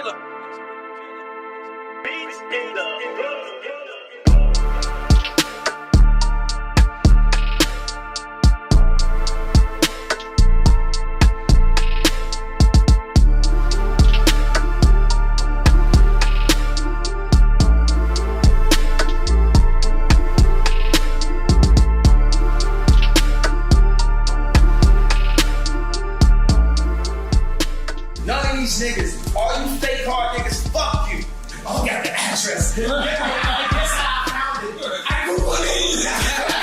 killer. Beats in the niggas, all you fake hard niggas, fuck you. Oh, got the address. That's how I found it. I can believe that.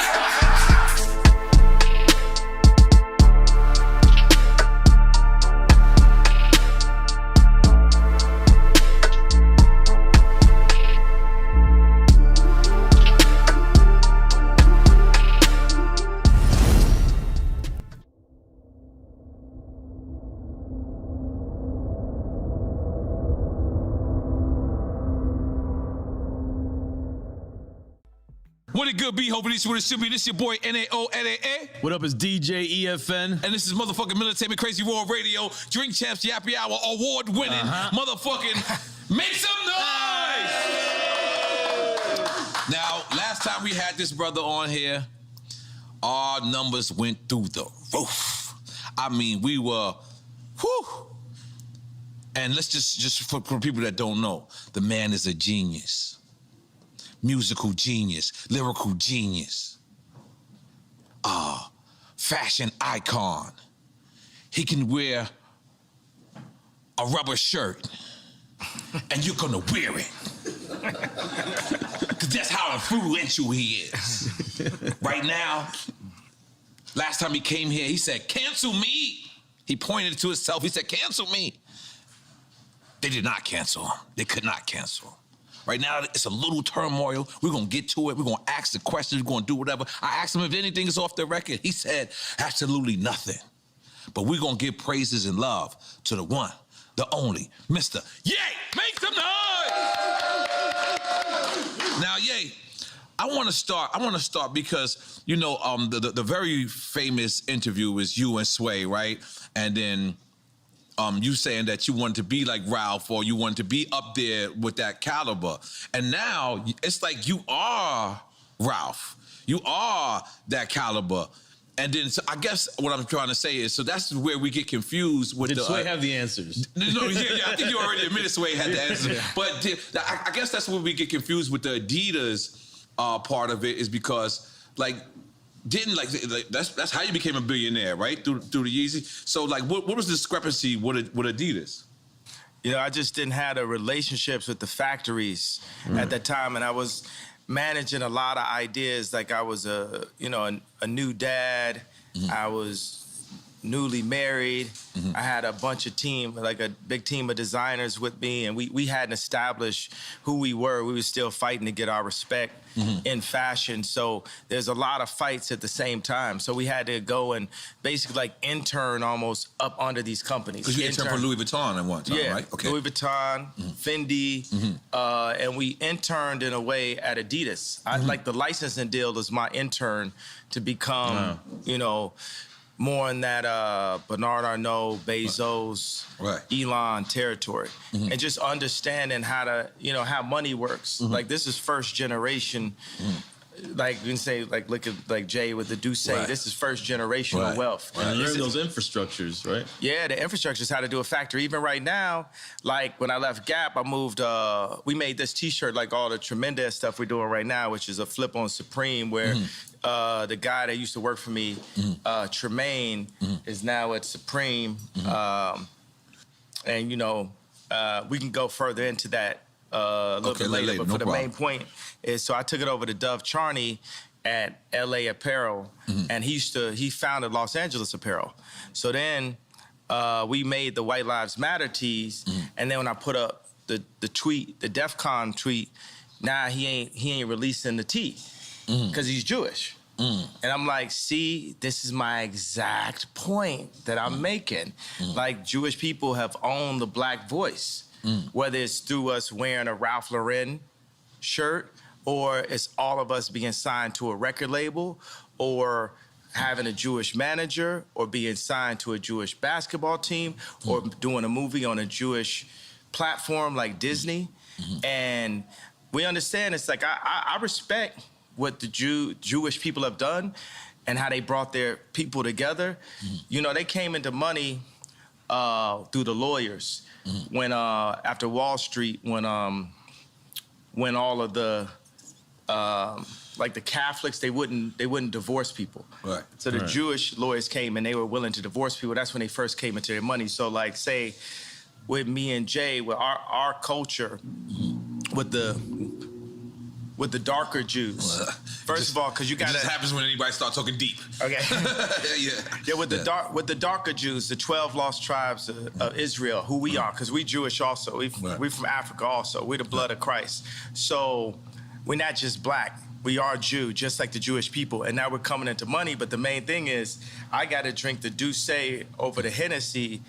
What it good be? Hoping this what it should be. This your boy N-A-O-N-A-A. What up, it's DJ EFN. And this is motherfucking Military Crazy Raw Radio, DrinkChamps Yappy Hour, award-winning motherfucking make some noise! Now, last time we had this brother on here, our numbers went through the roof. I mean, we were, whew. And let's just for people that don't know, the man is a genius. Musical genius, lyrical genius, fashion icon. He can wear a rubber shirt and you're gonna wear it. Cause that's how influential he is. Right now, last time he came here, he said, cancel me. He pointed to himself, he said, cancel me. They did not cancel him. They could not cancel him. Right now, it's a little turmoil. We're gonna get to it. We're gonna ask the questions. We're gonna do whatever. I asked him if anything is off the record. He said, absolutely nothing. But we're gonna give praises and love to the one, the only, Mr. Ye! Make some noise! Now, Ye, I wanna start because, you know, the very famous interview is you and Sway, right? And then, you saying that you wanted to be like Ralph or you wanted to be up there with that caliber. And now it's like you are Ralph. You are that caliber. And then so I guess what I'm trying to say is, so that's where we get confused with Did Sway have the answers? No, yeah, I think you already admitted Sway had the answers. Yeah. But I guess that's where we get confused with the Adidas part of it is because like, that's how you became a billionaire, right? Through the Yeezy. So like, what was the discrepancy with Adidas? You know, I just didn't have the relationships with the factories at that time, and I was managing a lot of ideas. Like I was a new dad. I was newly married. I had a bunch of team, like a big team of designers with me, and we hadn't established who we were. We were still fighting to get our respect in fashion. So there's a lot of fights at the same time. So we had to go and basically like intern almost up under these companies. Because you interned for Louis Vuitton at one time, yeah, right? Okay. Louis Vuitton, Fendi, and we interned in a way at Adidas. I like the licensing deal as my intern to become, you know, more in that Bernard Arnault, Bezos, Elon territory. And just understanding how to, you know, how money works. Like this is first generation, like you can say, like look at like Jay with the Duce, this is first generational wealth. And learn those infrastructures, right? Yeah, the infrastructure is how to do a factory. Even right now, like when I left Gap, I moved, we made this t-shirt, like all the tremendous stuff we're doing right now, which is a flip on Supreme where the guy that used to work for me, Tremaine, is now at Supreme. And, you know, we can go further into that a little bit later. But for the main point is, so I took it over to Dove Charney at LA Apparel, and he founded Los Angeles Apparel. So then we made the White Lives Matter tees, and then when I put up the tweet, the DEF CON tweet, now he ain't releasing the tee because he's Jewish. And I'm like, see, this is my exact point that I'm making. Like, Jewish people have owned the black voice, whether it's through us wearing a Ralph Lauren shirt, or it's all of us being signed to a record label, or having a Jewish manager, or being signed to a Jewish basketball team, or doing a movie on a Jewish platform like Disney, and we understand it's like I respect what the Jewish people have done and how they brought their people together. You know, they came into money through the lawyers when after Wall Street, when all of the like the Catholics, they wouldn't divorce people. Right. So the Jewish lawyers came and they were willing to divorce people. That's when they first came into their money. So like say with me and Jay, with our culture, with the darker Jews. First of all, because you got it just happens when anybody starts talking deep. Okay. Yeah. With the darker Jews, the 12 lost tribes of Israel, who we are, because we Jewish also. We from Africa also. We're the blood of Christ. So we're not just black. We are Jew, just like the Jewish people. And now we're coming into money. But the main thing is, I got to drink the Douce over the Hennessy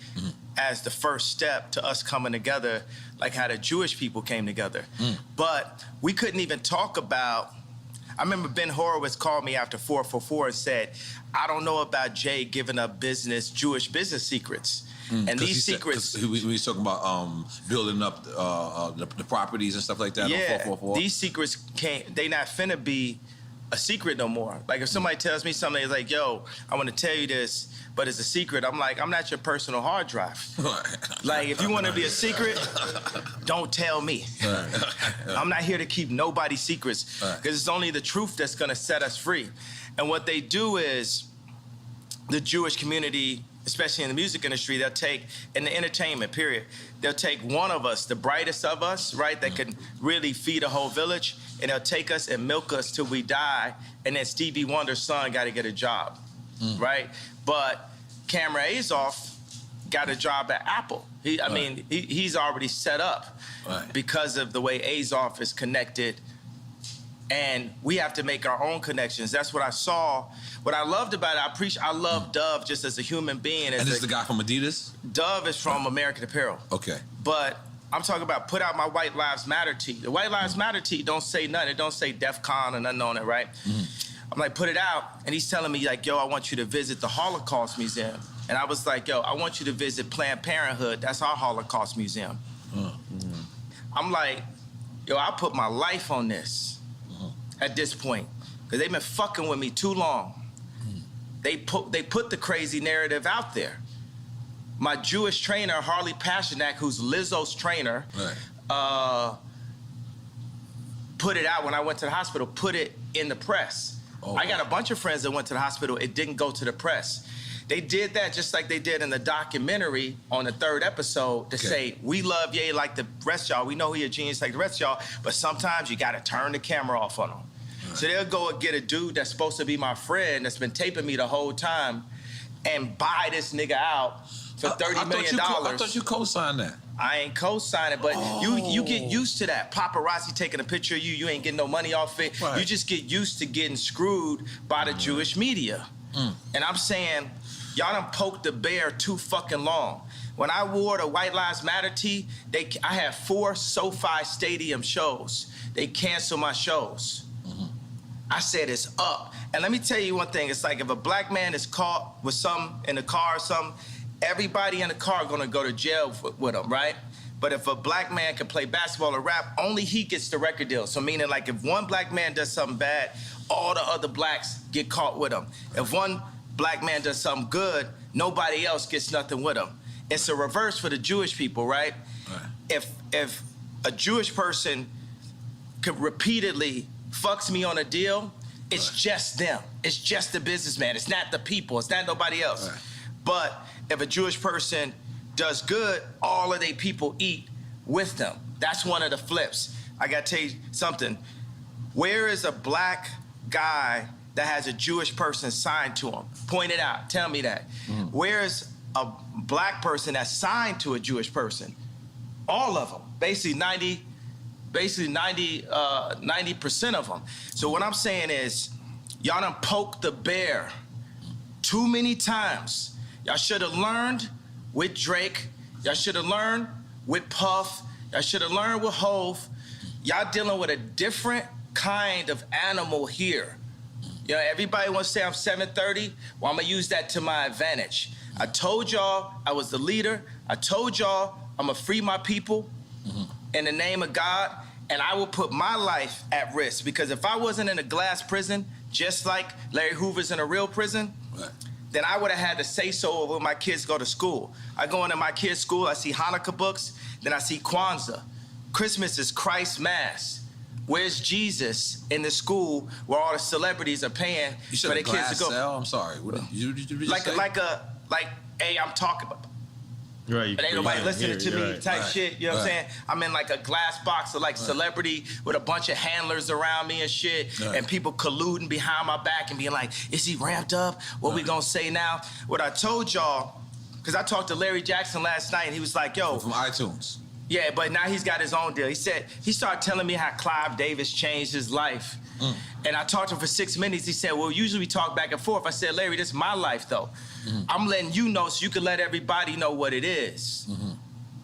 as the first step to us coming together, like how the Jewish people came together. But we couldn't even talk about, I remember Ben Horowitz called me after 444 and said, I don't know about Jay giving up Jewish business secrets. And these secrets... we was talking about building up the properties and stuff like that on 444. These secrets they not finna be a secret no more. Like if somebody tells me something, it's like, yo, I want to tell you this, but it's a secret. I'm like, I'm not your personal hard drive. Like if you want to be a secret, don't tell me. I'm not here to keep nobody's secrets because it's only the truth that's gonna set us free. And what they do is the Jewish community, especially in the music industry, they'll take, in the entertainment period, they'll take one of us, the brightest of us, right, that can really feed a whole village, and they'll take us and milk us till we die, and then Stevie Wonder's son got to get a job, right? But Cameron Azoff got a job at Apple. He's already set up because of the way Azoff is connected, and we have to make our own connections. That's what I saw. What I loved about it, I love Dove just as a human being. And this is the guy from Adidas? Dove is from American Apparel. Okay. But I'm talking about put out my White Lives Matter tee. The White Lives Matter tee don't say nothing. It don't say DEF CON or nothing on it, right? I'm like, put it out. And he's telling me like, yo, I want you to visit the Holocaust Museum. And I was like, yo, I want you to visit Planned Parenthood. That's our Holocaust Museum. I'm like, yo, I put my life on this at this point. Because they've been fucking with me too long. They put the crazy narrative out there. My Jewish trainer, Harley Pasternak, who's Lizzo's trainer, put it out when I went to the hospital, put it in the press. I got a bunch of friends that went to the hospital. It didn't go to the press. They did that just like they did in the documentary on the 3rd episode to say, we love Ye like the rest of y'all. We know he a genius like the rest of y'all, but sometimes you got to turn the camera off on him. So they'll go and get a dude that's supposed to be my friend that's been taping me the whole time and buy this nigga out for $30 million. I thought you co-signed that. I ain't co-signing, but you get used to that. Paparazzi taking a picture of you, you ain't getting no money off it. You just get used to getting screwed by the Jewish media. And I'm saying, y'all done poked the bear too fucking long. When I wore the White Lives Matter tee, I had 4 SoFi Stadium shows. They canceled my shows. I said it's up. And let me tell you one thing. It's like if a black man is caught with something in the car or something, everybody in the car gonna go to jail with him, right? But if a black man can play basketball or rap, only he gets the record deal. So meaning like if one black man does something bad, all the other blacks get caught with him. If one black man does something good, nobody else gets nothing with him. It's a reverse for the Jewish people, right? If a Jewish person could repeatedly fucks me on a deal, it's just them. It's just the businessman. It's not the people. It's not nobody else. But if a Jewish person does good, all of their people eat with them. That's one of the flips. I gotta tell you something. Where is a black guy that has a Jewish person signed to him? Point it out. Tell me that. Where is a black person that's signed to a Jewish person? All of them. Basically 90% of them. So what I'm saying is, y'all done poked the bear too many times. Y'all should have learned with Drake. Y'all should have learned with Puff. Y'all should have learned with Hove. Y'all dealing with a different kind of animal here. You know, everybody wants to say I'm 730. Well, I'm gonna use that to my advantage. I told y'all I was the leader. I told y'all I'm gonna free my people. in the name of God, and I will put my life at risk, because if I wasn't in a glass prison, just like Larry Hoover's in a real prison, then I would have had to say so when my kids go to school. I go into my kids' school, I see Hanukkah books, then I see Kwanzaa. Christmas is Christ's Mass. Where's Jesus in the school where all the celebrities are paying for their kids to go? Cell? I'm sorry. What did you like, say? hey, I'm talking about. Right. But ain't nobody listening to me type shit, you know what I'm saying? I'm in like a glass box of like celebrity with a bunch of handlers around me and shit, and people colluding behind my back and being like, is he ramped up? What we gonna say now? What I told y'all, because I talked to Larry Jackson last night and he was like, yo. From iTunes. Yeah, but now he's got his own deal. He said, he started telling me how Clive Davis changed his life. And I talked to him for 6 minutes. He said, well, usually we talk back and forth. I said, Larry, this is my life, though. I'm letting you know so you can let everybody know what it is.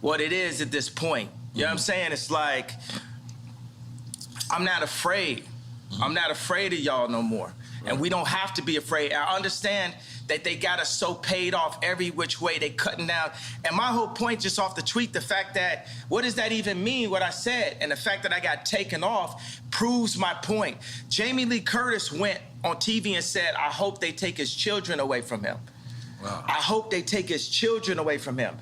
What it is at this point. You know what I'm saying? It's like, I'm not afraid. I'm not afraid of y'all no more. And we don't have to be afraid. I understand that they got us so paid off every which way, they cutting down. And my whole point just off the tweet, the fact that, what does that even mean, what I said? And the fact that I got taken off proves my point. Jamie Lee Curtis went on TV and said, I hope they take his children away from him. Wow. I hope they take his children away from him.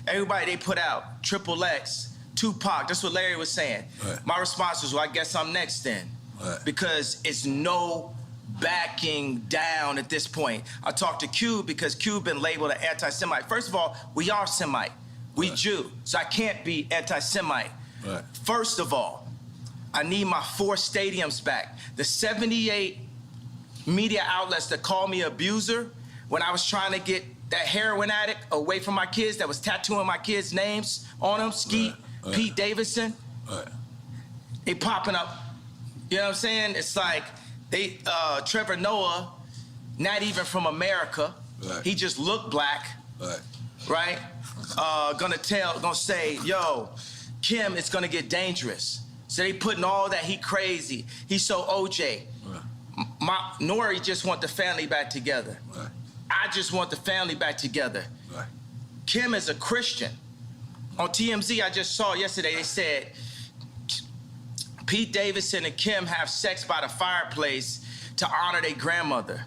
Everybody they put out, Triple X, Tupac, that's what Larry was saying. My response was, well, I guess I'm next then. Because it's no backing down at this point. I talked to Q because Q been labeled an anti-Semite. First of all, we are Semite. We Jew, so I can't be anti-Semite. First of all, I need my 4 stadiums back. The 78 media outlets that called me abuser when I was trying to get that heroin addict away from my kids that was tattooing my kids' names on them, Skeet, Pete Davidson, they popping up. You know what I'm saying? It's like, they Trevor Noah, not even from America. He just looked black, right? Gonna say, yo, Kim, it's gonna get dangerous. So they putting all that, he crazy. He's so OJ. Nori just want the family back together. I just want the family back together. Kim is a Christian. On TMZ, I just saw yesterday, they said, Pete Davidson and Kim have sex by the fireplace to honor their grandmother.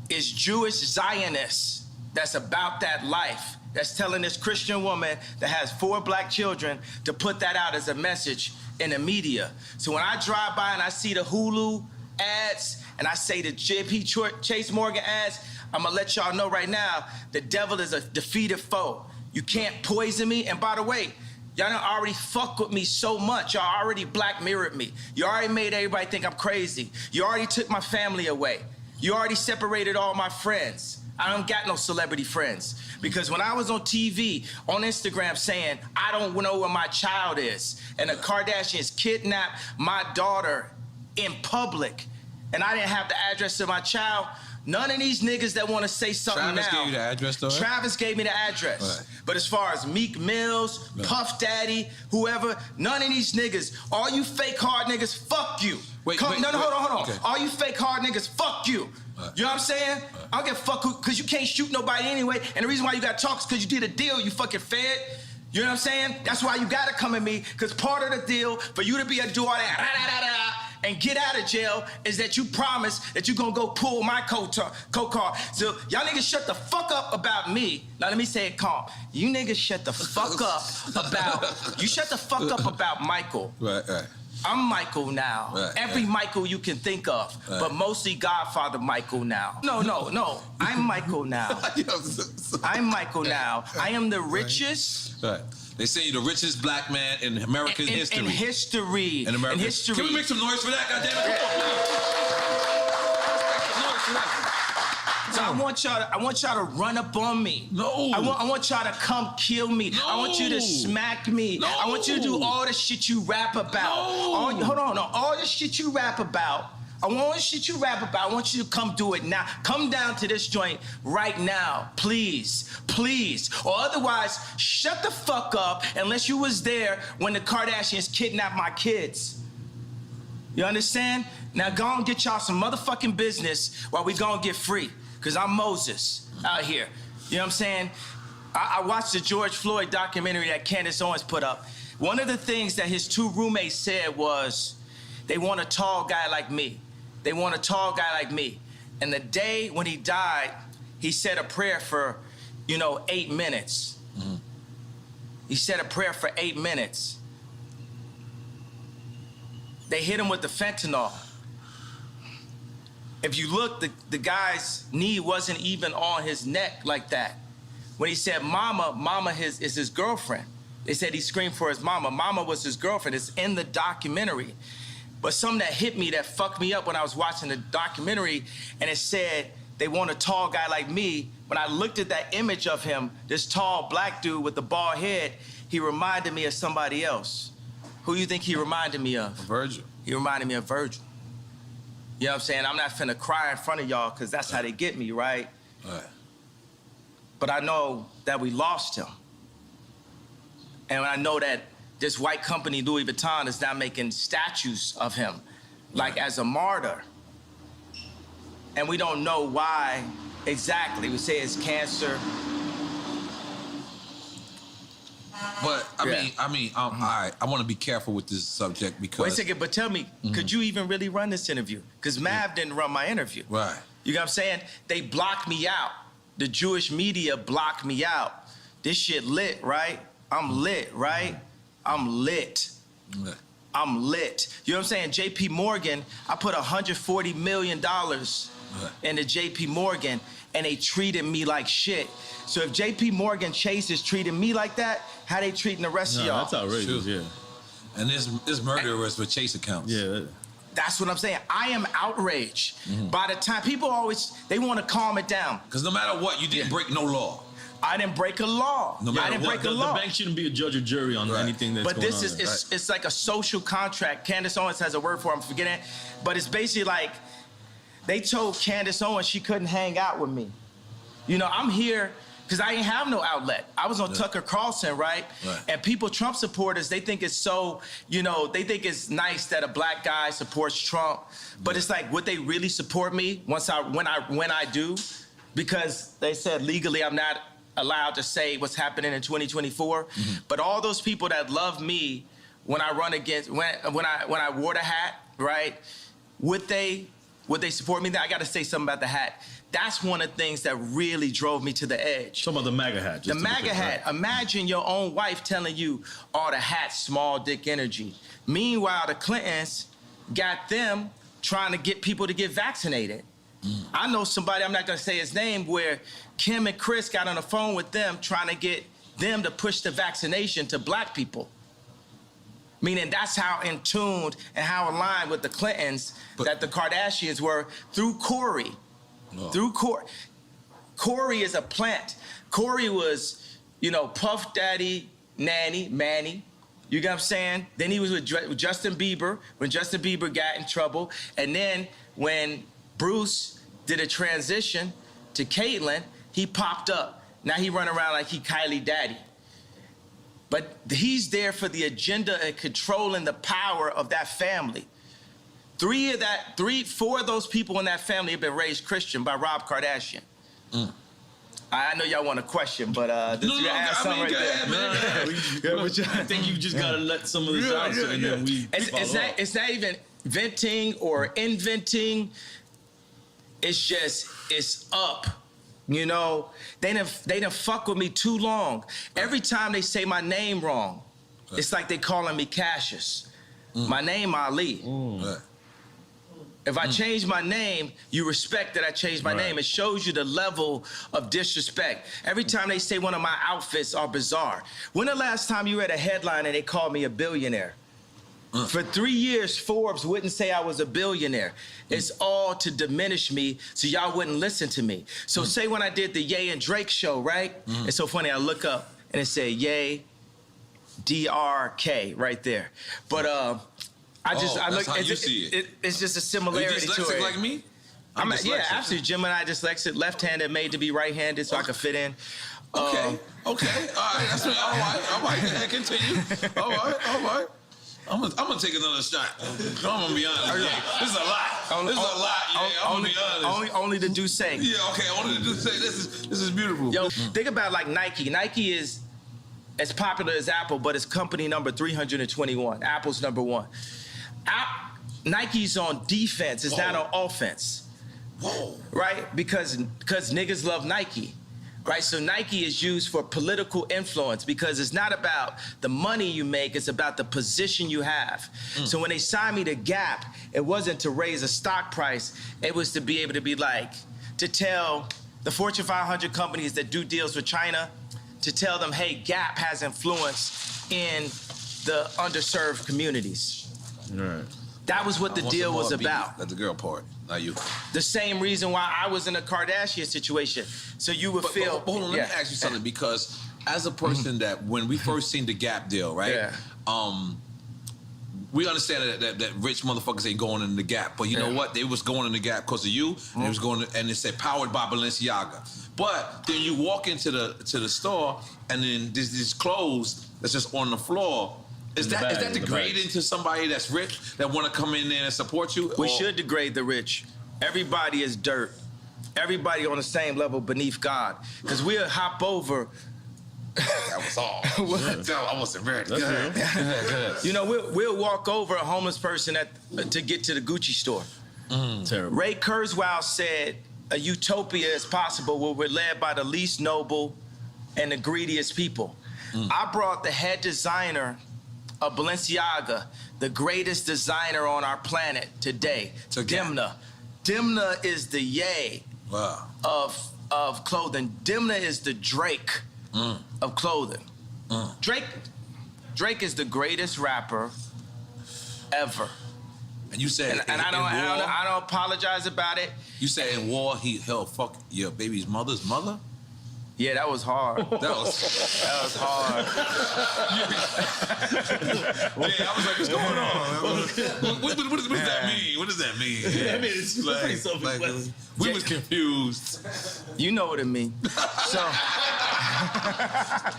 It's Jewish Zionists that's about that life, that's telling this Christian woman that has 4 black children to put that out as a message in the media. So when I drive by and I see the Hulu ads and I say the JP Chase Morgan ads, I'm gonna let y'all know right now, the devil is a defeated foe. You can't poison me. And by the way, y'all done already fuck with me so much. Y'all already Black Mirrored me. You already made everybody think I'm crazy. You already took my family away. You already separated all my friends. I don't got no celebrity friends. Because when I was on TV, on Instagram saying, I don't know where my child is, and the Kardashians kidnapped my daughter in public, and I didn't have the address of my child, none of these niggas that want to say something Travis now. gave you the address, though, right? Travis gave me the address. But as far as Meek Mills, Puff Daddy, whoever, none of these niggas, all you fake hard niggas, fuck you. Hold on. Okay. All you fake hard niggas, fuck you. You know what I'm saying? I don't give a fuck because you can't shoot nobody anyway. And the reason why you got to talk is because you did a deal, you fucking fed. You know what I'm saying? That's why you got to come at me, because part of the deal for you to be a do all that and get out of jail is that you promise that you gonna go pull my co-car. So y'all niggas shut the fuck up about me. Now let me say it calm. You niggas shut the fuck up about Michael. Right. I'm Michael now. Every Michael you can think of, but mostly Godfather Michael now. No. I'm Michael now. I'm Michael now. I am the richest. They say you're the richest black man in American history. In history. In America. In history. Can we make some noise for that, goddammit? So I want y'all to run up on me. No. I want y'all to come kill me. No. I want you to smack me. No. I want you to do all the shit you rap about. No. All the shit you rap about. I want you to come do it now. Come down to this joint right now, please. Or otherwise, shut the fuck up unless you was there when the Kardashians kidnapped my kids. You understand? Now go and get y'all some motherfucking business while we go and get free. Because I'm Moses out here. You know what I'm saying? I watched the George Floyd documentary that Candace Owens put up. One of the things that his two roommates said was, they want a tall guy like me. They want a tall guy like me. And the day when he died, he said a prayer for, 8 minutes. Mm-hmm. He said a prayer for 8 minutes. They hit him with the fentanyl. If you look, the guy's knee wasn't even on his neck like that. When he said mama is his girlfriend. They said he screamed for his mama. Mama was his girlfriend. It's in the documentary. But something that hit me, that fucked me up when I was watching the documentary, and it said, they want a tall guy like me. When I looked at that image of him, this tall black dude with the bald head, he reminded me of somebody else. Who you think he reminded me of? Virgil. He reminded me of Virgil. You know what I'm saying? I'm not finna cry in front of y'all because that's how they get me, right? Right. But I know that we lost him. And I know that this white company, Louis Vuitton, is now making statues of him, like as a martyr. And we don't know why exactly. We say it's cancer. But I want to be careful with this subject because. Wait a second, but tell me, could you even really run this interview? Because Mav didn't run my interview. Right. You know what I'm saying? They blocked me out. The Jewish media blocked me out. This shit lit, right? I'm lit, right? I'm lit. Right. I'm lit. You know what I'm saying? JP Morgan, I put $140 million into JP Morgan, and they treated me like shit. So if JP Morgan Chase is treating me like that, how they treating the rest of y'all? That's outrageous, yeah. And this murderers with Chase accounts. Yeah. That's what I'm saying. I am outraged. By the time people they want to calm it down. Because no matter what, you didn't break no law. I didn't break a law. No matter I didn't break a law. The bank shouldn't be a judge or jury on anything that's but going on. But this is, it's like a social contract. Candace Owens has a word for it, I'm forgetting it. But it's basically like, they told Candace Owens she couldn't hang out with me. I'm here because I didn't have no outlet. I was on Tucker Carlson, right? And people, Trump supporters, they think it's so, they think it's nice that a black guy supports Trump. But it's like, would they really support me when I do? Because they said legally I'm not allowed to say what's happening in 2024. But all those people that love me when I run against, when I wore the hat, right? Would they support me? I got to say something about the hat. That's one of the things that really drove me to the edge. Talking about the MAGA hat. The MAGA hat. Right? Imagine your own wife telling you, oh, the hat's small dick energy. Meanwhile, the Clintons got them trying to get people to get vaccinated. I know somebody, I'm not going to say his name, where Kim and Chris got on the phone with them trying to get them to push the vaccination to black people. Meaning that's how in tuned and how aligned with the Clintons that the Kardashians were through Corey. Through Corey. Corey is a plant. Corey was, Puff Daddy, Manny. You get what I'm saying? Then he was with Justin Bieber when Justin Bieber got in trouble. And then when Bruce did a transition to Caitlyn, he popped up. Now he run around like he Kylie Daddy. But he's there for the agenda and controlling the power of that family. 4 of those people in that family have been raised Christian by Rob Kardashian. I know y'all want a question, but I think you just gotta let some of this out, and then we. It's not even venting or inventing. It's up. They done fuck with me too long. Every time they say my name wrong, it's like they calling me Cassius. My name Ali. If I change my name, you respect that I changed my name. It shows you the level of disrespect. Every time they say one of my outfits are bizarre. When the last time you read a headline and they called me a billionaire? For 3 years, Forbes wouldn't say I was a billionaire. It's all to diminish me so y'all wouldn't listen to me. So say when I did the Ye and Drake show, right? It's so funny, I look up and it said Ye, DRK right there. But I look. It's just a similarity to it. Dyslexic like me? Yeah, absolutely. Gemini dyslexic, left-handed, made to be right-handed, so I could fit in. Okay. All right. That's all right. Continue. All right. I'm gonna take another shot. I'm gonna be honest. Yeah. This is a lot. This is a lot. Yeah, I'm gonna be honest. Only the Douce. Yeah, okay. Only the Douce. This is beautiful. Yo, think about like Nike. Nike is as popular as Apple, but it's company number 321. Apple's number 1. Nike's on defense. It's not on offense. Whoa. Right? Because niggas love Nike. Right, so Nike is used for political influence because it's not about the money you make, it's about the position you have. So when they signed me to Gap, it wasn't to raise a stock price, it was to be able to be like, to tell the Fortune 500 companies that do deals with China, to tell them, hey, Gap has influence in the underserved communities. Right. That was what the deal was about. That's the girl part, not you. The same reason why I was in a Kardashian situation. So you would feel. Hold on, let me ask you something, because as a person that when we first seen the Gap deal, right? Yeah. We understand that rich motherfuckers ain't going in the Gap, but you know what? They was going in the Gap because of you. And it was going, and it said powered by Balenziaga. But then you walk into the store, and then there's these clothes that's just on the floor. Is that degrading to somebody that's rich that want to come in there and support you? We should degrade the rich. Everybody is dirt. Everybody on the same level beneath God. Because we'll hop over. That was all. I wasn't ready. You know, we'll walk over a homeless person to get to the Gucci store. Terrible. Ray Kurzweil said, a utopia is possible where we're led by the least noble and the greediest people. I brought the head designer of Balenziaga, the greatest designer on our planet today, Dimna. Dimna is the Ye of clothing. Dimna is the Drake of clothing. Drake is the greatest rapper ever. And you said, and I don't apologize about it. You said in war he'll fuck your baby's mother's mother? Yeah, that was hard. That was hard. Yeah, I was like, what's going on? What does that mean? What does that mean? Yeah. I mean, it's pretty self-explanatory. We was confused. You know what it means. So,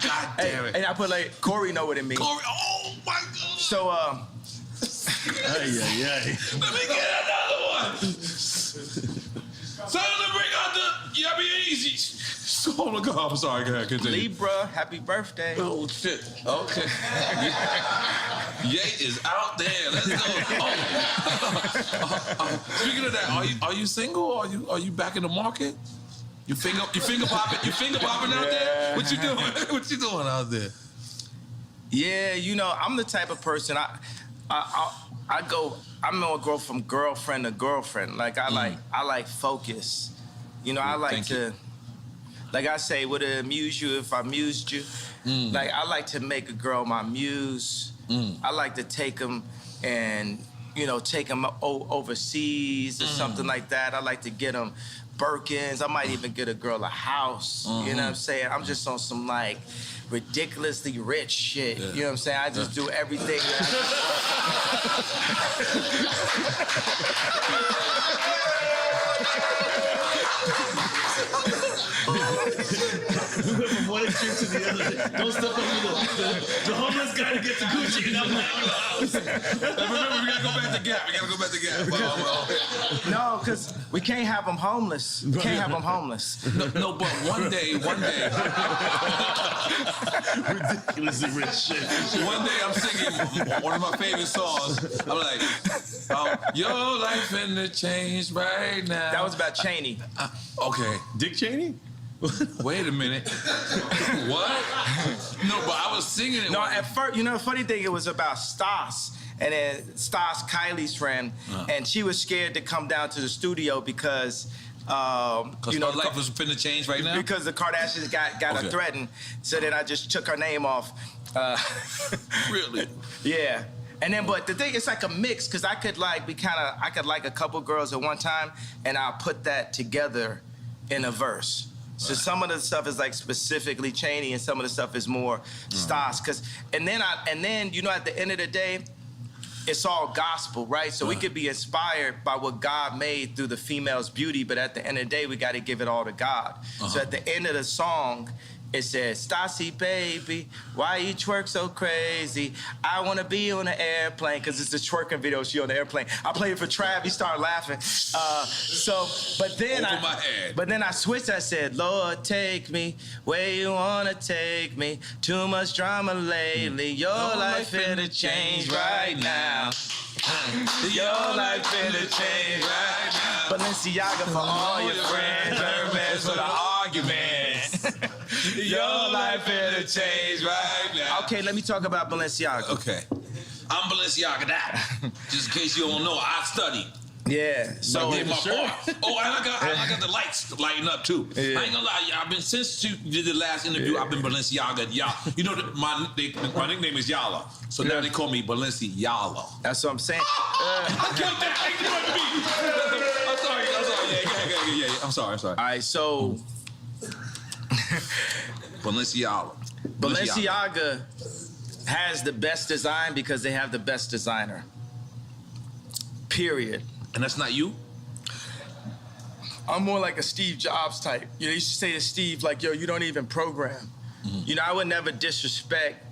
God damn it. And I put like, Corey know what it means. Corey, oh my God. So, Let me get another one. Time to bring out the Yabby Easy. Oh my God, I'm sorry, go ahead, continue. Libra, happy birthday. Oh shit, okay. Ye is out there, let's go. Speaking of that, are you single? Are you back in the market? You finger popping out there? What you doing? What you doing out there? Yeah, you know, I'm the type of person, I'm gonna go from girlfriend to girlfriend. Like I like focus. You know, I like to, like I say, would it amuse you if I amused you? Like I like to make a girl my muse. I like to take them and, you know, take them overseas or something like that. I like to get them Birkins. I might even get a girl a house. You know what I'm saying? I'm just on some like ridiculously rich shit. You know what I'm saying? I just do everything. We went from one extreme to the other. Don't step over the homeless guy to get the Gucci, and I'm like, Remember, we gotta go back to Gap. No, because we can't have them homeless. We can't have them homeless. No, but one day. ridiculously rich shit. One day I'm singing one of my favorite songs. I'm like, your life finna change right now. That was about Cheney. Okay. Dick Cheney? Wait a minute. What? No, but I was singing it. No, at first, you know, the funny thing, it was about Stas. And then Stas, Kylie's friend, and she was scared to come down to the studio because you know, life was finna change right now? Because the Kardashians got her threatened. So then I just took her name off. Really? Yeah. And then, but the thing, it's like a mix, because I could like a couple girls at one time, and I'll put that together in a verse. So some of the stuff is like specifically Cheney, and some of the stuff is more Stas. And then you know, at the end of the day, it's all gospel, right? So we could be inspired by what God made through the female's beauty, but at the end of the day, we got to give it all to God. So at the end of the song, It said, Stassi, baby, why you twerk so crazy? I want to be on an airplane, because it's a twerking video, she on the airplane. I played it for Trav, he started laughing. But then I switched, I said, Lord, take me where you want to take me. Too much drama lately, your life finna change right now. Your life finna change right now. Balenziaga for all your friends, Hermes for the arguments. Your life finna change right now. Okay, let me talk about Balenziaga. Okay. I'm Balenziaga that. Just in case you don't know, I studied. Yeah. So I did my part. Oh, and I got the lights lighting up too. Yeah. I ain't gonna lie, I've been since you did the last interview. I've been Balenziaga. You know, my nickname is Yala, so now they call me Balenziaga. That's what I'm saying. I killed that. I'm sorry. Yeah. I'm sorry. All right, so Balenziaga has the best design because they have the best designer. Period. And that's not you? I'm more like a Steve Jobs type. You know, you should say to Steve, like, yo, you don't even program. Mm-hmm. You know, I would never disrespect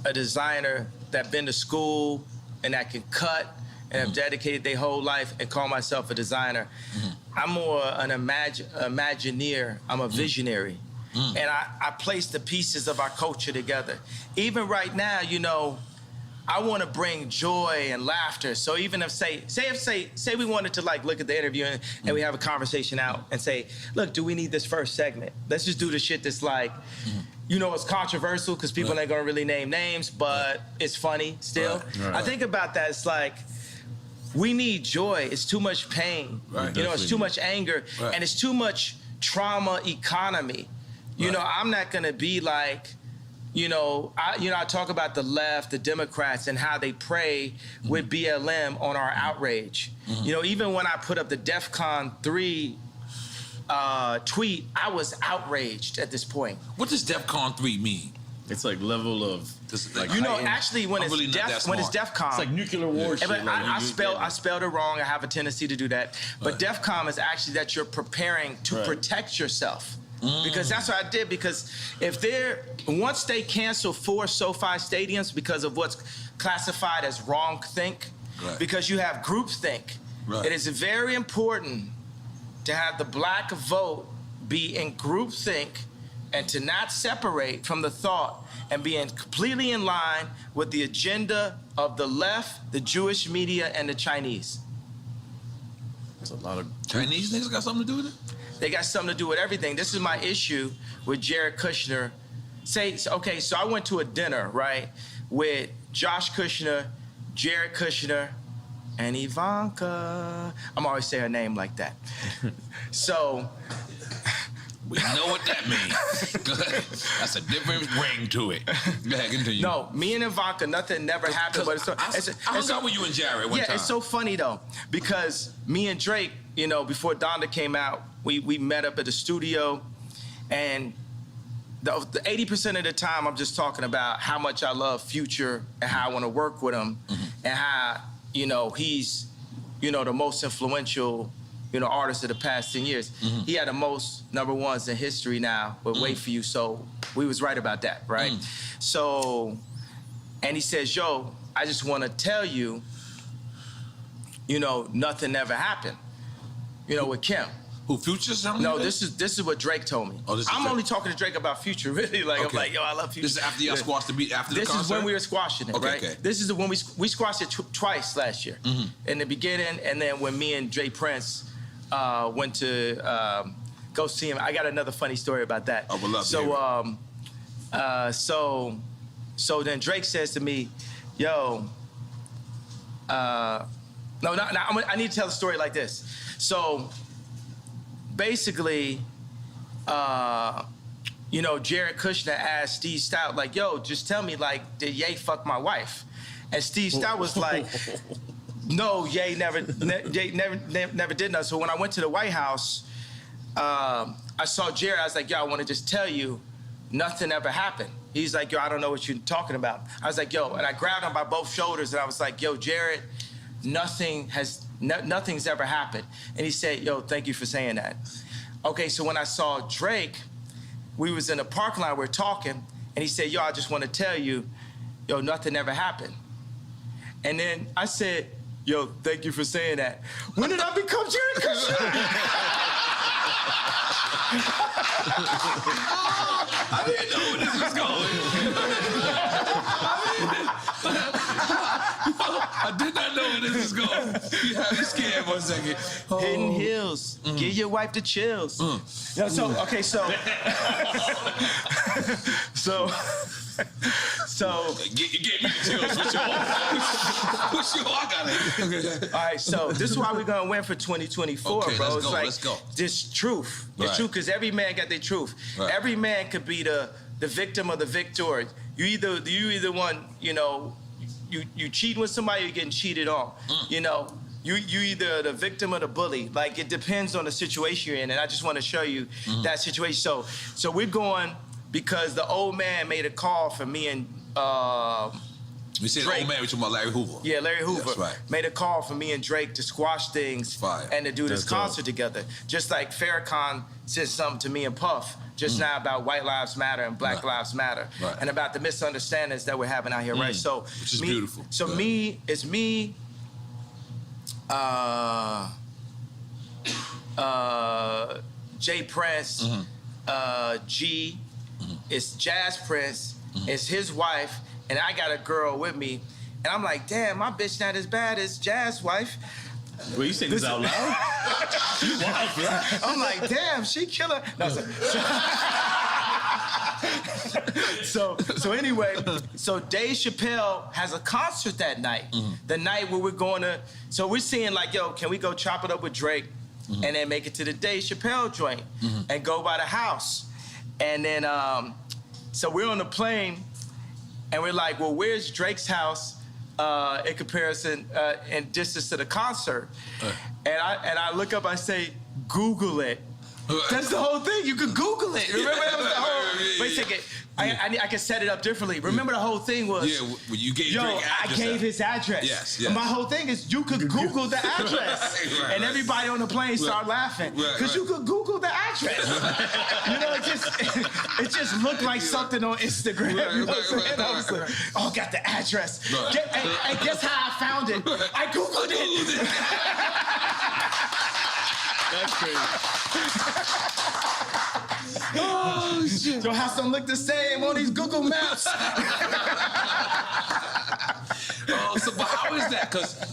a designer that been to school and that can cut and have dedicated their whole life and call myself a designer. Mm-hmm. I'm more an imagineer. I'm a visionary. Mm-hmm. And I place the pieces of our culture together. Even right now, you know, I want to bring joy and laughter. So even if say we wanted to like look at the interview and we have a conversation out and say, look, do we need this first segment? Let's just do the shit that's like, you know, it's controversial because people ain't gonna really name names, but it's funny still. Right. I think about that. It's like, we need joy. It's too much pain. Right. You know, it's too much anger, and it's too much trauma economy. You know, I'm not gonna be like, I talk about the left, the Democrats, and how they prey with BLM on our outrage. Mm-hmm. You know, even when I put up the DEFCON 3 tweet, I was outraged at this point. What does DEFCON 3 mean? It's like level of, like, you know, actually when it's DEFCON, it's like nuclear war shit. But I spelled it wrong. I have a tendency to do that. But DEFCON is actually that you're preparing to protect yourself. Because that's what I did. Because once they cancel 4 SoFi stadiums because of what's classified as wrong-think, because you have groupthink, it is very important to have the black vote be in groupthink and to not separate from the thought and be completely in line with the agenda of the left, the Jewish media, and the Chinese. That's a lot of Chinese niggas got something to do with it? They got something to do with everything. This is my issue with Jared Kushner. Okay, so I went to a dinner, right, with Josh Kushner, Jared Kushner, and Ivanka. I'm always saying her name like that. So we know what that means. That's a different ring to it. Go ahead, continue. No, me and Ivanka, nothing never happened. But I hung out with you and Jared one time. Yeah, it's so funny though, because me and Drake, you know, before Donda came out, we met up at the studio, and the 80% of the time I'm just talking about how much I love Future and how I want to work with him, and how, you know, he's, you know, the most influential, you know, artist of the past 10 years. He had the most #1s in history now, but Wait For You, so we was right about that, right? So, and he says, yo, I just want to tell you, you know, nothing ever happened, you know, with Kim. Who, Future? No, this is what Drake told me. Oh, I'm only talking to Drake about Future, really. Like, I'm like, yo, I love Future. This is after y'all squashed the beat, after the concert? This is when we were squashing it, right? Okay. This is when we squashed it twice last year. In the beginning, and then when me and Jay Prince went to go see him. I got another funny story about that. I would love to hear it. So then Drake says to me, yo, I need to tell the story like this. So basically, you know, Jared Kushner asked Steve Stout, like, yo, just tell me, like, did Ye fuck my wife? And Steve Stout was like, no, Ye never did nothing. So when I went to the White House, I saw Jared. I was like, yo, I want to just tell you, nothing ever happened. He's like, yo, I don't know what you're talking about. I was like, yo, and I grabbed him by both shoulders, and I was like, yo, Jared, nothing's ever happened. And he said, yo, thank you for saying that. Okay, so when I saw Drake, we was in a parking lot, we're talking, and he said, yo, I just want to tell you, yo, nothing ever happened. And then I said, yo, thank you for saying that. When did I become Jared Kushner? I didn't know where this was going. I did not know where this was going. You had me scared for a second. Hidden Hills. Give your wife the chills. You know, so, okay, so. You gave me the chills. What's your? I got it. All right, so this is why we're gonna win for 2024, okay, bro. Let's go. This truth. The truth, because every man got their truth. Right. Every man could be the victim of the victor. You either one, you know, you cheat with somebody, you're getting cheated on. You know, you either the victim or the bully. Like, it depends on the situation you're in, and I just want to show you that situation. So we're going because the old man made a call for me and We said Drake. old man, we talking about Larry Hoover. Yeah, Larry Hoover That's right. made a call for me and Drake to squash things Fire. and to do this That's dope. concert together. Just like Farrakhan said something to me and Puff just now about white lives matter and black lives matter, Right. and about the misunderstandings that we're having out here, right? So Which is beautiful. So Yeah. it's me, Jay Prince, G, it's Jazz Prince, it's his wife, and I got a girl with me, and I'm like, damn, my bitch not as bad as Jazz wife. Well, you saying this out loud? You wild for that. I'm like, damn, she killer. No, so anyway, so Dave Chappelle has a concert that night. The night where we're going to, so we're seeing like, yo, can we go chop it up with Drake and then make it to the Dave Chappelle joint and go by the house? And then, so we're on the plane and we're like, well, where's Drake's house in comparison and distance to the concert? And I look up, I say, Google it. That's the whole thing. You can Google it. Remember that was the whole. Wait a second. I can set it up differently. Remember the whole thing was. Yeah, when you gave Yo, Drake I address. gave his address. Yes. And my whole thing is you could Google the address. Right, and everybody on the plane started laughing. Because you could Google the address. You know, it just looked like something on Instagram. You know what I'm saying? I was like, oh, got the address. Right. And guess how I found it? I Googled it. That's crazy. Oh, shit. Your house don't look the same on these Google Maps. So but how is that?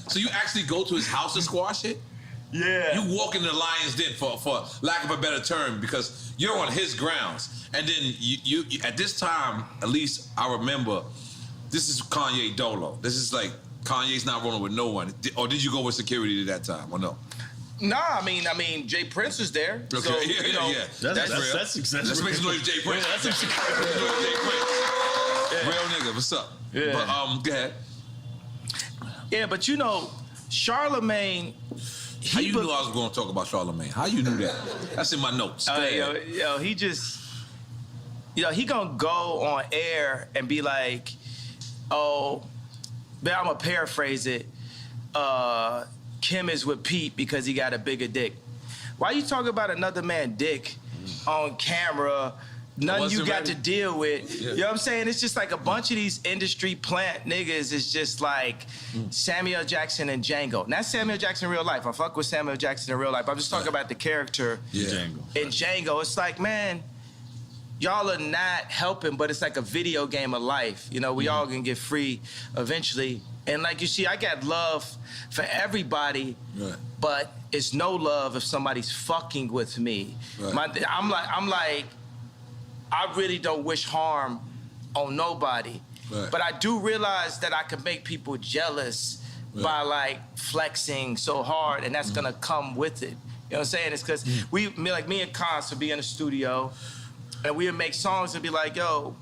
So you actually go to his house to squash it? Yeah. You walk in the lion's den for lack of a better term because you're on his grounds. And then you at this time, at least I remember, this is Kanye Dolo. This is like Kanye's not rolling with no one. Or did you go with security at that time or no? Nah, I mean, Jay Prince is there. Okay, So, yeah. That's real. That's successful. Let's make some noise, Jay Prince. Yeah, that's Jay Prince. Real nigga, what's up? Yeah. But go ahead. Yeah, but you know, Charlemagne. How you knew I was going to talk about Charlemagne? How you knew that? That's in my notes. Go ahead. Yo, he just, he gonna go on air and be like, oh, but I'm gonna paraphrase it. Kim is with Pete because he got a bigger dick. Why you talking about another man's dick on camera? Nothing you got to deal with. Yeah. You know what I'm saying? It's just like a bunch of these industry plant niggas is just like Samuel Jackson and Django. Not Samuel Jackson in real life. I fuck with Samuel Jackson in real life. I'm just talking about the character in Django. It's like, man, y'all are not helping, but it's like a video game of life. You know, we all gonna get free eventually. And like you see, I got love for everybody, but it's no love if somebody's fucking with me. Right. I'm like, I really don't wish harm on nobody. Right. But I do realize that I can make people jealous by like flexing so hard, and that's gonna come with it. You know what I'm saying? It's because me and Cons would be in the studio, and we would make songs and be like, yo,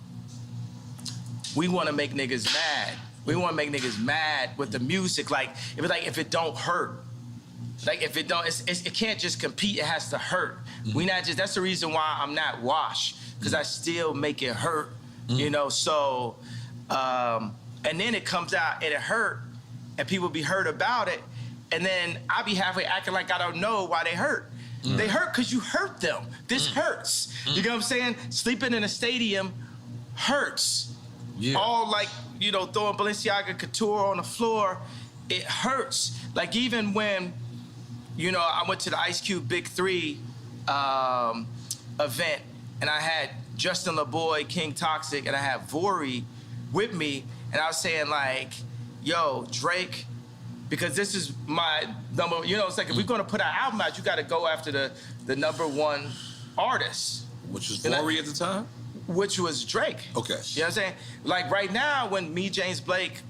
we wanna make niggas mad. We want to make niggas mad with the music. Like if it don't hurt. Like if it don't, it can't just compete. It has to hurt. We not just. That's the reason why I'm not washed, because I still make it hurt. You know. So, and then it comes out and it hurt, and people be hurt about it, and then I be halfway acting like I don't know why they hurt. They hurt because you hurt them. This hurts. You know what I'm saying? Sleeping in a stadium hurts. Yeah. All like, you know, throwing Balenziaga couture on the floor, it hurts. Like even when, you know, I went to the Ice Cube Big 3 event, and I had Justin LaBoy, King Toxic, and I had Vori with me, and I was saying like, yo, Drake, because this is my number, you know, it's like if we're gonna put our album out, you gotta go after the #1 artist. Which was Vori at the time? Which was Drake. Okay. You know what I'm saying? Like right now, when me, James Blake,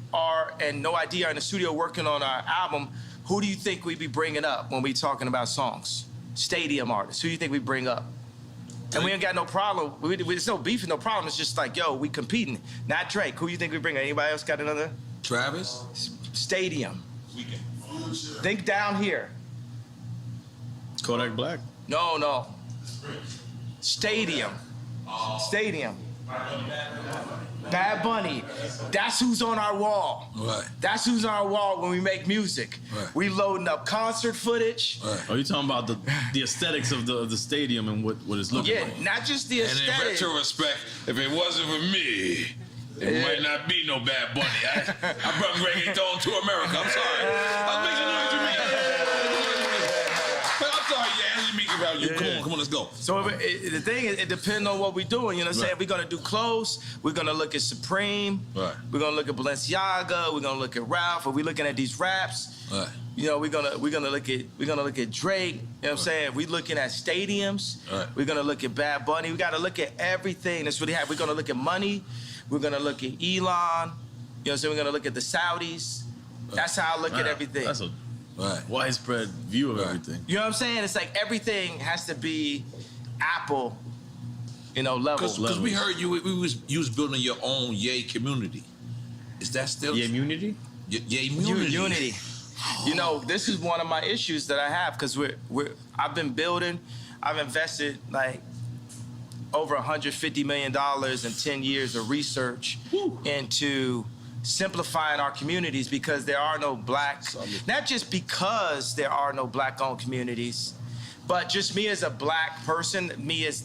and No ID are in the studio working on our album, who do you think we be bringing up when we talking about songs? Stadium artists. Who do you think we bring up? And we ain't got no problem. There's no beef and no problem. It's just like, yo, we competing. Not Drake. Who you think we bring? Anybody else got another? Travis? Stadium. Think down here. Kodak Black. No. Stadium. Stadium. Bad Bunny. That's who's on our wall. Right. That's who's on our wall when we make music. Right. We loading up concert footage. Right. Are you talking about the aesthetics of the stadium and what it's looking like? Yeah, not just the And in aesthetic. retrospect, if it wasn't for me, it might not be no Bad Bunny. I brought reggaeton to America. I'm sorry. I'm making noise for me. I'm sorry, yeah, let me make it about you. Come on, let's go. So the thing is, it depends on what we're doing. You know what I'm saying? Right. We're gonna do close. We're gonna look at Supreme. Right. We're gonna look at Balenziaga. We're gonna look at Ralph. If we're looking at these raps, Right. you know, we're gonna look at Drake. You know what I'm saying? We're looking at stadiums. Right. We're gonna look at Bad Bunny. We gotta look at everything that's really happening. We're gonna look at money. We're gonna look at Elon. You know what I'm saying? We're gonna look at the Saudis. That's how I look at everything. That's a Right. widespread view of Right. everything. You know what I'm saying? It's like everything has to be Apple, you know, level. Because we heard you was building your own Yay community. Is that still Yeah, immunity? Yay community? Unity. You know, this is one of my issues that I have because I've been building, I've invested like over $150 million in 10 years of research into simplifying our communities because there are no black, not just because there are no black-owned communities, but just me as a black person,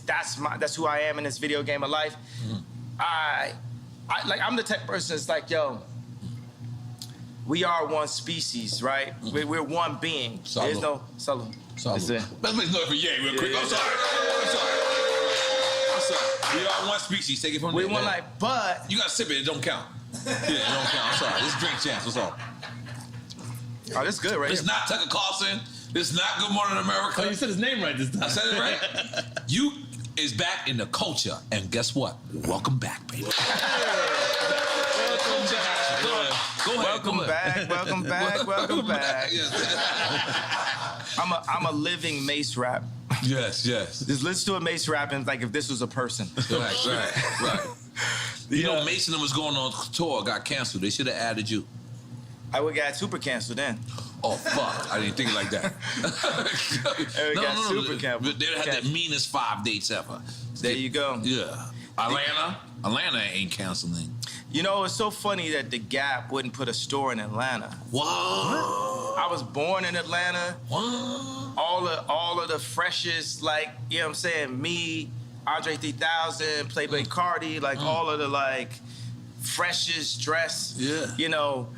that's who I am in this video game of life. I'm the type of person that's like, yo, we are one species, right? We're one being. Salud. There's no salud. Let's make noise for Yay real quick. I'm sorry. We are one species. Take it from We there. one like, but You gotta sip it. It don't count. Yeah, it don't count. I'm sorry. This is DrinkChamps. What's up? oh, this good, right? It's not Tucker Carlson. It's not Good Morning America. Oh, you said his name right this time. I said it right. You is back in the culture, and guess what? Welcome back, baby. Welcome back. Go ahead. Welcome back. Welcome back. Welcome back. Yes. I'm a living Mace rap. Yes. Just listen to a Mace rapping like if this was a person. Right. You know, Mason was going on tour, got canceled. They should have added you. I would got super canceled then. Oh, fuck. I didn't think it like that. Super canceled. They had the meanest 5 dates ever. There you go. Yeah. Atlanta ain't canceling. You know, it's so funny that the Gap wouldn't put a store in Atlanta. What? I was born in Atlanta. What? All of the freshest, like, you know what I'm saying, me, Andre 3000, Playboy Cardi, like all of the like freshest dress, you know,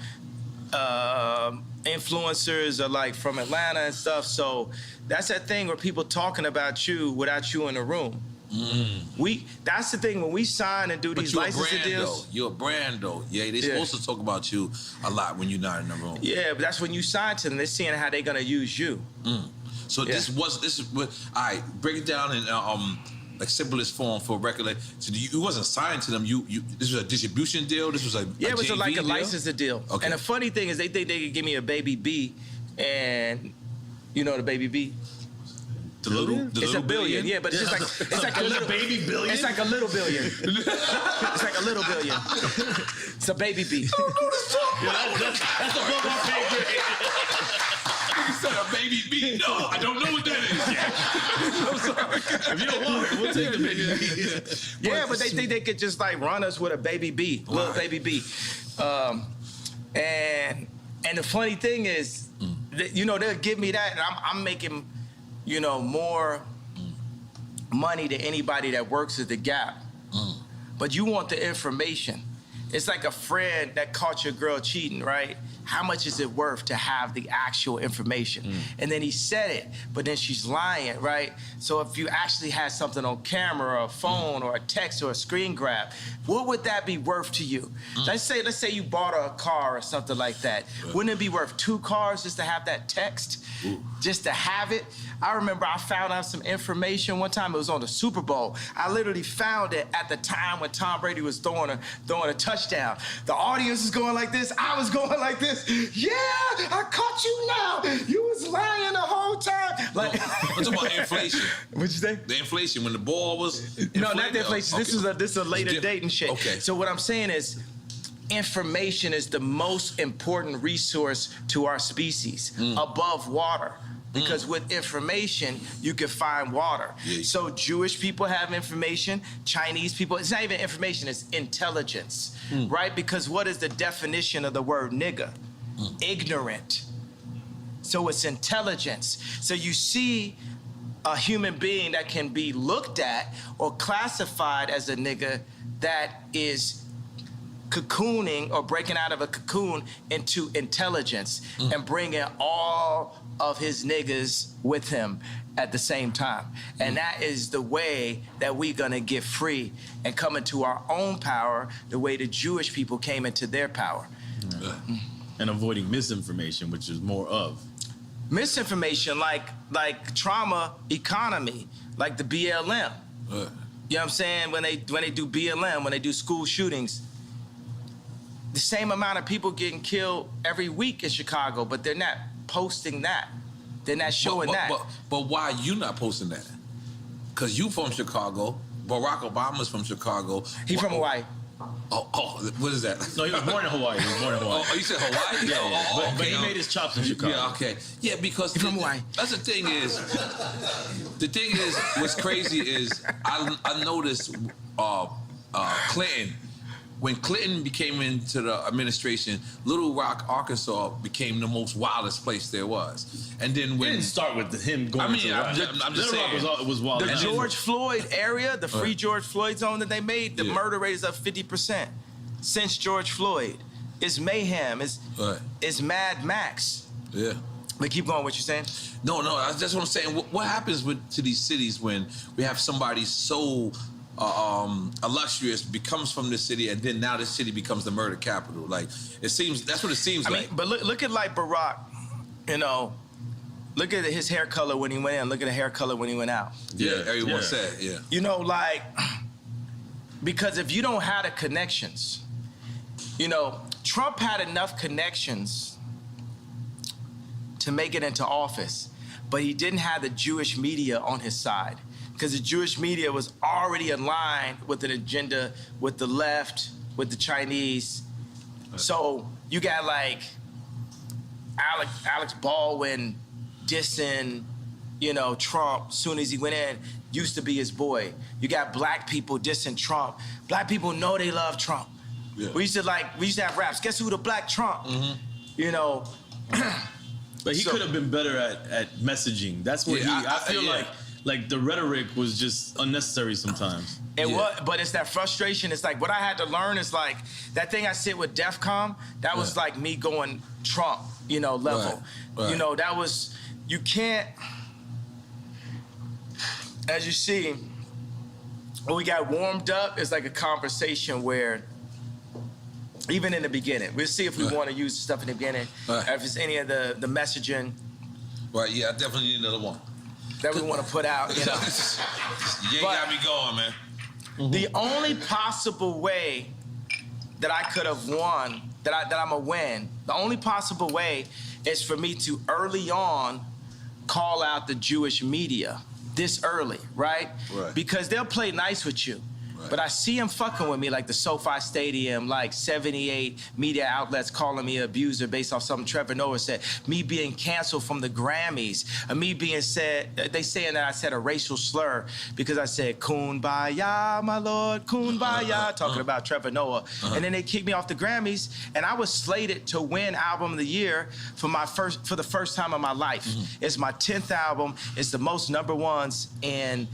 influencers are like from Atlanta and stuff. So that's that thing where people talking about you without you in the room. That's the thing when we sign and do these licensing deals. You're a brand though. Yeah, they supposed to talk about you a lot when you're not in the room. Yeah, but that's when you sign to them. They're seeing how they're gonna use you. So this is what all right, break it down in like simplest form for record. So you wasn't signed to them. You this was a distribution deal. This was a it was JV like a deal? licensing deal. Okay. And the funny thing is they think they could give me a baby B, and you know the baby B. It's a billion, yeah, but it's just like it's like a little baby billion. It's like a little billion. It's like a little billion. It's a baby B. That's above our pay grade. You said a baby B. No, I don't know what that is yet. I'm sorry. If you don't want it, we'll take the baby B. Yeah, but they think they could just like run us with a baby B, little baby B. And the funny thing is, that, you know, they'll give me that, and I'm making you know, more money than anybody that works at the Gap. But you want the information. It's like a friend that caught your girl cheating, right? How much is it worth to have the actual information? And then he said it, but then she's lying, right? So if you actually had something on camera or a phone or a text or a screen grab, what would that be worth to you? Let's say you bought a car or something like that. Wouldn't it be worth 2 cars just to have that text? Just to have it? I remember I found out some information one time. It was on the Super Bowl. I literally found it at the time when Tom Brady was throwing a touchdown. The audience was going like this. I was going like this. Yeah, I caught you now. You was lying the whole time. Like, I'm talking about inflation. What'd you say? The inflation when the ball was. No, not the inflation. Okay. This is a later date and shit. Okay. So what I'm saying is, information is the most important resource to our species above water. Because with information, you can find water. So Jewish people have information, Chinese people, it's not even information, it's intelligence, right? Because what is the definition of the word nigga? Ignorant. So it's intelligence. So you see a human being that can be looked at or classified as a nigga that is cocooning or breaking out of a cocoon into intelligence and bringing all of his niggas with him at the same time. And that is the way that we're gonna get free and come into our own power the way the Jewish people came into their power. And avoiding misinformation, which is more of. Misinformation like trauma economy, like the BLM. You know what I'm saying? When they do BLM, when they do school shootings, the same amount of people getting killed every week in Chicago, but they're not posting that. They're not showing that. But why are you not posting that? Because you from Chicago. Barack Obama's from Chicago. He from Hawaii. Oh, what is that? No, he was born in Hawaii. Oh, you said Hawaii? Yeah. But he made his chops in Chicago. Yeah, okay. Yeah, because from Hawaii. That's the thing is, what's crazy is I noticed Clinton. When Clinton became into the administration, Little Rock, Arkansas became the most wildest place there was. And then when... It didn't start with him going to I'm just saying. Little Rock was wild. The George Floyd area, the free George Floyd zone that they made, the murder rate is up 50% since George Floyd. It's mayhem. It's Mad Max. Yeah. But keep going, what you're saying? No, that's what I'm saying. What happens to these cities when we have somebody so... illustrious becomes from the city, and then now the city becomes the murder capital. Like that's what it seems like. I mean, but look at like Barack, you know, look at his hair color when he went in. Look at the hair color when he went out. Yeah, everyone said, You know, like, because if you don't have the connections, you know, Trump had enough connections to make it into office, but he didn't have the Jewish media on his side. Because the Jewish media was already aligned with an agenda with the left, with the Chinese. So you got like Alex Baldwin dissing, you know, Trump soon as he went in, used to be his boy. You got black people dissing Trump. Black people know they love Trump. Yeah. We used to have raps. Guess who the black Trump? You know. But he could have been better at messaging. That's what I feel like the rhetoric was just unnecessary sometimes. It was, but it's that frustration. It's like what I had to learn is like that thing I said with DEFCON, that was like me going Trump, you know, level. Right. You know, that was, you can't, as you see, when we got warmed up, it's like a conversation where, even in the beginning, we'll see if we want to use stuff in the beginning, if it's any of the messaging. Right, yeah, I definitely need another one. That we want to put out, you know. You ain't got me going, man. The only possible way that I could have won, that I'm gonna win, the only possible way is for me to early on call out the Jewish media this early, right? Because they'll play nice with you. But I see him fucking with me, like the SoFi Stadium, like 78 media outlets calling me an abuser based off something Trevor Noah said. Me being canceled from the Grammys. Me being said, they saying that I said a racial slur because I said, Kumbaya, my lord, Kumbaya, talking about Trevor Noah. And then they kicked me off the Grammys, and I was slated to win Album of the Year for the first time in my life. It's my 10th album. It's the most #1s in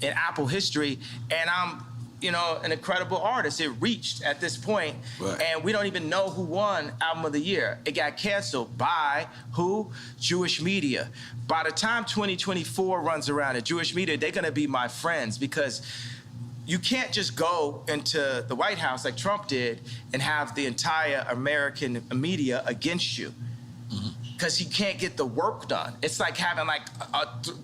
Apple history, and I'm an incredible artist. It reached at this point, and we don't even know who won Album of the Year. It got canceled by who? Jewish media. By the time 2024 runs around, the Jewish media, they're gonna be my friends, because you can't just go into the White House like Trump did and have the entire American media against you. Because he can't get the work done. It's like having like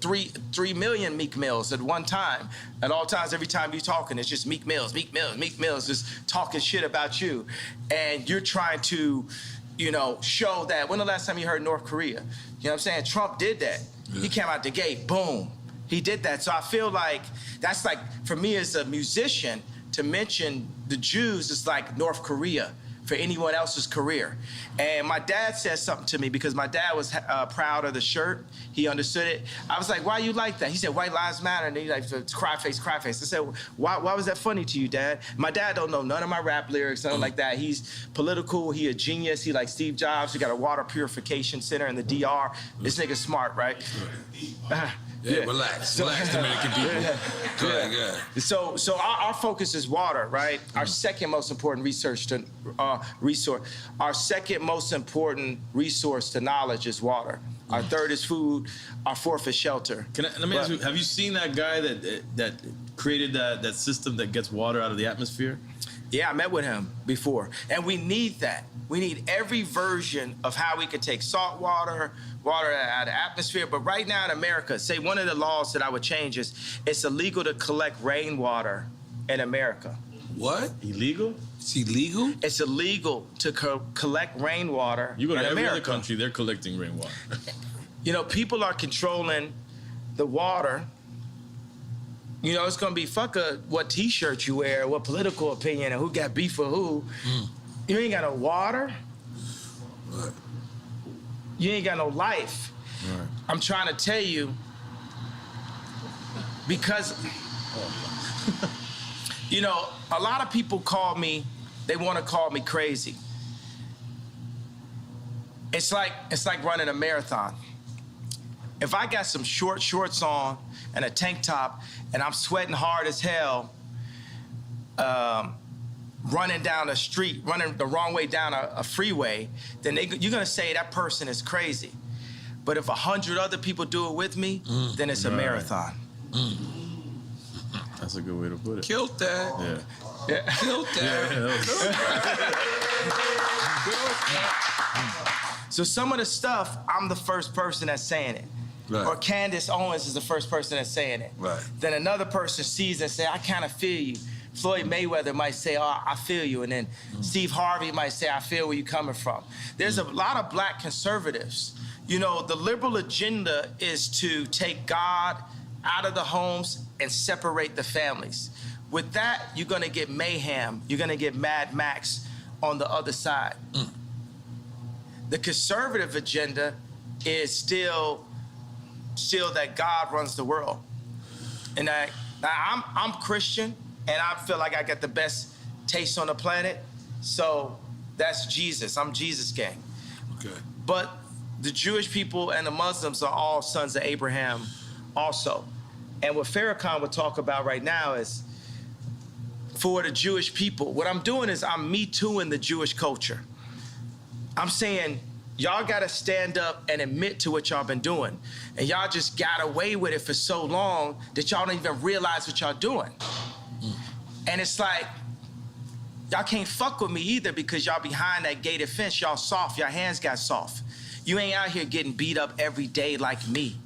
3 million Meek Mills at one time. At all times, every time you're talking, it's just Meek Mills, just talking shit about you. And you're trying to, show that. When the last time you heard North Korea? You know what I'm saying? Trump did that. Yeah. He came out the gate, boom. He did that. So I feel like that's like, for me as a musician, to mention the Jews is like North Korea for anyone else's career. And my dad said something to me, because my dad was proud of the shirt. He understood it. I was like, why you like that? He said, white lives matter. And he like, cry face, cry face. I said, why was that funny to you, Dad? My dad don't know none of my rap lyrics, nothing like that. He's political, he a genius. He like Steve Jobs. He got a water purification center in the DR. This nigga's smart, right? Yeah, relax, Dominican people. Go ahead. So our focus is water, right? Our second most important resource. Our second most important resource to knowledge is water. Our third is food. Our fourth is shelter. Let me ask you, have you seen that guy that created that system that gets water out of the atmosphere? Yeah, I met with him before. And we need that. We need every version of how we could take salt water out of the atmosphere. But right now in America, say one of the laws that I would change is it's illegal to collect rainwater in America. What? Illegal? It's illegal? It's illegal to collect rainwater in America. You go to every other country, they're collecting rainwater. People are controlling the water. It's gonna be what T-shirt you wear, what political opinion, and who got beef with who. You ain't got no water. Right. You ain't got no life. Right. I'm trying to tell you, because a lot of people they want to call me crazy. It's like running a marathon. If I got some shorts on and a tank top and I'm sweating hard as hell, running down a street, running the wrong way down a freeway, then you're gonna say that person is crazy. But if 100 other people do it with me, then it's a marathon. That's a good way to put it. Killed that. Yeah. Killed that. So some of the stuff, I'm the first person that's saying it. Right. Or Candace Owens is the first person that's saying it. Right. Then another person sees it and say, I kind of feel you. Floyd Mayweather might say, oh, I feel you. And then Steve Harvey might say, I feel where you're coming from. There's a lot of black conservatives. The liberal agenda is to take God out of the homes and separate the families. With that, you're gonna get mayhem. You're gonna get Mad Max on the other side. The conservative agenda is still that God runs the world. And I'm Christian, and I feel like I got the best taste on the planet. So that's Jesus. I'm Jesus gang. Okay. But the Jewish people and the Muslims are all sons of Abraham also. And what Farrakhan would talk about right now is, for the Jewish people, what I'm doing is I'm Me Tooing the Jewish culture. I'm saying, y'all gotta stand up and admit to what y'all been doing. And y'all just got away with it for so long that y'all don't even realize what y'all doing. And it's like, y'all can't fuck with me either, because y'all behind that gated fence, y'all soft, your hands got soft. You ain't out here getting beat up every day like me.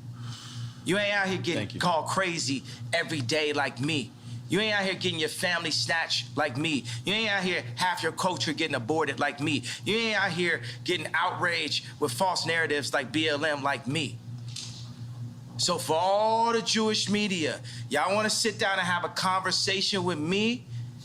You ain't out here getting called crazy every day like me. You ain't out here getting your family snatched like me. You ain't out here half your culture getting aborted like me. You ain't out here getting outraged with false narratives like BLM like me. So for all the Jewish media, y'all want to sit down and have a conversation with me?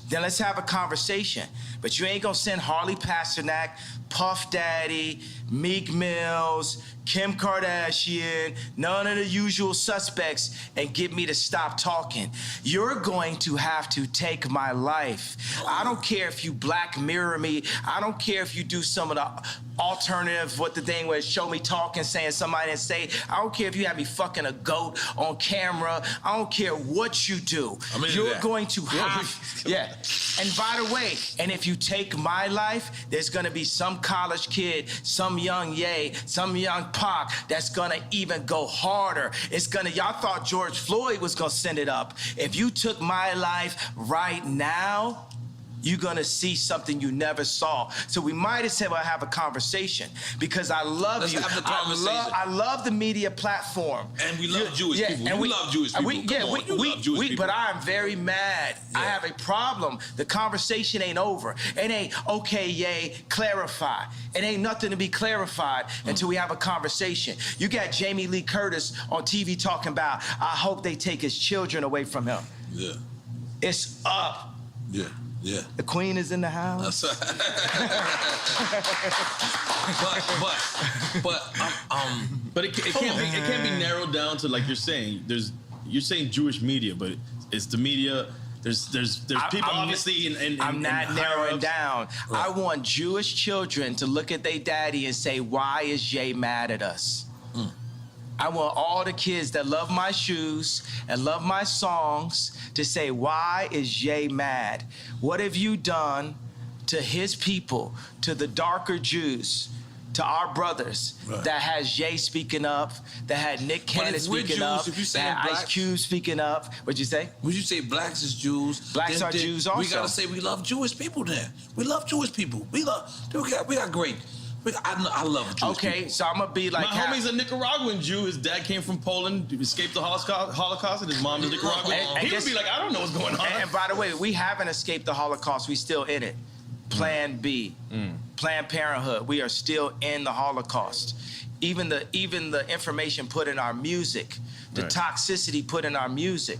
Then let's have a conversation. But you ain't gonna send Harley Pasternak, Puff Daddy, Meek Mills, Kim Kardashian, none of the usual suspects, and get me to stop talking. You're going to have to take my life. I don't care if you Black Mirror me. I don't care if you do some of the alternative, what the thing was, show me talking, saying somebody didn't say. I don't care if you have me fucking a goat on camera. I don't care what you do. You're going to have, yeah. And by the way, and if you take my life, there's gonna be some college kid, some young Ye, some young Pac that's gonna even go harder. It's gonna, y'all thought George Floyd was gonna send it up. If you took my life right now, you're gonna see something you never saw. So we might as well have a conversation because I love you. Let's have the conversation. I love the media platform. And we love Jewish people. And we love Jewish people. We love Jewish people. But I'm very mad. Yeah. I have a problem. The conversation ain't over. It ain't, okay, yay, clarify. It ain't nothing to be clarified until we have a conversation. You got Jamie Lee Curtis on TV talking about, I hope they take his children away from him. Yeah. It's up. Yeah. Yeah. The queen is in the house. That's right. but it can't be narrowed down to, like you're saying. You're saying Jewish media, but it's the media. There's people obviously in I'm not narrowing down. Right. I want Jewish children to look at their daddy and say, why is Jay mad at us? I want all the kids that love my shoes and love my songs to say, why is Jay mad? What have you done to his people, to the darker Jews, to our brothers that has Jay speaking up, that had Nick Cannon speaking up, that had Ice Cube speaking up? What'd you say? Would you say blacks is Jews? Blacks are Jews also. We gotta say we love Jewish people then. We love Jewish people. We got great. I love Jewish people. So I'm gonna be like, my homie's a Nicaraguan Jew. His dad came from Poland, escaped the Holocaust, and his mom is Nicaraguan. He would be like, I don't know what's going on. And by the way, we haven't escaped the Holocaust. We still in it. Plan B, Planned Parenthood. We are still in the Holocaust. Even the information put in our music, the toxicity put in our music,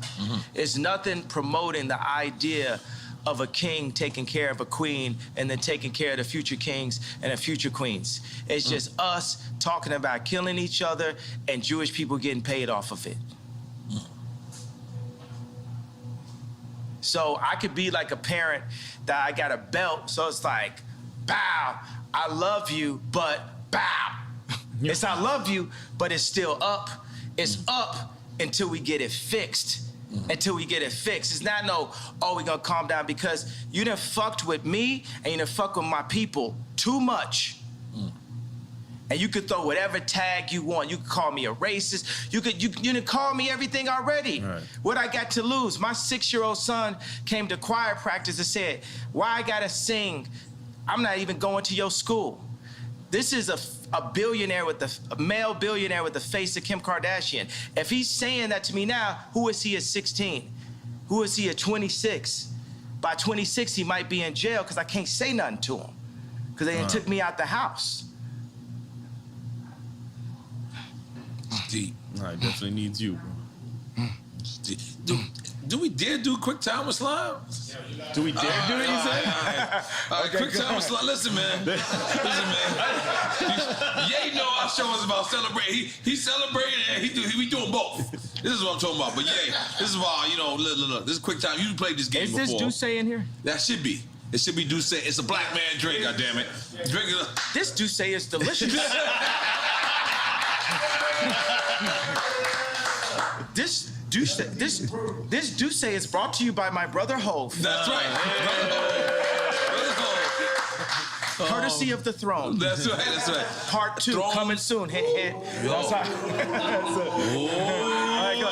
is nothing promoting the idea of a king taking care of a queen and then taking care of the future kings and the future queens. It's just us talking about killing each other and Jewish people getting paid off of it. So I could be like a parent that I got a belt, so it's like, bow, I love you, but bow. It's I love you, but it's still up. It's up until we get it fixed. Until we get it fixed. It's not no, oh, we gonna calm down because you done fucked with me and you done fucked with my people too much. And you could throw whatever tag you want. You could call me a racist. You done call me everything already. What I got to lose? My 6-year-old son came to choir practice and said, why I gotta sing? I'm not even going to your school. This is a billionaire a male billionaire with the face of Kim Kardashian. If he's saying that to me now, who is he at 16? Who is he at 26? By 26, he might be in jail because I can't say nothing to him because they took me out the house. It's deep. No, it definitely needs you, bro. It's deep. Do we dare do QuickTime with Slime? Do we dare do it, you say? All right, QuickTime with Slime. Listen, man. Ye know our show is about celebrating. He celebrating and we doing both. This is what I'm talking about. But Ye, this is why, look, this is QuickTime. You played this game before. Is this Duce in here? That should be. It should be Duce. It's a black man drink, goddammit. Drink it. This Duce is delicious. This Duce is brought to you by my brother Hove. That's right. Courtesy of the throne. That's right. Part 2 coming soon. Hit. That's right. That's it. All right, go.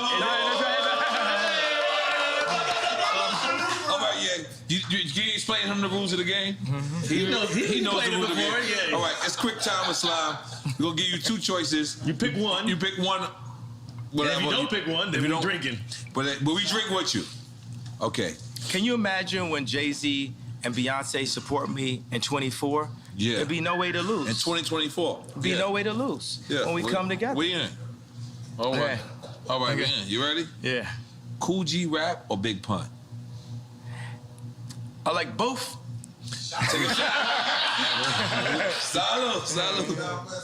All right, yeah. Can you explain him the rules of the game? He knows the rules of the game. Yeah. All right, it's QuickTime with Slime. We're gonna give you 2 choices. You pick one. Whatever. If you don't pick one, then we're drinking. But we drink with you. Okay. Can you imagine when Jay-Z and Beyonce support me in 24? Yeah. There'd be no way to lose. In 2024. There'd be no way to lose when we come together. We in. All right. All right, man. You ready? Yeah. Kool G Rap or Big Pun? I like both. Take a shot. Salud.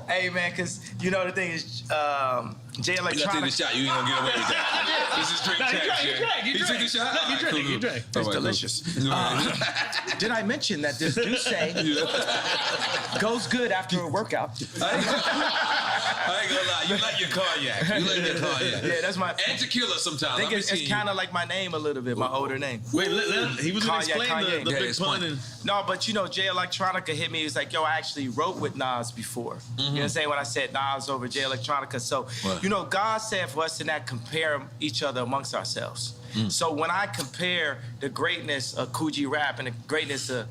Hey, man, because you know the thing is, Jay You gotta take Electronica. the shot. You ain't gonna get away with that. This is DrinkChamps. You took a shot? drank. It's delicious. Did I mention that this Douce goes good after a workout? I ain't gonna lie. You like your cognac. Yeah, that's my. And tequila sometimes. I think it's kind of like my name a little bit, my older name. Wait, he was gonna Kanye, explain the Yeah, Big Pun. And No, but you know, Jay Electronica hit me. He was like, yo, I actually wrote with Nas before. You know what I'm saying? When I said Nas over Jay Electronica. So, you know, God said for us to not compare each other amongst ourselves. So when I compare the greatness of Kool G Rap and the greatness of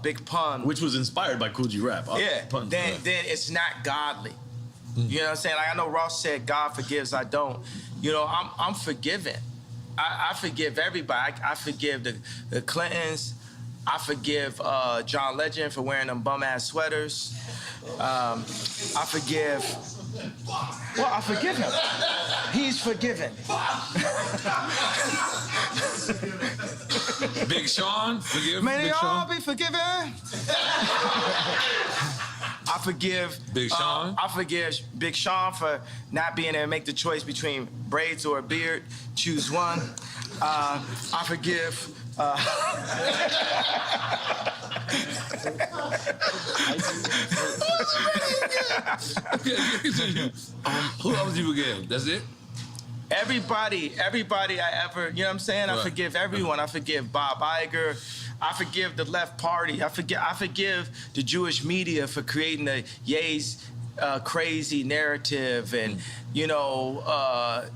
Big Pun, which was inspired by Kool G Rap. then it's not godly. You know what I'm saying? Like I know Ross said, God forgives, I don't. You know, I'm forgiven. I forgive everybody. I forgive the Clintons. I forgive John Legend for wearing them bum-ass sweaters. I forgive... Well, I forgive him. He's forgiven. Big Sean, forgive May Big they all Sean. be forgiven. I forgive Big Sean. I forgive Big Sean for not being able to make the choice between braids or a beard. Choose one. I forgive. Who else you forgive? That's it? Everybody I ever, you know what I'm saying? I forgive everyone. I forgive Bob Iger. I forgive the left party. I forgive the Jewish media for creating the Ye's crazy narrative and, you know,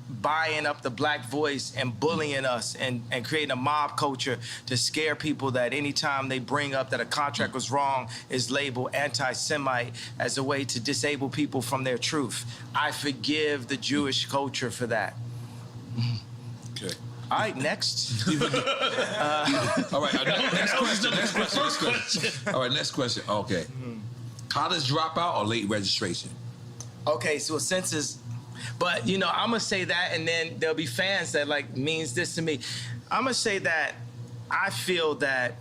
buying up the black voice and bullying us and creating a mob culture to scare people that anytime they bring up that a contract was wrong is labeled anti-Semite as a way to disable people from their truth. I forgive the Jewish culture for that. Okay. All right, next. All right, next question. All right, next question. Okay. College dropout or late registration? Okay, so since it's, but you know, I'm gonna say that, and then there'll be fans that like means this to me. I'm gonna say that I feel that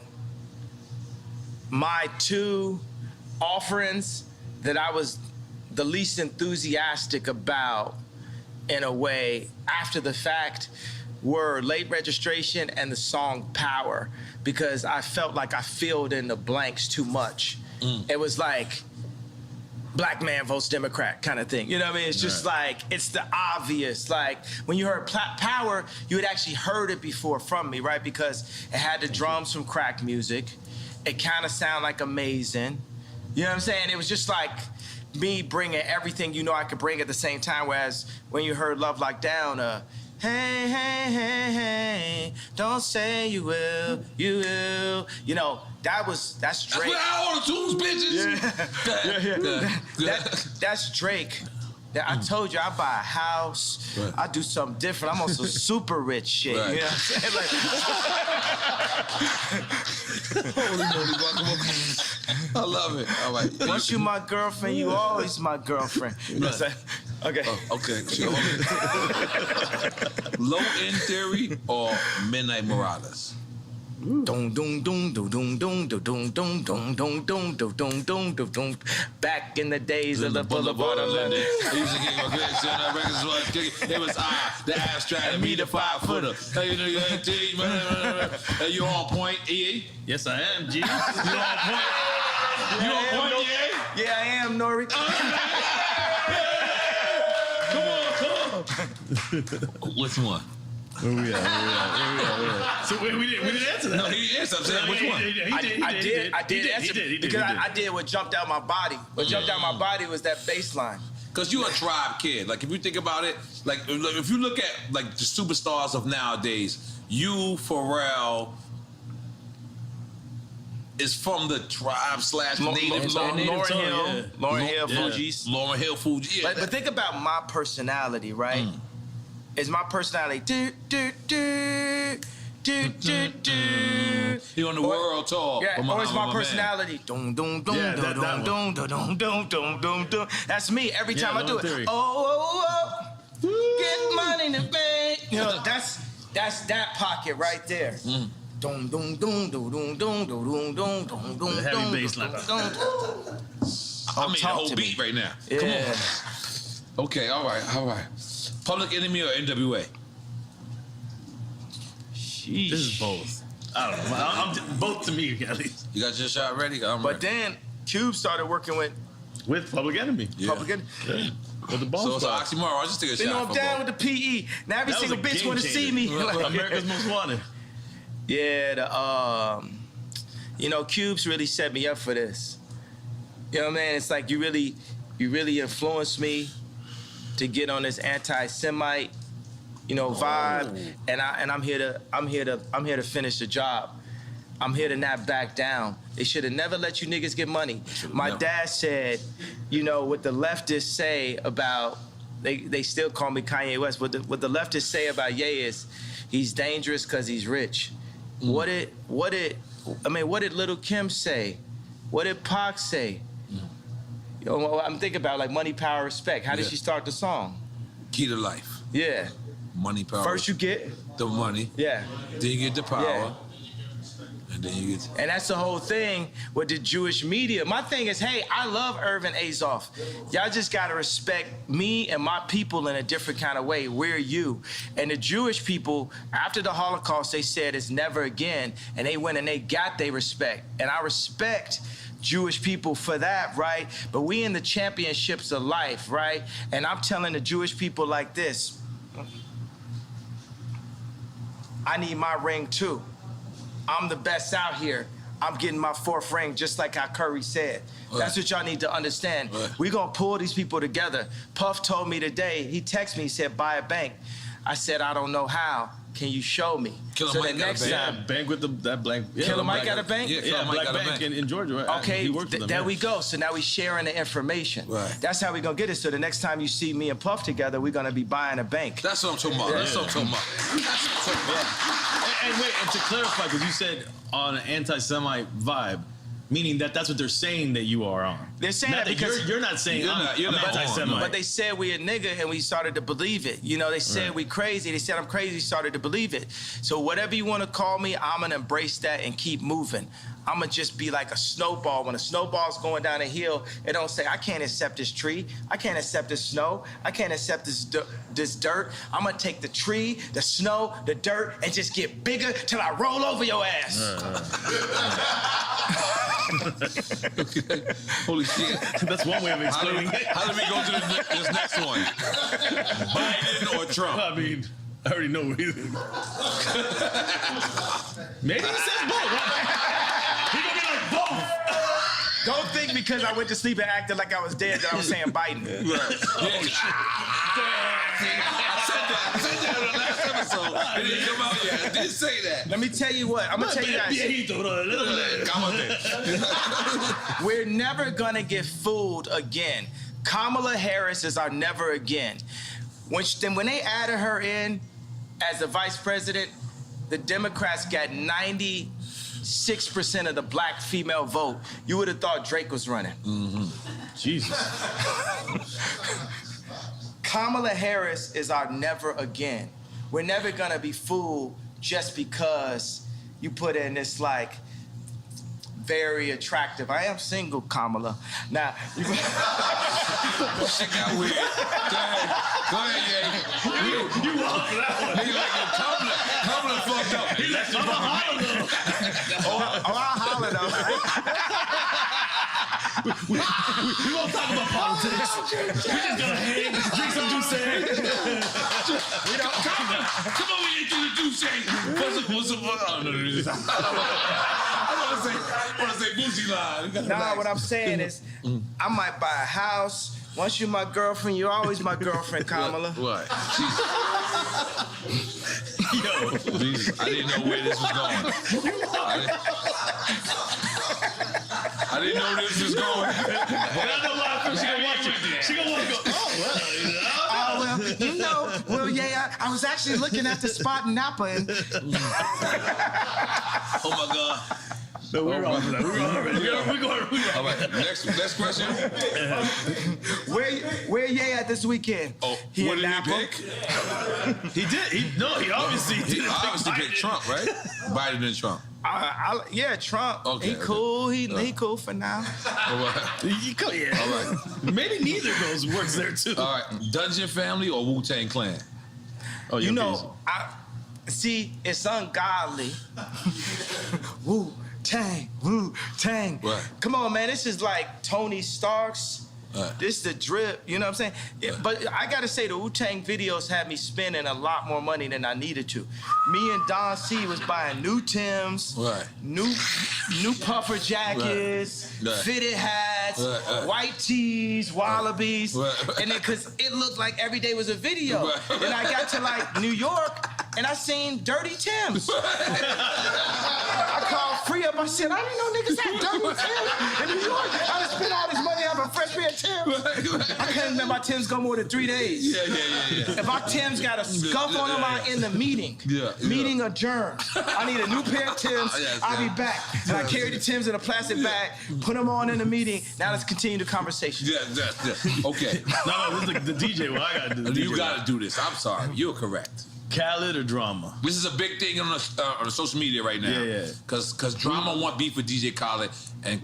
my two offerings that I was the least enthusiastic about, in a way, after the fact, were late registration and the song Power, because I felt like I filled in the blanks too much. It was like black man votes Democrat kind of thing. You know what I mean? It's just like, it's the obvious. Like when you heard Power, you had actually heard it before from me, right? Because it had the drums from crack music. It kind of sounded like Amazing. You know what I'm saying? It was just like me bringing everything you know I could bring at the same time. Whereas when you heard Love Lockdown, hey, hey, hey, hey, don't say you will, you will. You know, that's Drake. That's what all the tunes, bitches. Yeah. That's Drake. I told you I buy a house. Right. I do something different. I'm on some super rich shit. Right. You know what I'm saying? Like, I love it. All right. once you my girlfriend, you always my girlfriend. You know what I'm saying? Okay. Okay. Sure. Low End Theory or Midnight Marauders? Dum dum dum dum dum dum dum dum dum dum dum dum dum dum dum dum dum. Back in the days of the Boulevard of London. He used to get my great son. That records was kicking. It was the abstract, and me the 5-footer. Hey, you on point, EA? yes, I am, G. You on point? You on point, EA? Yeah, I am, Nori. Which one? Where we at? So we didn't answer that. No, he didn't answer. I'm saying which one? I did answer because I did what jumped out my body. What jumped out my body was that bass line. Because you're a tribe kid. Like, if you think about it, like, if you look at, like, the superstars of nowadays, you, Pharrell, is from the tribe / native. Lauryn Hill, Fugees. Lauryn Hill, Fugees. Yeah. But think about my personality, right? Is my personality do do do do do do? He on the world tour. Yeah, or is my man. personality dum dum dum dum dum dum dum dum dum dum dum? That's me every time I do it. Theory. Oh, Get money in the bank. You know, that's that pocket right there. Dum dum dum dum dum dum dum dum dum dum. Heavy bass line. I made a whole beat right now. Yeah. Come on. Okay, all right. Public Enemy or NWA? Sheesh. This is both. I don't know. I'm both to me, at least. You got your shot ready? But then Cube started working with Public Enemy. Yeah. Public Enemy. Yeah. With the So boss. it's an oxymoron. I just take a You know, shot. I'm down with the PE. Now every That was single a bitch game want to see changer. me. Like, America's Most Wanted. Yeah, you know, Cube's really set me up for this. You know what I mean? It's like you really influenced me to get on this anti-Semite, vibe, and I'm here to finish the job. I'm here to not back down. They should have never let you niggas get money. My dad said, what the leftists say about, they still call me Kanye West, what the leftists say about Ye is, he's dangerous because he's rich. What did Little Kim say? What did Pac say? I'm thinking about like money, power, respect. How did she start the song? Key to life. Yeah. Money, power. First you get the money. Yeah. Then you get the power. Yeah. And then you get. And that's the whole thing with the Jewish media. My thing is, hey, I love Irvin Azoff. Y'all just gotta respect me and my people in a different kind of way. We're you. And the Jewish people, after the Holocaust, they said it's never again. And they went and they got their respect. And I respect Jewish people for that, right? But we in the championships of life, right? And I'm telling the Jewish people like this, I need my ring too. I'm the best out here. I'm getting my 4th ring, just like how Curry said. Right. That's what y'all need to understand. Right. We're gonna pull these people together. Puff told me today, he texted me, he said, buy a bank. I said, I don't know how. Can you show me? Killer Mike got a bank. Yeah, bank with that blank. Yeah, Killer Mike got a bank? Yeah, Black Bank in Georgia, right? Okay, there we go. So now we sharing the information. Right. That's how we gonna get it. So the next time you see me and Puff together, we're gonna be buying a bank. That's what I'm talking about. That's what I'm talking about. And wait, and to clarify, because you said on an anti-Semite vibe, meaning that's what they're saying that you are on. They're saying not that because you're not saying you're not anti-Semite. But they said we a nigga and we started to believe it. They said we crazy. They said I'm crazy, started to believe it. So whatever you want to call me, I'm gonna embrace that and keep moving. I'm gonna just be like a snowball. When a snowball's going down a hill, it don't say, I can't accept this tree. I can't accept this snow. I can't accept this dirt. I'm gonna take the tree, the snow, the dirt, and just get bigger till I roll over your ass. Okay. Holy shit. That's one way of explaining it. How do we go to this next one? Biden or Trump? I mean, I already know what he thinks. Maybe he says both. He gonna be like both. Don't think because I went to sleep and acted like I was dead that I was saying Biden. Right. I said that in the last episode. It didn't come out yet. I didn't say that. Let me tell you what. I'm gonna tell you guys. We're never gonna get fooled again. Kamala Harris is our never again. When they added her in as the vice president, the Democrats got 96% of the black female vote. You would have thought Drake was running. Mm-hmm. Jesus. Kamala Harris is our never again. We're never gonna be fooled just because you put in this like very attractive. I am single, Kamala. Now, shit got weird. Go ahead, yeah. You walk for that one. He like Kamala fucked up. He left you behind. I'll holler though. We won't talk about politics. We just gonna hang, drink some juice. We don't come on, we ain't do the juice. I want to say boozy line. Nah, what I'm saying is, I might buy a house. Once you're my girlfriend, you're always my girlfriend, Kamala. What? Yo, Jesus, I didn't know where this was going. I didn't know this was going. But I know why she gonna watch it. She gonna want to go, I was actually looking at the spot in Napa and... Oh my God. No, we're on that. We're going. All right, next question. Where Ye at this weekend? Oh, he what in did he Napa? pick? He obviously did. He obviously picked Trump, right? Biden and Trump. Yeah, Trump. Okay, he cool. He cool for now. All right. Yeah. All right. Maybe neither of those works there too. All right. Dungeon Family or Wu-Tang Clan? Oh, You know, see, it's ungodly. Wu-Tang. Right. Come on, man. This is like Tony Stark's. This the drip, you know what I'm saying? Yeah, but I gotta say, the Wu-Tang videos had me spending a lot more money than I needed to. Me and Don C was buying new Timbs, Right. new puffer jackets, Right. fitted hats, Right. white tees, wallabies, Right. and then because it looked like every day was a video. Right. And I got to like New York, and I seen dirty Timbs. I called Free Up. I said, I didn't know niggas had dirty Timbs in New York. I done spent all this money on a fresh pair of Timbs. I couldn't let my Timbs go more than 3 days. Yeah. If my Timbs got a scuff on them, I'm in the meeting. Yeah. Meeting adjourned. I need a new pair of Timbs. Yes, I'll be yeah. back. And I carry the Timbs in a plastic bag, put them on in the meeting. Now let's continue the conversation. Yeah. Okay. No, this is the DJ. Well, I gotta do. The You DJ. got to do this. I'm sorry. You're correct. Khaled or Drama? This is a big thing on the social media right now. Yeah. Because Drama want beef with DJ Khaled, and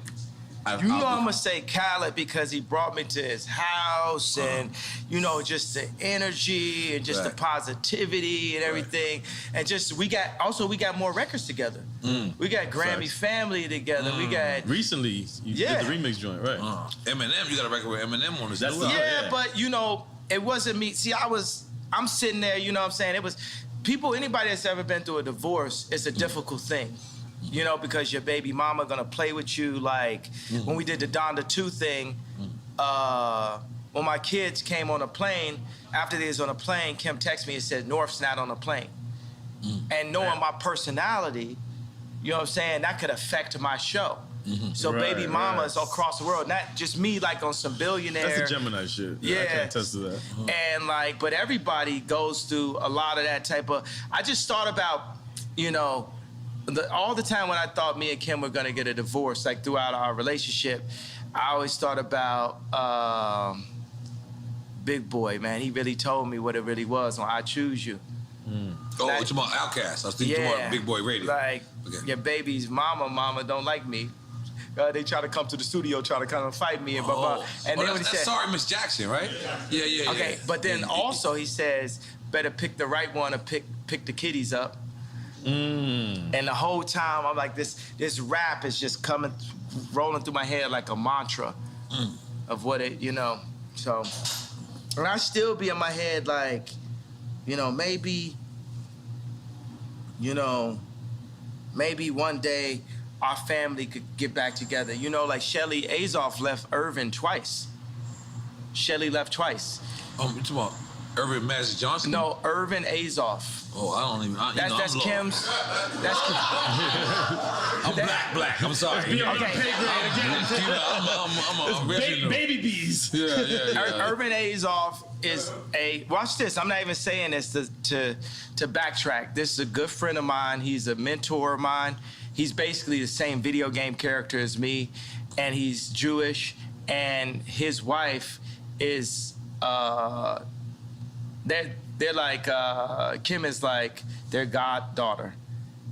You know I'm gonna say Khaled because he brought me to his house and just the energy and just the Right. positivity and everything. And just we got more records together. We got Grammy Facts. Family together. We got Recently, you did the remix joint, right? Eminem. You got a record with Eminem on this. That's as well. the- yeah, yeah. but it wasn't me. See, I'm sitting there, you know what I'm saying? It was anybody that's ever been through a divorce, it's a difficult thing. Because your baby mama gonna play with you. Like when we did the Donda 2 thing, when my kids came on a plane, after they was on a plane, Kim texted me and said, North's not on a plane. And knowing my personality, you know what I'm saying, that could affect my show. So baby mama is across the world, not just me like on some billionaire. That's the Gemini shit. Yeah. I can attest to that. And but everybody goes through a lot of that type of. I just thought about, all the time when I thought me and Kim were gonna get a divorce, like throughout our relationship, I always thought about Big Boy, man. He really told me what it really was when I Choose You. Oh, it's about Outkast. I was thinking about Big Boy Radio. Like Okay. your baby's mama don't like me. They try to come to the studio, try to come and fight me and blah blah. And then when he that's said, Sorry, Miss Jackson, right? Yeah. okay, but then also he says, better pick the right one or pick the kiddies up. And the whole time I'm like, this rap is just rolling through my head like a mantra of what it, So, and I still be in my head like, maybe one day our family could get back together. Like Shelly Azoff left Irvin twice. Shelly left twice. You talking about Irvin Magic Johnson? No, Irvin Azoff. Oh, I don't even. That's I'm Kim's. That's Kim. I'm black. I'm sorry. Be on your Okay. pay grade again. I'm Baby bees. Yeah. Irvin Azoff is watch this. I'm not even saying this to backtrack. This is a good friend of mine. He's a mentor of mine. He's basically the same video game character as me, and he's Jewish. And his wife is they're like Kim is like their goddaughter.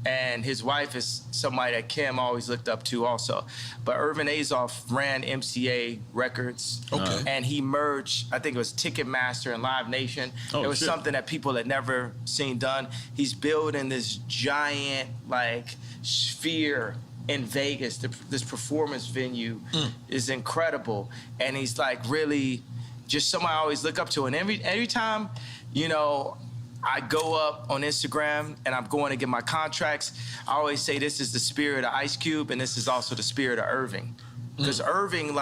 And his wife is somebody that Kim always looked up to also. But Irvin Azoff ran MCA Records. Okay. And he merged, I think it was Ticketmaster and Live Nation. It was something that people had never seen done. He's building this giant, sphere in Vegas. This performance venue is incredible. And he's really just somebody I always look up to. And every time, I go up on Instagram and I'm going to get my contracts, I always say this is the spirit of Ice Cube and this is also the spirit of Irving. Because Irving,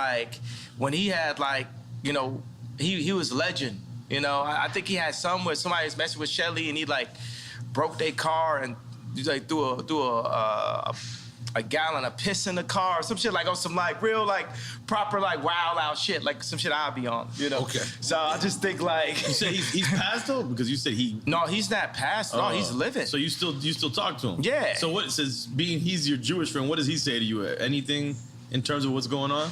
when he had, he was a legend. I think he had some where somebody was messing with Shelly and he, broke their car and, threw a a gallon of piss in the car, or some shit like on some like real like proper like wild out shit, like some shit I'll be on, you know. Okay. So I just think like You said he's passed though, because you said he. no, he's not passed. No, he's living. So you still talk to him? Yeah. So what says being he's your Jewish friend? What does he say to you? Anything in terms of what's going on?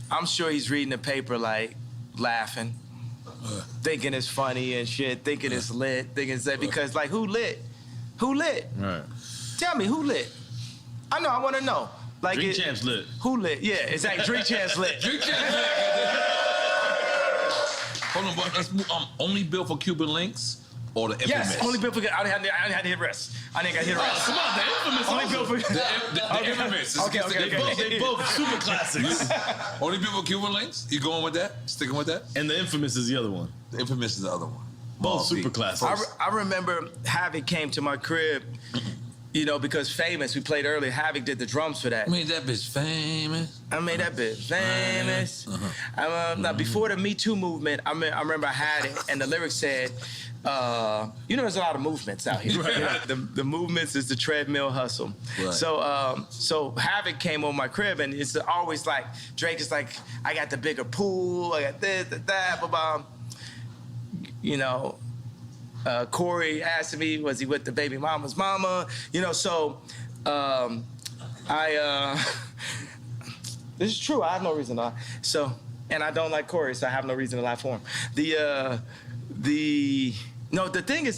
I'm sure he's reading the paper like laughing, thinking it's funny and shit, thinking it's lit, thinking it's that because like who lit? Who lit? Right. Tell me who lit? I know. I want to know. Like DrinkChamps lit. Who lit? Yeah, exactly. DrinkChamps lit. DrinkChamps lit. Hold on, but let's move. Only built for Cuban Linx or the infamous? Yes, only built for. I didn't have to hit rest. I didn't got hit rest. Come on, the infamous. Only built for. The infamous. Okay. They both super classics. Only built for Cuban Linx? You going with that? Sticking with that? And the infamous is the other one. The infamous is the other one. Both super classics. I remember Havoc came to my crib. You know, because Famous, we played earlier, Havoc did the drums for that. I made that bitch famous. I made that bitch famous. Now, before the Me Too movement, I remember I had it, and the lyrics said, you know, there's a lot of movements out here. Right. You know, the movements is the treadmill hustle. Right. So Havoc came on my crib, and it's always like, Drake is like, I got the bigger pool, I got this, that, blah, blah. You know, Corey asked me, was he with the baby mama's mama? You know, so this is true. I have no reason to lie. So, and I don't like Corey, so I have no reason to lie for him. The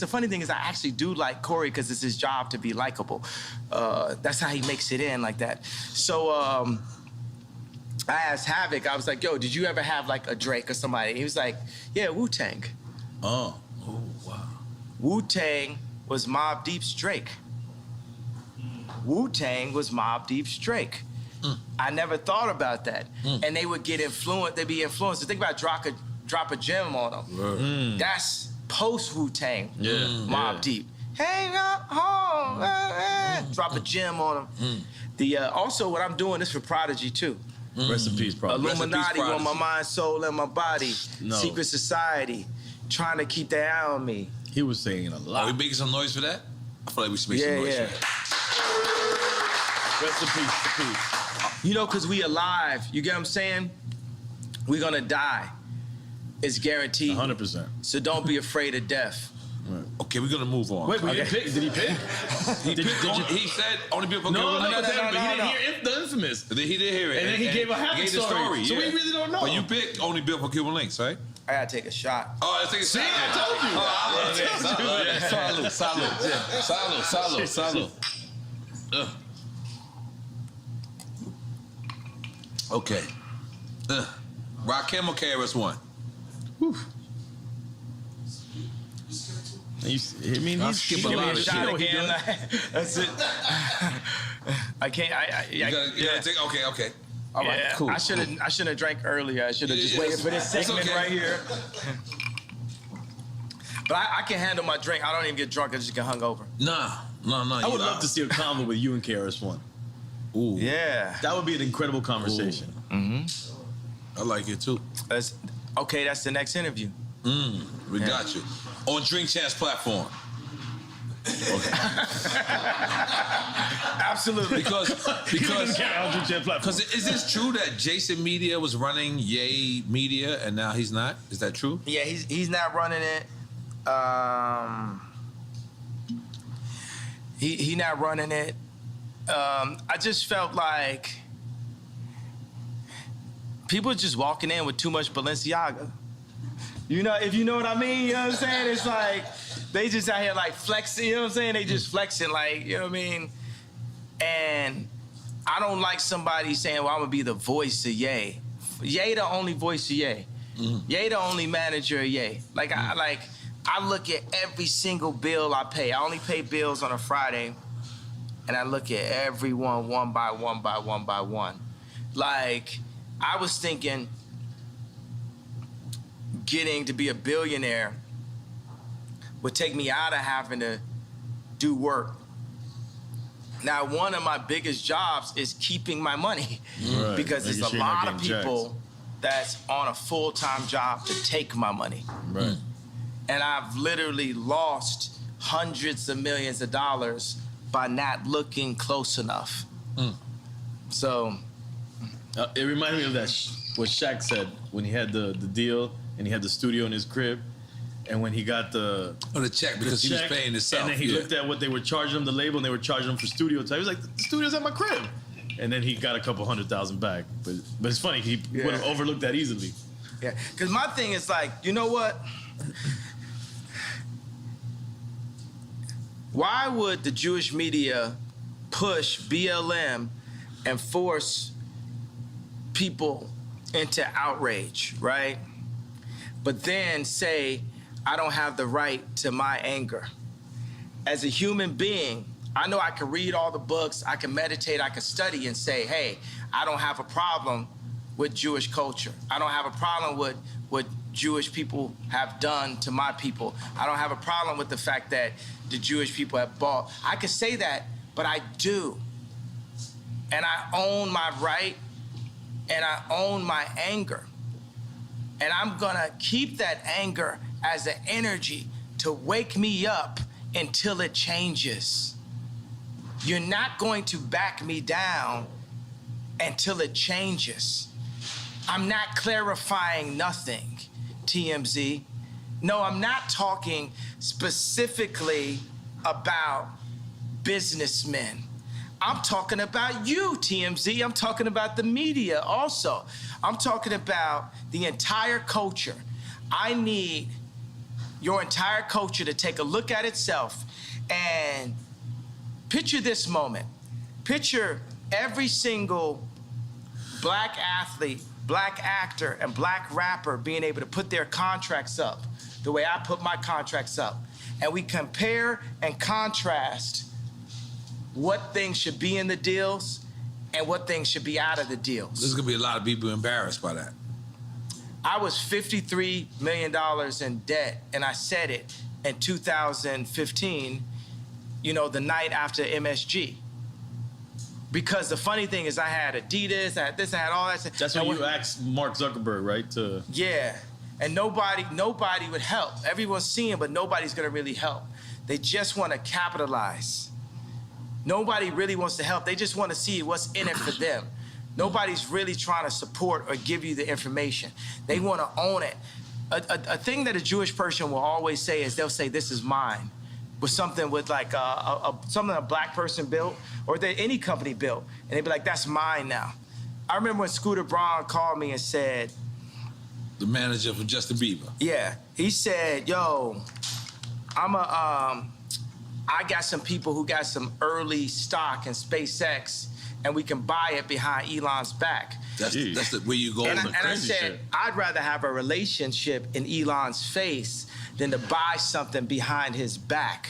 funny thing is I actually do like Corey because it's his job to be likable. That's how he makes it in like that. So I asked Havoc, I was like, yo, did you ever have like a Drake or somebody? He was like, yeah, Wu-Tang. Oh, wow. Wu-Tang was Mobb Deep's Drake. Wu-Tang was Mobb Deep's Drake. I never thought about that. And they would get influenced, they'd be influenced. So think about drop a gem on them. That's post Wu-Tang, Mobb Deep. Hang up home, drop a gem on them. Also, what I'm doing is for Prodigy too. Rest in peace, Prodigy. Illuminati on my mind, soul, and my body. No. Secret Society, trying to keep their eye on me. He was saying a lot. Are we making some noise for that? I feel like we should make some noise for that. Rest in peace. You know, because we alive. You get what I'm saying? We're going to die. It's guaranteed. 100%. So don't be afraid of death. Right. Okay, we're gonna move on. Wait, we didn't pick. Did he pick? He said only people. No, he didn't hear the infamous. He did hear it, and then he gave a happy story. So we really don't know. But you picked only built for Cuban Linx, right? I gotta take a shot. Oh, let's take a shot. I told you. Salud. Okay. Rakim or KRS One? I mean, he's skip a lot of shit. Again. That's it. I can't. You gotta take. Okay. All right, Yeah, cool. I shouldn't have drank earlier. I should have just waited for this segment right here. But I can handle my drink. I don't even get drunk. I just get hungover. No. I would love to see a convo with you and KRS One. Ooh. Yeah. That would be an incredible conversation. I like it too. That's the next interview. We got you. On DrinkChamps platform. Absolutely. Because Because is this true that Jason Media was running Ye Media and now he's not? Is that true? Yeah, he's not running it. He not running it. I just felt like people just walking in with too much Balenziaga. You know, if you know what I mean, you know what I'm saying? It's like they just out here like flexing, you know what I'm saying? They just flexing like, you know what I mean? And I don't like somebody saying, well, I'm gonna be the voice of Ye. Ye the only voice of Ye. Ye the only manager of Ye. Like I look at every single bill I pay. I only pay bills on a Friday, and I look at everyone one by one. Like, I was thinking getting to be a billionaire would take me out of having to do work. Now, one of my biggest jobs is keeping my money because there's a lot of people that's on a full-time job to take my money. Right. And I've literally lost hundreds of millions of dollars by not looking close enough. So it reminded me of that what Shaq said when he had the deal and he had the studio in his crib, and when he got the check because he was paying himself, and then he looked at what they were charging him, the label, and they were charging him for studio time. He was like, the studio's at my crib, and then he got a couple $100,000 back. But it's funny, he would have overlooked that easily. Yeah, because my thing is like, you know what? Why would the Jewish media push BLM and force people into outrage, right? But then say, I don't have the right to my anger. As a human being, I know I can read all the books, I can meditate, I can study and say, hey, I don't have a problem with Jewish culture. I don't have a problem with what Jewish people have done to my people. I don't have a problem with the fact that the Jewish people have bought. I can say that, but I do. And I own my right, and I own my anger. And I'm gonna keep that anger as an energy to wake me up until it changes. You're not going to back me down until it changes. I'm not clarifying nothing, TMZ. No, I'm not talking specifically about businessmen. I'm talking about you, TMZ. I'm talking about the media also. I'm talking about the entire culture. I need your entire culture to take a look at itself and picture this moment. Picture every single black athlete, black actor, and black rapper being able to put their contracts up the way I put my contracts up. And we compare and contrast what things should be in the deals and what things should be out of the deals. There's gonna be a lot of people embarrassed by that. I was $53 million in debt, and I said it in 2015, you know, the night after MSG. Because the funny thing is I had Adidas, I had this, I had all that. That's when you asked Mark Zuckerberg, right? Yeah, and nobody would help. Everyone's seeing, but nobody's gonna really help. They just wanna capitalize. Nobody really wants to help. They just wanna see what's in it for them. Nobody's really trying to support or give you the information. They wanna own it. A thing that a Jewish person will always say is they'll say, this is mine. With something with like something a black person built or that any company built. And they'd be like, that's mine now. I remember when Scooter Braun called me and said, the manager for Justin Bieber. Yeah, he said, yo, I got some people who got some early stock in SpaceX and we can buy it behind Elon's back. That's the way you go. And I said, shit. I'd rather have a relationship in Elon's face than to buy something behind his back.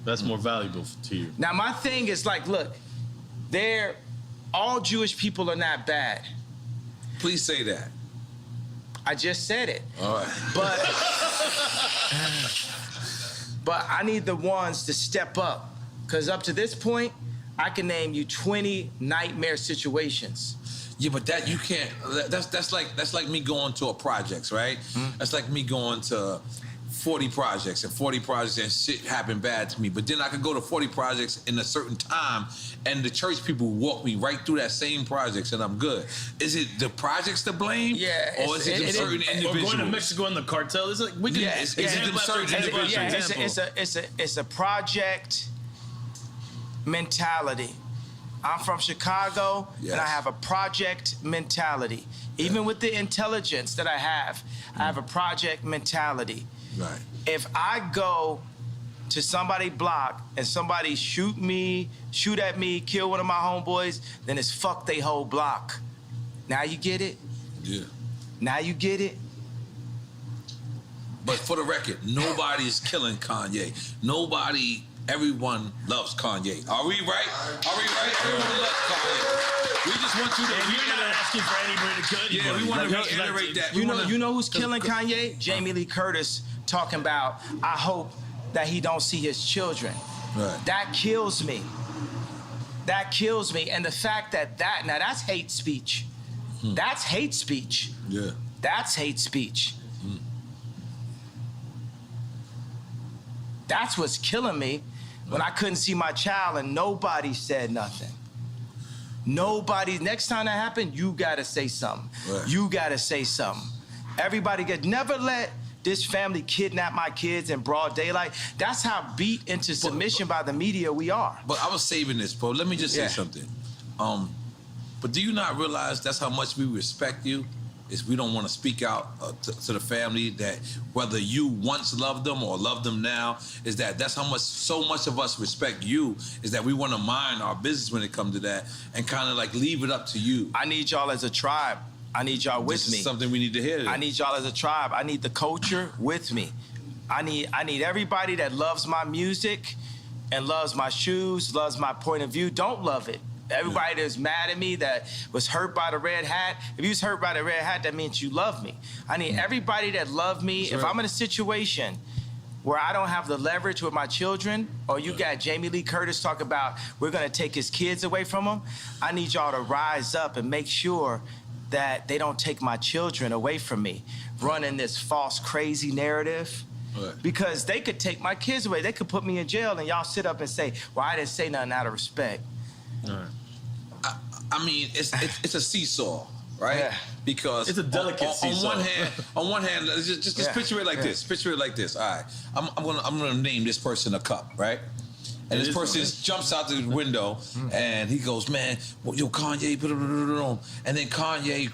That's more valuable to you. Now, my thing is like, look, all Jewish people are not bad. Please say that. I just said it. All right. But I need the ones to step up. Because up to this point, I can name you 20 nightmare situations. Yeah, but that you can't. That's like me going to a projects, right? That's like me going to 40 projects and 40 projects and shit happened bad to me. But then I could go to 40 projects in a certain time and the church people walk me right through that same projects and I'm good. Is it the projects to blame? Yeah. Or is it certain individuals? Or going to Mexico in the cartel. Is it we can is it certain individuals? It's a project mentality. I'm from Chicago, and I have a project mentality. Even with the intelligence that I have a project mentality. Right. If I go to somebody's block and somebody shoot at me, kill one of my homeboys, then it's fuck they whole block. Now you get it? Yeah. Now you get it? But for the record, nobody's killing Kanye. Everyone loves Kanye. Are we right? Everyone loves Kanye. We just want you to. We're not asking for anybody to kill anybody. Yeah, we want to reiterate that. You know who's killing Kanye? Jamie Lee Curtis talking about, I hope that he don't see his children. Right. That kills me. That kills me. And the fact that now that's hate speech. That's hate speech. Yeah. That's hate speech. That's what's killing me. When I couldn't see my child and nobody said nothing. Nobody, next time that happened, you gotta say something. Right. You gotta say something. Everybody never let this family kidnap my kids in broad daylight. That's how beat into submission by the media we are. But I was saving this, bro. Let me just say something. But do you not realize that's how much we respect you? Is we don't want to speak out to the family that whether you once loved them or love them now, is that's how much, so much of us respect you, is that we want to mind our business when it comes to that and kind of like leave it up to you. I need y'all as a tribe. I need y'all with me. This is something we need to hear. I need y'all as a tribe. I need the culture with me. I need everybody that loves my music and loves my shoes, loves my point of view. Don't love it. Everybody that's mad at me, that was hurt by the red hat. If you was hurt by the red hat, that means you love me. I need everybody that love me. Sure. If I'm in a situation where I don't have the leverage with my children, or you got Jamie Lee Curtis talk about we're gonna take his kids away from him, I need y'all to rise up and make sure that they don't take my children away from me, running this false, crazy narrative. Right. Because they could take my kids away. They could put me in jail and y'all sit up and say, well, I didn't say nothing out of respect. All right. I mean, it's a seesaw, right? Yeah. Because it's a delicate seesaw. On one hand, just picture it like this. Picture it like this. All right, I'm gonna name this person a cup, right? And this person jumps out the window and he goes, man, yo, Kanye, and then Kanye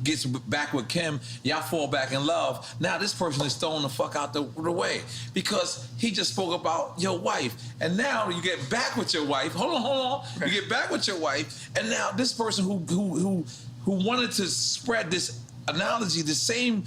gets back with Kim, y'all fall back in love. Now this person is thrown the fuck out the way because he just spoke about your wife. And now you get back with your wife. Hold on. You get back with your wife, and now this person who wanted to spread this analogy, the same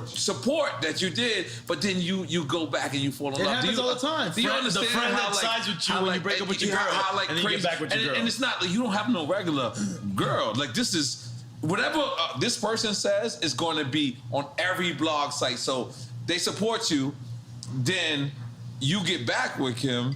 support that you did, but then you go back and you fall in love. It happens all the time. Do you understand the friend how that sides with you when you break up with your girl, and then you get back with your girl. And it's not like you don't have no regular girl. Like this is whatever this person says is going to be on every blog site. So they support you, then you get back with him,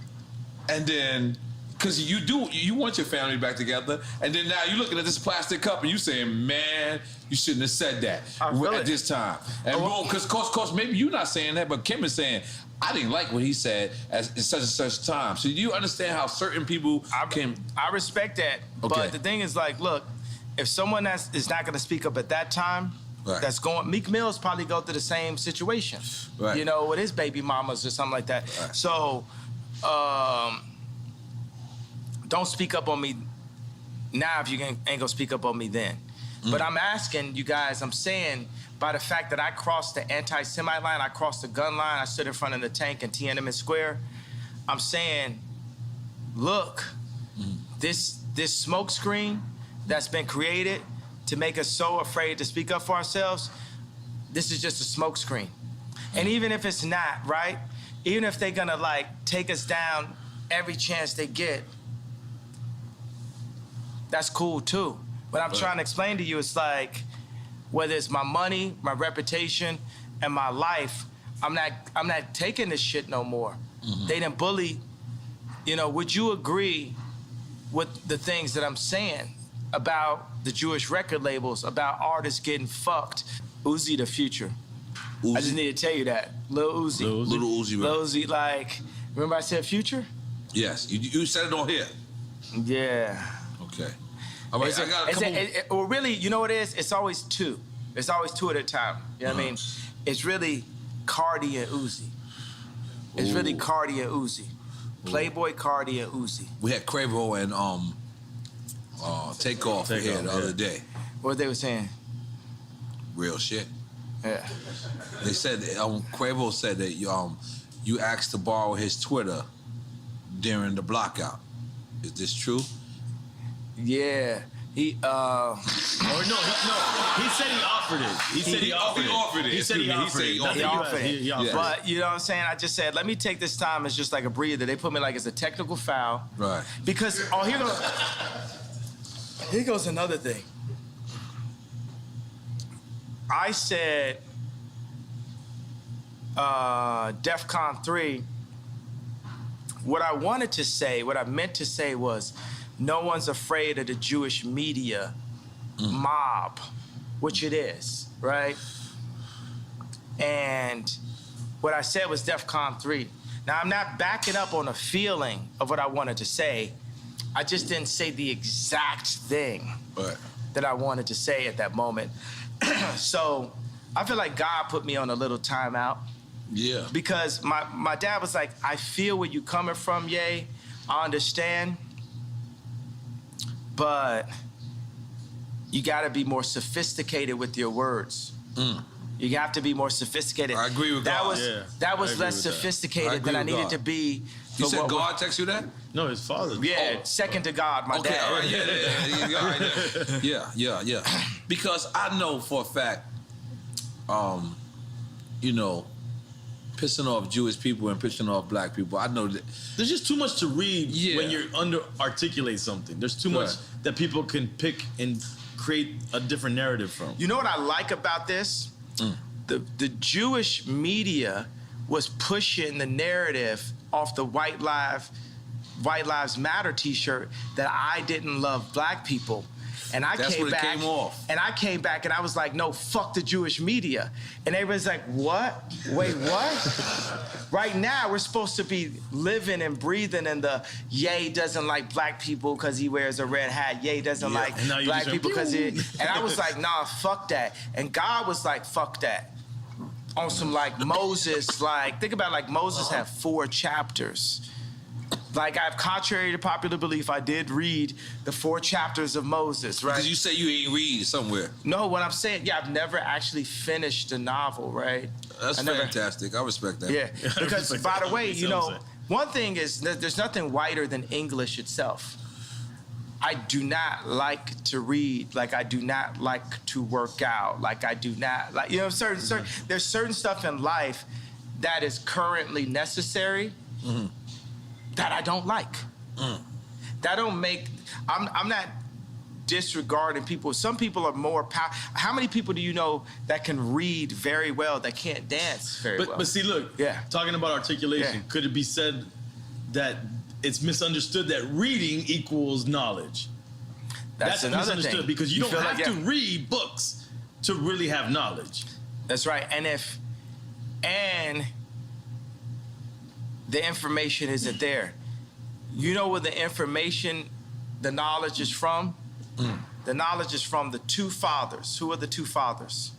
and then because you want your family back together, and then now you're looking at this plastic cup and you saying, man, you shouldn't have said that at this time. And because course maybe you're not saying that, but Kim is saying, I didn't like what he said at such and such time. So do you understand how certain people can? I respect that, but the thing is, like, look, if someone is not going to speak up at that time, that's going. Meek Mills probably go through the same situation, you know, with his baby mamas or something like that. Right. So, don't speak up on me now if you ain't gonna speak up on me then. But I'm asking you guys, I'm saying, by the fact that I crossed the anti-Semite line, I crossed the gun line, I stood in front of the tank in Tiananmen Square, I'm saying, look, this smoke screen that's been created to make us so afraid to speak up for ourselves, this is just a smoke screen. And even if it's not, right? Even if they're gonna like take us down every chance they get, that's cool too. What I'm trying to explain to you is like, whether it's my money, my reputation, and my life, I'm not taking this shit no more. They done bully. You know, would you agree with the things that I'm saying about the Jewish record labels, about artists getting fucked? Uzi the future. Uzi. I just need to tell you that. Lil Uzi. Little Uzi. Lil Uzi, like, remember I said future? Yes, you said it on here. Yeah. Okay. All right, I got a couple. Well, really, you know what it is? It's always two. It's always two at a time. You know what I mean? It's really Cardi and Uzi. It's really Cardi and Uzi. Playboy Cardi and Uzi. We had Quavo and Takeoff here the other day. What they were saying? Real shit. Yeah. They said Quavo said that you asked to borrow his Twitter during the blockout. Is this true? Yeah. He He said he offered it. He said he offered it. He said he offered it. But you know what I'm saying? I just said, let me take this time as just like a breather. They put me like as a technical foul. Right. Because here goes another thing. I said DEFCON 3. What I wanted to say, what I meant to say was, no one's afraid of the Jewish media mob, which it is, right? And What I said was DEFCON 3. Now, I'm not backing up on a feeling of what I wanted to say. I just didn't say the exact thing that I wanted to say at that moment. So I feel like God put me on a little timeout. Yeah. Because my dad was like, I feel where you coming from, Ye. I understand. But you gotta be more sophisticated with your words. You have to be more sophisticated. I agree with God. That was less sophisticated than I needed to be. You said God text you that? No, his father. Yeah, second to God, my dad. All right, yeah. Because I know for a fact, you know, pissing off Jewish people and pissing off black people. I know that there's just too much to read when you're articulate something. There's too much that people can pick and create a different narrative from. You know what I like about this? The Jewish media was pushing the narrative off the White Lives Matter T-shirt that I didn't love black people. And I came back and I was like, no, fuck the Jewish media. And everybody's like, what? Wait, what? Right now, we're supposed to be living and breathing in the Ye doesn't like black people because he wears a red hat. Ye doesn't like black people because he... And I was like, nah, fuck that. And God was like, fuck that. On some like Moses, like, think about like Moses had 4 chapters. Like, contrary to popular belief, I did read the 4 chapters of Moses, right? Because you say you ain't read somewhere. No, what I'm saying, I've never actually finished a novel, right? That's fantastic. I respect that. Yeah, because by the way, you know, one thing is that there's nothing whiter than English itself. I do not like to read, like I do not like to work out, like I do not like, you know, there's certain stuff in life that is currently necessary that I don't like. That don't make, I'm not disregarding people. Some people are more powerful. How many people do you know that can read very well, that can't dance very well? But see, look, talking about articulation, could it be said that it's misunderstood that reading equals knowledge? That's misunderstood thing. Because you don't have to read books to really have knowledge. That's right. And the information isn't there. You know where the information, the knowledge is from? The knowledge is from the 2 fathers. Who are the 2 fathers?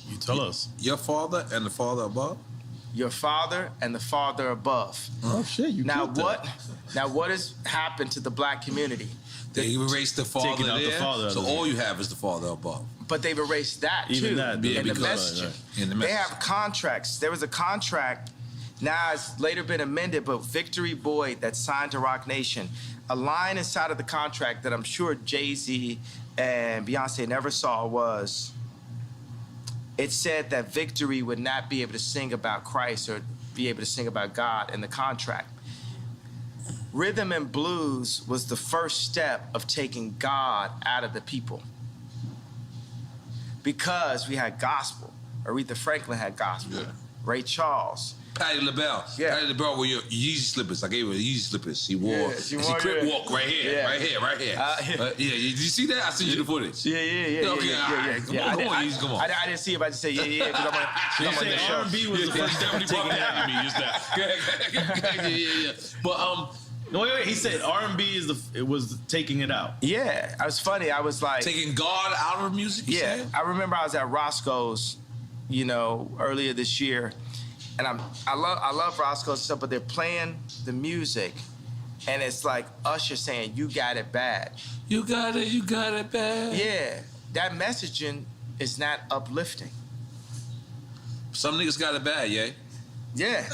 You tell us. Your father and the father above? Your father and the father above. Oh shit! Now what has happened to the black community? They erased the father there, so all you have is the father above. But they've erased that too. In the messaging. They have contracts. There was a contract. Now it's later been amended, but Victory Boyd that signed to Rock Nation, a line inside of the contract that I'm sure Jay-Z and Beyonce never saw was, it said that Victory would not be able to sing about Christ or be able to sing about God in the contract. Rhythm and blues was the first step of taking God out of the people. Because we had gospel. Aretha Franklin had gospel. Ray Charles. Patti LaBelle. Patti LaBelle wore your Yeezy slippers. I gave her Yeezy slippers. She wore. She crip walk right here. Did you see that? I sent you the footage. Come on, come on. I didn't see it, but I just say because I'm on the show. R&B was the first step to taking it out of me. Just that. But no, wait. He said R&B was taking it out. Yeah, it was funny. I was like taking God out of music. Yeah, I remember I was at Roscoe's, you know, earlier this year. And I love Roscoe's stuff, but they're playing the music, and it's like Usher saying, "You got it bad." You got it bad. Yeah, that messaging is not uplifting. Some niggas got it bad, Yeah,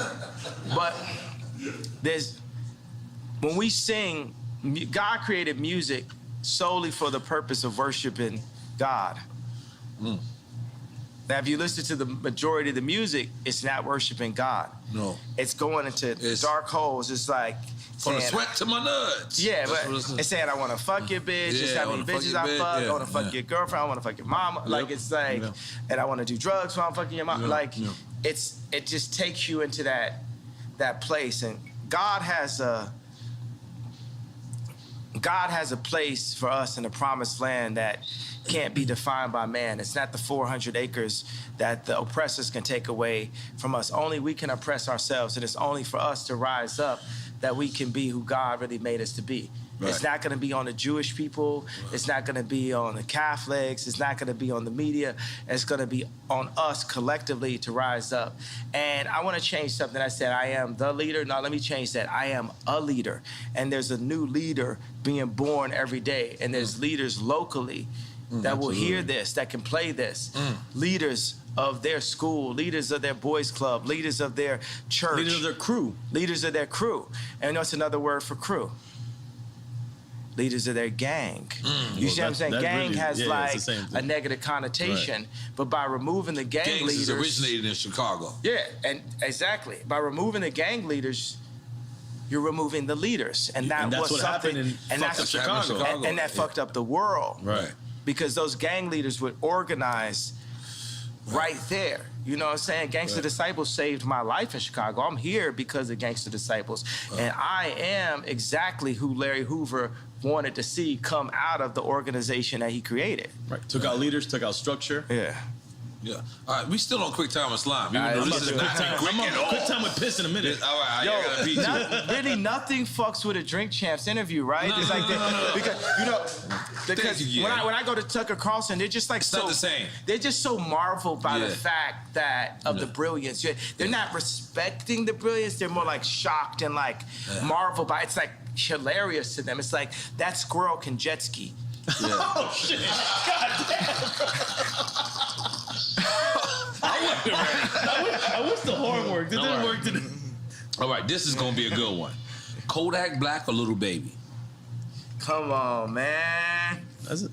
but when we sing, God created music solely for the purpose of worshiping God. Now, if you listen to the majority of the music, it's not worshiping God. No. It's going into dark holes. It's like from the sweat to my nuts. Yeah, but it's saying I want to fuck your bitch. It's how many bitches I fuck. I want to fuck your girlfriend. I want to fuck your mama. Like it's like, and I want to do drugs while I'm fucking your mom. Like it just takes you into that place. And God has God has a place for us in the promised land that can't be defined by man. It's not the 400 acres that the oppressors can take away from us. Only we can oppress ourselves, and it's only for us to rise up that we can be who God really made us to be. Right. It's not going to be on the Jewish people. It's not going to be on the Catholics. It's not going to be on the media. It's going to be on us collectively to rise up. And I want to change something. I said I am the leader. No, let me change that. I am a leader. And there's a new leader being born every day. And there's leaders locally that will hear this, that can play this. Leaders of their school, leaders of their boys club, leaders of their church. Leaders of their crew. Leaders of their crew. And you know what's another word for crew? Leaders of their gang. You see what I'm saying? Gang really, has like a negative connotation, right. But by removing the gang leaders... Gangs originated in Chicago. Yeah, and exactly. By removing the gang leaders, you're removing the leaders. And that was what something... happened in Chicago. And that fucked up the world. Right. Because those gang leaders would organize right there. You know what I'm saying? Gangsta Disciples saved my life in Chicago. I'm here because of Gangsta Disciples. And I am exactly who Larry Hoover wanted to see come out of the organization that he created. Right. Took out leaders, took out structure. Yeah. Yeah. All right, we still on QuickTime and Slime. This is QuickTime with piss in a minute. All right, I gotta beat you. Really, nothing fucks with a DrinkChamps interview, right? No, it's like because you know, because when I go to Tucker Carlson, they're just like it's not the same. They're just so marveled by the fact that of the brilliance. They're not respecting the brilliance. They're more like shocked and like marveled by. It's like hilarious to them. It's like that squirrel can jet ski. Yeah. Oh shit! God damn. I wish the horn worked. It didn't work today. All right, this is gonna be a good one. Kodak Black or Little Baby? Come on, man. That's it.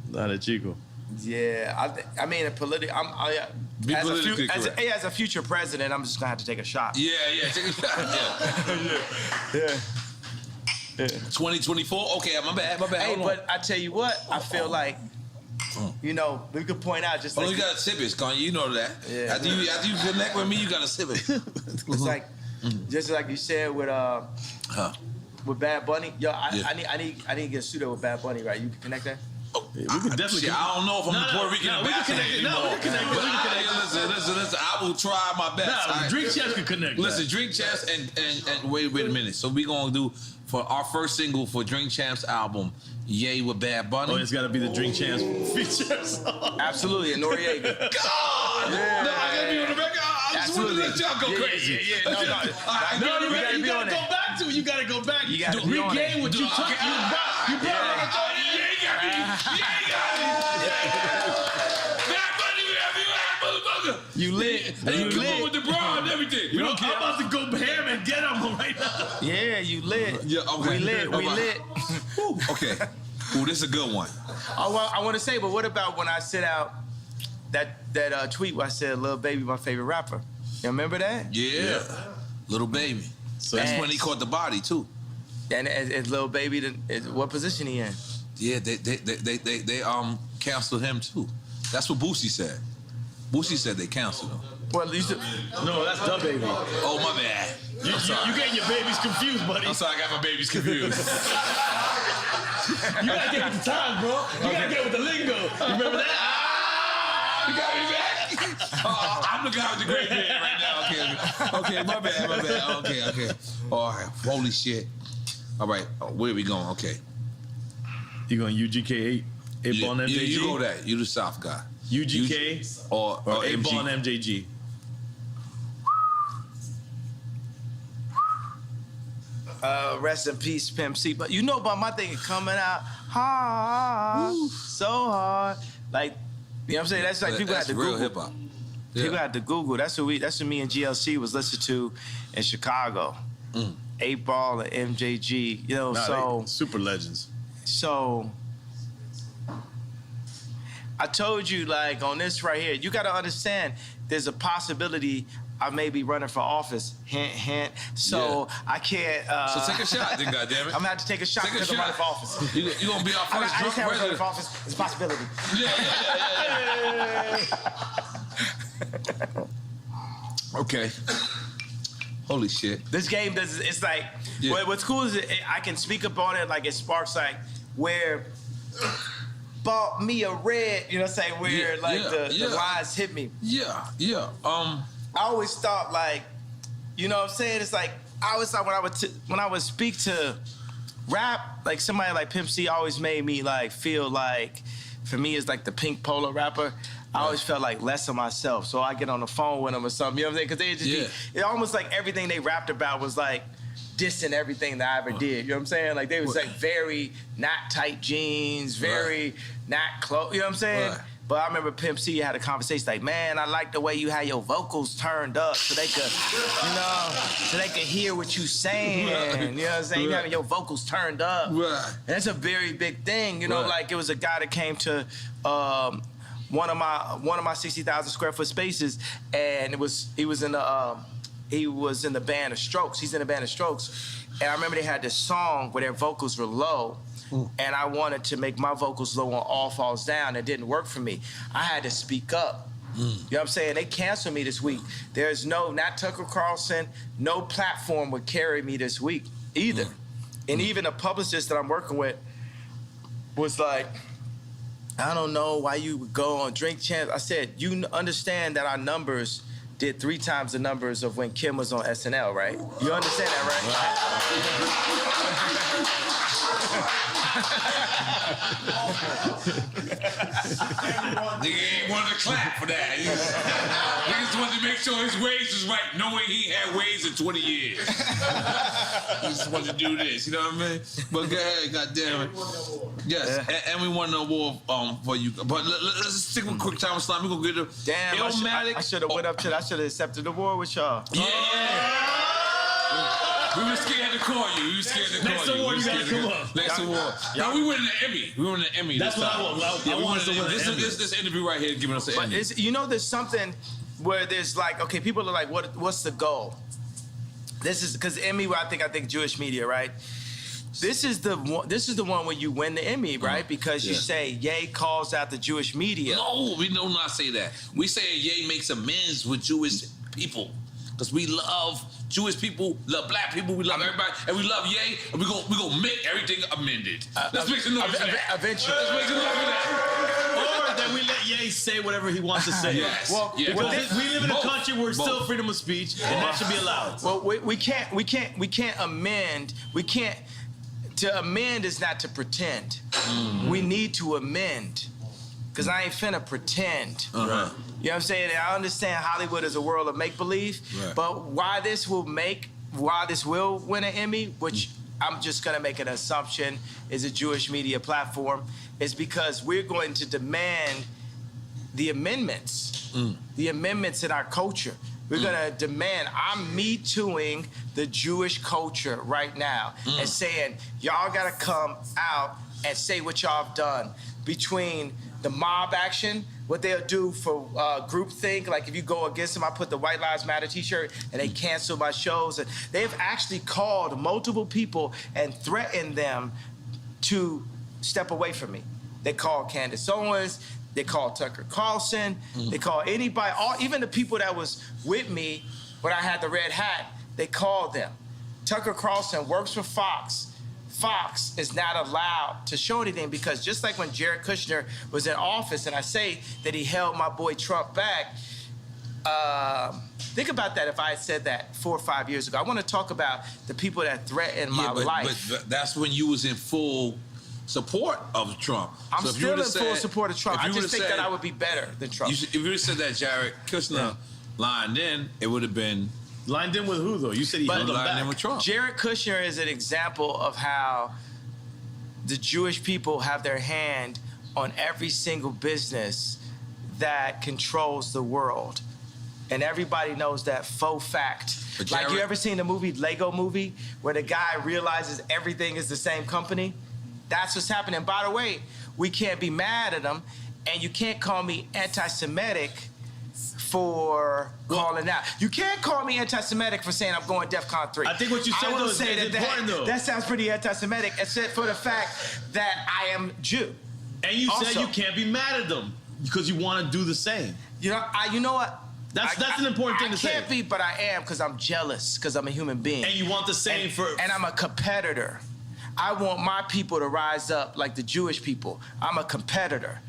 Not a Chico. Yeah, I mean, as a future president, I'm just gonna have to take a shot. Yeah, take a shot. Yeah. 2024. Okay, my bad. Hey, but I tell you what, I feel like, you know, we could point out just. Oh, you gotta sip it, Kanye. You know that. Yeah. After you connect with me, you gotta sip it. It's like, just like you said with Bad Bunny. Yo, I need to get a suit up with Bad Bunny, right? You can connect that. Yeah, we could definitely. I don't know if I'm Puerto Rican. We can connect it. No, we can connect it. Listen. I will try my best. DrinkChamps can connect. Listen, DrinkChamps and wait a minute. So we gonna do for our first single for DrinkChamps album, Yay with Bad Bunny. Oh, it's gotta be the DrinkChamps feature song. Absolutely, and Noriega. God! Yeah. No, I gotta be on the record. I just want to let y'all go crazy. Yeah. No, you gotta go back to it. You gotta go back. You gotta regain what you took. You brought it. You lit. And you come up with the bra and everything. We don't care. I'm about to go ham and get him right now. Yeah, you lit. Yeah, okay. We lit. Okay. Ooh, this is a good one. I want to say, but what about when I sent out that tweet where I said, "Lil Baby, my favorite rapper." You remember that? Yeah. Little Baby. So that's when he caught the body too. And is Lil Baby, what position he in? Yeah, they canceled him too. That's what Boosie said. Boosie said they canceled him. Well, no, that's the baby. Oh, my bad. You getting your babies confused, buddy. I'm sorry, I got my babies confused. You gotta get with the times, bro. You gotta get with the lingo. You remember that? You got me back? I'm the guy with the great beard right now. Okay, my bad. Okay. All right, holy shit. All right, where are we going? Okay. You going UGK 8 ball and MJG? You go that. You the South guy. UGK or 8 ball and MJG. Rest in peace, Pimp C. But you know about my thing coming out hard, so hard. Like, you know what I'm saying? That's like people had to Google. Hip hop. Yeah. People had to Google. That's what me and GLC was listening to in Chicago. 8 Ball and MJG. You know, so super legends. So I told you, like, on this right here, you got to understand there's a possibility I may be running for office. Hint, hint. So I can't. So take a shot, then, goddammit. I'm going to have to take a shot because I'm running for office. You're going to be our first drunk president. Running for office. It's a possibility. Yeah. Okay. Holy shit. This game does, it's like, what's cool is I can speak up on it, like it sparks like where bought me a red, you know what I'm saying, where the lines hit me. Yeah. I always thought like, you know what I'm saying, it's like, I always thought when I would speak to rap, like somebody like Pimp C always made me like feel like, for me it's like the pink polo rapper. I always felt like less of myself, so I get on the phone with them or something, you know what I'm saying? Because they just it almost like everything they rapped about was like dissing everything that I ever did, you know what I'm saying? Like they was like very not tight jeans, very not close, you know what I'm saying? Right. But I remember Pimp C had a conversation like, man, I like the way you had your vocals turned up so they could, you know, so they could hear what you saying. You know what I'm saying? You having your vocals turned up. Right. And that's a very big thing. You know, like it was a guy that came to one of my 60,000 square foot spaces, and he was in the band of Strokes. He's in the band of Strokes. And I remember they had this song where their vocals were low. And I wanted to make my vocals low on All Falls Down. It didn't work for me. I had to speak up. You know what I'm saying? They canceled me this week. There's not Tucker Carlson, no platform would carry me this week either. And even a publicist that I'm working with was like, I don't know why you would go on DrinkChamps. I said, you understand that our numbers did 3 times the numbers of when Kim was on SNL, right? You understand that, right? Nigga ain't wanted to clap for that. Niggas wanted to make sure his ways was right, knowing he had ways in 20 years. He just wanted to do this, you know what I mean? But go ahead, goddammit. Yes, and we won an award for you. But let's stick with QuickTime Slime. We're gonna get the Illmatic. I should have went up to. I should have accepted the award with y'all. Yeah. We were scared to call you. We were scared to call you. Next award, you gotta come up. Next award. No, we won an Emmy. We won an Emmy. That's what I want. I wanted to win an Emmy. This interview right here giving us an Emmy. You know, there's something where there's like, okay, people are like, what's the goal? This is because Emmy. I think Jewish media, right? This is the one where you win the Emmy, right? Because you say Ye calls out the Jewish media. No, we do not say that. We say Ye makes amends with Jewish people because we love Jewish people, love black people, we love everybody, and we love Ye, and we gonna make everything amended. Let's make some noise for that. Eventually. Let's make some noise for that. Or that we let Ye say whatever he wants to say. Yes. Well, we live in a country where it's still freedom of speech, and that should be allowed. Well, we can't amend. To amend is not to pretend. We need to amend. Because I ain't finna pretend. You know what I'm saying? I understand Hollywood is a world of make-believe, but why this will win an Emmy, which I'm just gonna make an assumption is a Jewish media platform, is because we're going to demand the amendments in our culture. We're gonna demand, I'm Me Tooing the Jewish culture right now and saying, y'all gotta come out and say what y'all have done between the mob action, what they'll do for groupthink, like if you go against them, I put the White Lives Matter t-shirt and they cancel my shows. And they've actually called multiple people and threatened them to step away from me. They called Candace Owens, they called Tucker Carlson, they called anybody, even the people that was with me when I had the red hat, they called them. Tucker Carlson works for Fox. Fox is not allowed to show anything because just like when Jared Kushner was in office and I say that he held my boy Trump back, think about that if I had said that 4 or 5 years ago. I want to talk about the people that threatened my life. But that's when you was in full support of Trump. I'm still in full support of Trump. I just think that I would be better than Trump. If you would have said that Jared Kushner lined in, it would have been... Lined in with who, though? You said he held him back. In with Trump. Jared Kushner is an example of how the Jewish people have their hand on every single business that controls the world. And everybody knows that faux fact. Like, you ever seen the movie, Lego Movie, where the guy realizes everything is the same company? That's what's happening. By the way, we can't be mad at him, and you can't call me anti-Semitic for calling out. You can't call me anti-Semitic for saying I'm going DEFCON 3. I think what you said though is important though. That sounds pretty anti-Semitic, except for the fact that I am Jew. And you said you can't be mad at them because you want to do the same. You know what? That's an important thing to say. I can't be, but I am because I'm jealous because I'm a human being. And you want the same And I'm a competitor. I want my people to rise up like the Jewish people. I'm a competitor.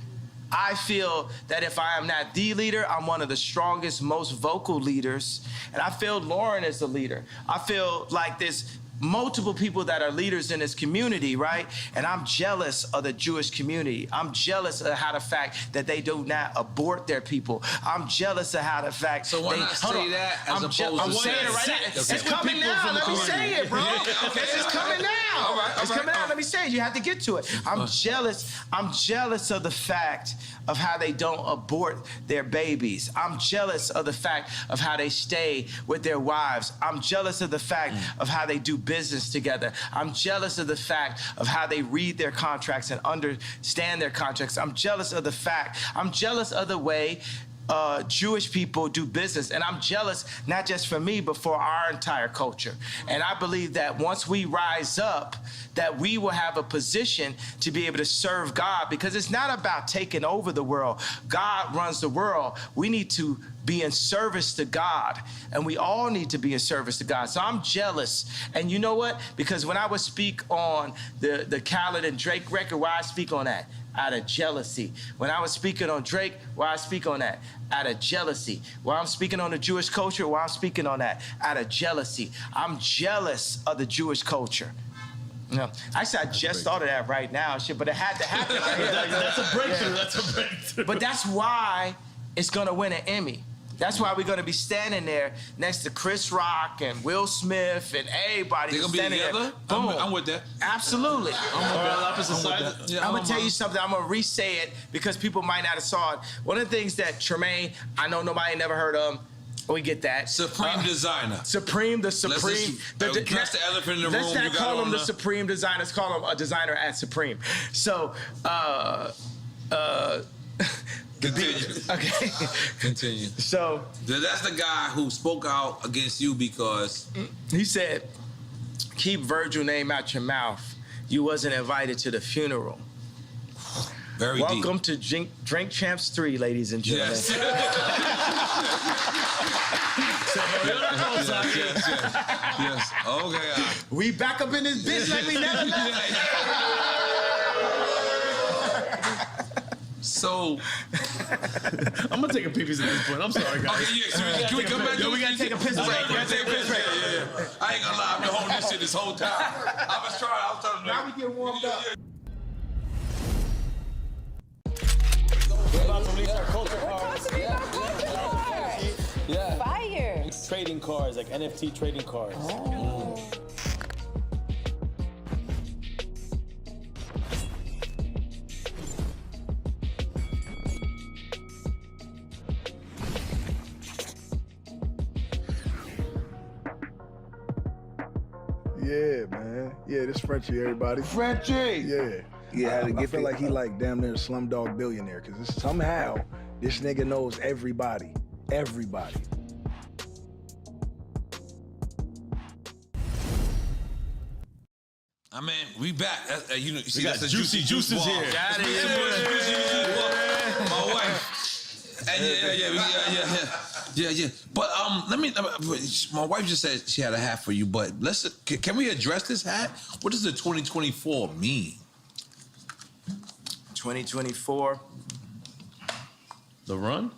I feel that if I am not the leader, I'm one of the strongest, most vocal leaders. And I feel Lauren is the leader. I feel like there's multiple people that are leaders in this community, right? And I'm jealous of the Jewish community. I'm jealous of how the fact that they do not abort their people. I'm jealous of how the fact. So why not say that as opposed to I'm saying it right now. It's coming now. Let me say it, bro. It's coming now. All right. It's coming out. Let me say it. You have to get to it. I'm jealous. I'm jealous of the fact of how they don't abort their babies. I'm jealous of the fact of how they stay with their wives. I'm jealous of the fact of how they do business together. I'm jealous of the fact of how they read their contracts and understand their contracts. I'm jealous of the fact. I'm jealous of the way Jewish people do business. And I'm jealous, not just for me, but for our entire culture. And I believe that once we rise up, that we will have a position to be able to serve God, because it's not about taking over the world. God runs the world. We need to be in service to God, and we all need to be in service to God. So I'm jealous. And you know what? Because when I would speak on the Khaled and Drake record, why I speak on that? Out of jealousy. When I was speaking on Drake, why I speak on that? Out of jealousy. While I'm speaking on the Jewish culture, why I'm speaking on that? Out of jealousy. I'm jealous of the Jewish culture. You know, actually, I just thought of that right now, shit, but it had to happen. That's a breakthrough. Yeah. That's a breakthrough. But that's why it's gonna win an Emmy. That's why we're gonna be standing there next to Chris Rock and Will Smith and everybody. They're gonna be together? Boom. I'm with that. Absolutely. I'm gonna tell you something. I'm gonna re-say it because people might not have saw it. One of the things that Tremaine, I know nobody never heard of him. We get that. Supreme designer. Supreme, the Supreme. Address the elephant in the room. Let's not call him the Supreme designer. Let's call him a designer at Supreme. So, Continue. Okay. Continue. So that's the guy who spoke out against you because he said, "Keep Virgil name out your mouth. You wasn't invited to the funeral." Very Welcome deep. to DrinkChamps 3, ladies and gentlemen. Yes. Yes. Okay. We back up in this bitch like we never left. So I'm gonna take a pee-pee at this point. I'm sorry, guys. Okay, yeah. So can we come back? Yo, we gotta take a piss break. We gotta take a piss break. Yeah. I ain't gonna lie. I've been holding this shit this whole time. I was trying. Now we get warmed up. We're about to release our culture cards. Yeah. Fire. Trading cards, like NFT trading cards. Oh. Yeah, man. Yeah, this Frenchie, everybody. Frenchie! Yeah. Yeah, I feel like he like damn near a Slumdog Billionaire, because somehow this nigga knows everybody. Everybody. I mean, we back. You know, see, got that's Juicy Juices here. Got it. Yeah. My wife. And yeah. But my wife just said she had a hat for you. But can we address this hat? What does the 2024 mean? 2024. The run?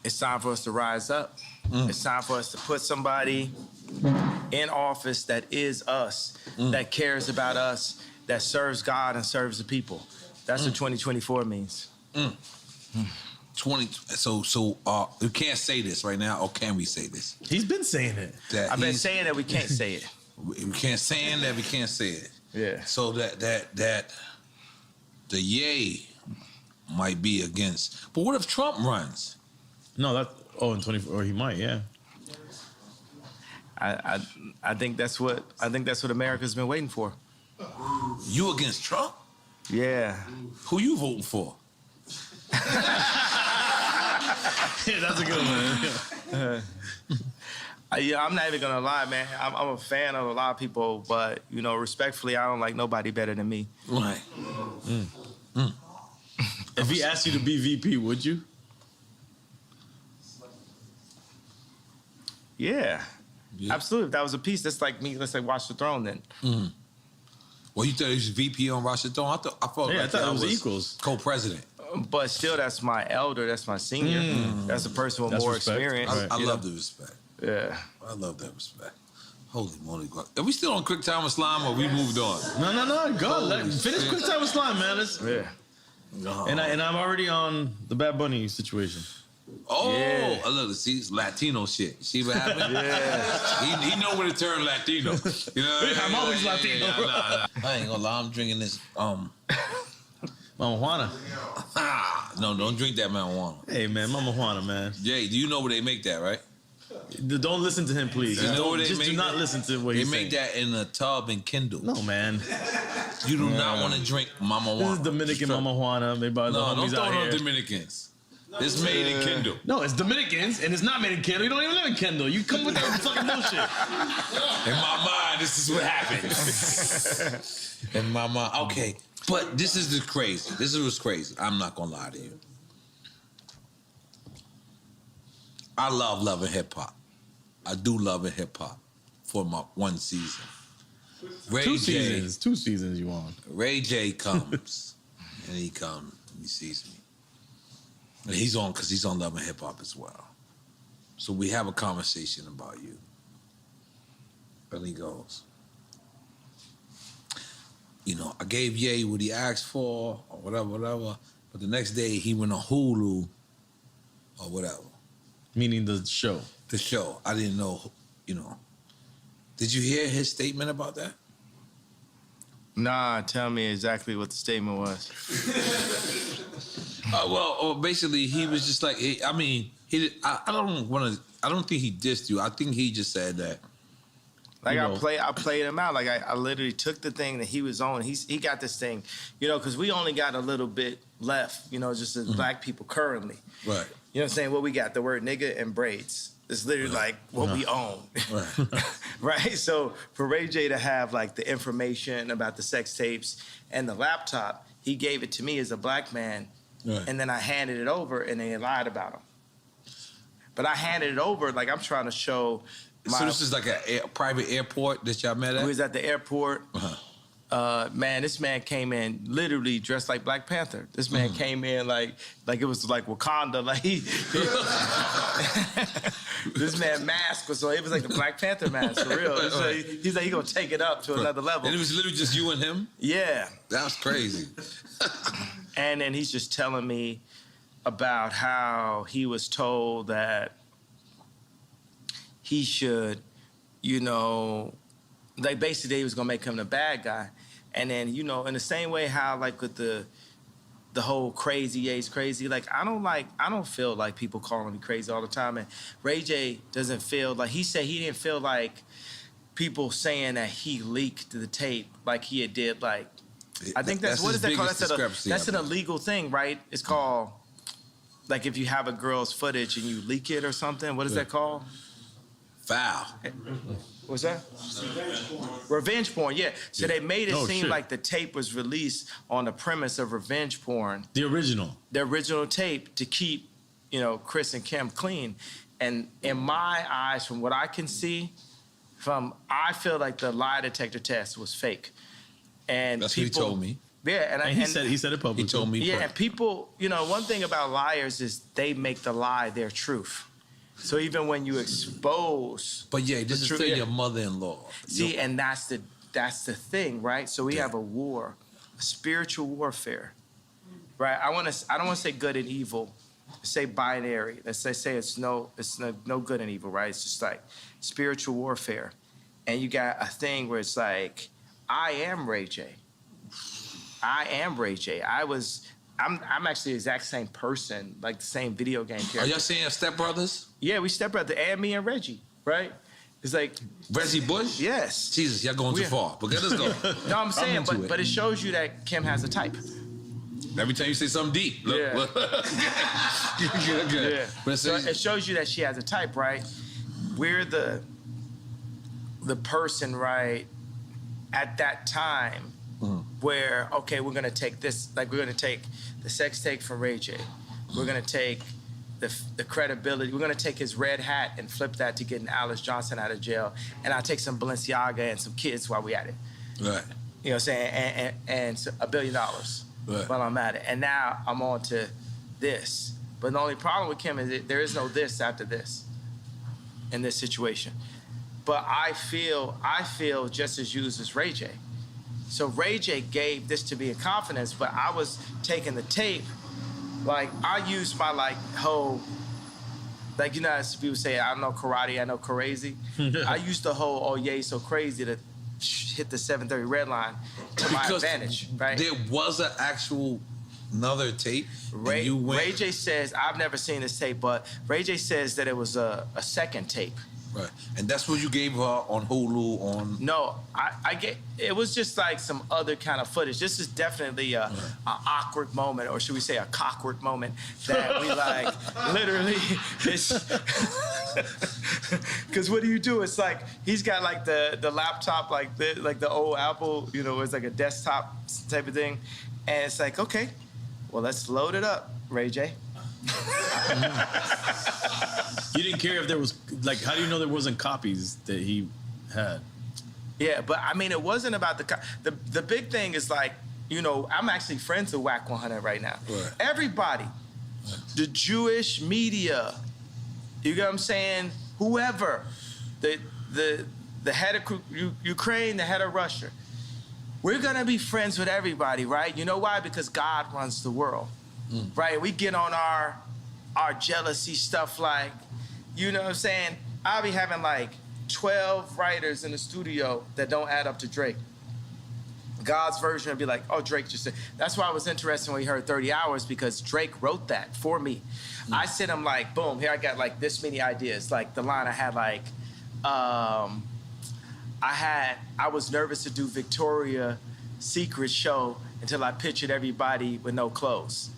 It's time for us to rise up. It's time for us to put somebody in office that is us, that cares about us, that serves God and serves the people. That's what 2024 means. 20. So we can't say this right now, or can we say this? He's been saying it. I've been saying that we can't say it. We can't say that we can't say it. Yeah. So that the yay might be against. But what if Trump runs? No, in 24, or he might, yeah. I think that's what America's been waiting for. You against Trump? Yeah. Who you voting for? Yeah, that's a good one. I'm not even gonna lie, man. I'm a fan of a lot of people, but respectfully, I don't like nobody better than me. Right. If he asked you to be VP, would you? Yeah. Absolutely. If that was a piece, that's like me, let's say Watch the Throne then. Mm. Well, you thought he was VP on Watch the Throne? I thought I thought it was equals. Co-president. But still, that's my elder, that's my senior. That's a person with more experience. I love the respect. Yeah. I love that respect. Holy moly. Are we still on QuickTime with Slime or we moved on? No. Go. Finish QuickTime with Slime, man. Yeah. And I'm already on the Bad Bunny situation. Oh, yeah. I love to see Latino shit. See what happened? Yeah. He know when to turn Latino. You know, I'm always Latino. Nah. I ain't gonna lie. I'm drinking this. Mama Juana. No, don't drink that marijuana. Hey, man, Mama Juana, man. Jay, do you know where they make that, right? Don't listen to him, please. You know where they just make do not that? listen to what he's saying. They make that in a tub and Kindle. No, man. You do not want to drink Mama Juana. This is Dominican Mama Juana. Made by the No, don't homies throw out it on here. Dominicans. It's made in Kindle. No, it's Dominicans, and it's not made in Kendall. You don't even live in Kendall. You come with that fucking bullshit. In my mind, this is what happens. In my mind, okay. But this is the crazy. This is what's crazy. I'm not gonna lie to you. I love loving hip hop. I do love hip hop for my one season. Two seasons you on. Ray J comes, and he sees me. And he's on because he's on Love and Hip Hop as well. So we have a conversation about you. And he goes, you know, I gave Ye what he asked for or whatever. But the next day he went on Hulu or whatever. Meaning the show. The show. I didn't know, you know. Did you hear his statement about that? Nah, tell me exactly what the statement was. Basically, he was just like, I don't think he dissed you. I think he just said that. Like, I played him out. Like, I literally took the thing that he was on. He got this thing, you know, because we only got a little bit left, you know, just as black people currently. Right. You know what I'm saying? What we got, the word nigga and braids. It's literally like what we own. Right. Right? So for Ray J to have like the information about the sex tapes and the laptop, he gave it to me as a black man. Right. And then I handed it over and they lied about him. But I handed it over like I'm trying to show So this is like a private airport that y'all met at? We was at the airport. Man, this man came in literally dressed like Black Panther. This man came in like it was like Wakanda. Like this man mask was so it was like the Black Panther mask for real. So he's like he gonna take it up to another level. And it was literally just you and him? Yeah. That was crazy. And then he's just telling me about how he was told that he should, you know, like basically he was gonna make him the bad guy. And then, you know, in the same way how like with the whole crazy, Ye's crazy, like I don't feel like people calling me crazy all the time. And Ray J doesn't feel like, he said he didn't feel like people saying that he leaked the tape like he had did like, I think that's what is that called? That's an illegal thing, right? It's called, like if you have a girl's footage and you leak it or something, what is that called? Foul. What's that? Revenge porn, yeah. So they made it seem like the tape was released on the premise of revenge porn. The original tape to keep, you know, Chris and Kim clean. And in my eyes, from what I can see, I feel like the lie detector test was fake. And that's what he told me. Yeah, and he said it publicly. He told me. Yeah, and people, you know, one thing about liars is they make the lie their truth. So even when you expose, but yeah, this is still your mother-in-law. See, and that's the thing, right? So we have a war, a spiritual warfare, right? I don't want to say good and evil. Say binary. Let's say it's no good and evil, right? It's just like spiritual warfare, and you got a thing where it's like, I am Ray J. I am Ray J. I'm actually the exact same person, like the same video game character. Are y'all saying Step Brothers? Yeah, we Step Brother, and me and Reggie, right? It's like Reggie Bush? Yes. Jesus, y'all going too far. But let's go. No, I'm saying, but it shows you that Kim has a type. Every time you say something deep. Look, yeah. Good. Yeah. But so it shows you that she has a type, right? We're the person, right, at that time where, okay, we're gonna take this, like we're gonna take the sex tape from Ray J. We're gonna take the credibility. We're gonna take his red hat and flip that to getting Alice Johnson out of jail, and I'll take some Balenziaga and some kids while we at it. Right. You know what I'm saying? And so $1 billion right. while I'm at it. And now I'm on to this. But the only problem with Kim is there is no this after this in this situation. But I feel just as used as Ray J. So Ray J gave this to me in confidence, but I was taking the tape, like I used my like whole, like you know as people say, I know karate, I know crazy. I used the whole oh yeah so crazy to hit the 730 red line to my advantage, right? There was an actual another tape. Ray J says, I've never seen this tape, but Ray J says that it was a second tape. Right, and that's what you gave her on Hulu on. No, I get it was just like some other kind of footage. This is definitely a awkward moment, or should we say a cockward moment that we like literally. Because what do you do? It's like he's got like the laptop like the old Apple, you know, it's like a desktop type of thing, and it's like okay, well let's load it up, Ray J. You didn't care if there was, like, how do you know there wasn't copies that he had? Yeah, but I mean, it wasn't about the big thing is like, you know, I'm actually friends with Wack 100 right now. Right. Everybody, the Jewish media, you get what I'm saying? Whoever, the head of Ukraine, the head of Russia, we're gonna be friends with everybody, right? You know why? Because God runs the world, right? We get on our jealousy stuff like, you know what I'm saying? I'll be having like 12 writers in the studio that don't add up to Drake. God's version would be like, oh, Drake just said. That's why I was interested when we heard 30 Hours because Drake wrote that for me. I sent him like, boom, here I got like this many ideas. Like the line I had like, I was nervous to do Victoria's Secret show until I pictured everybody with no clothes.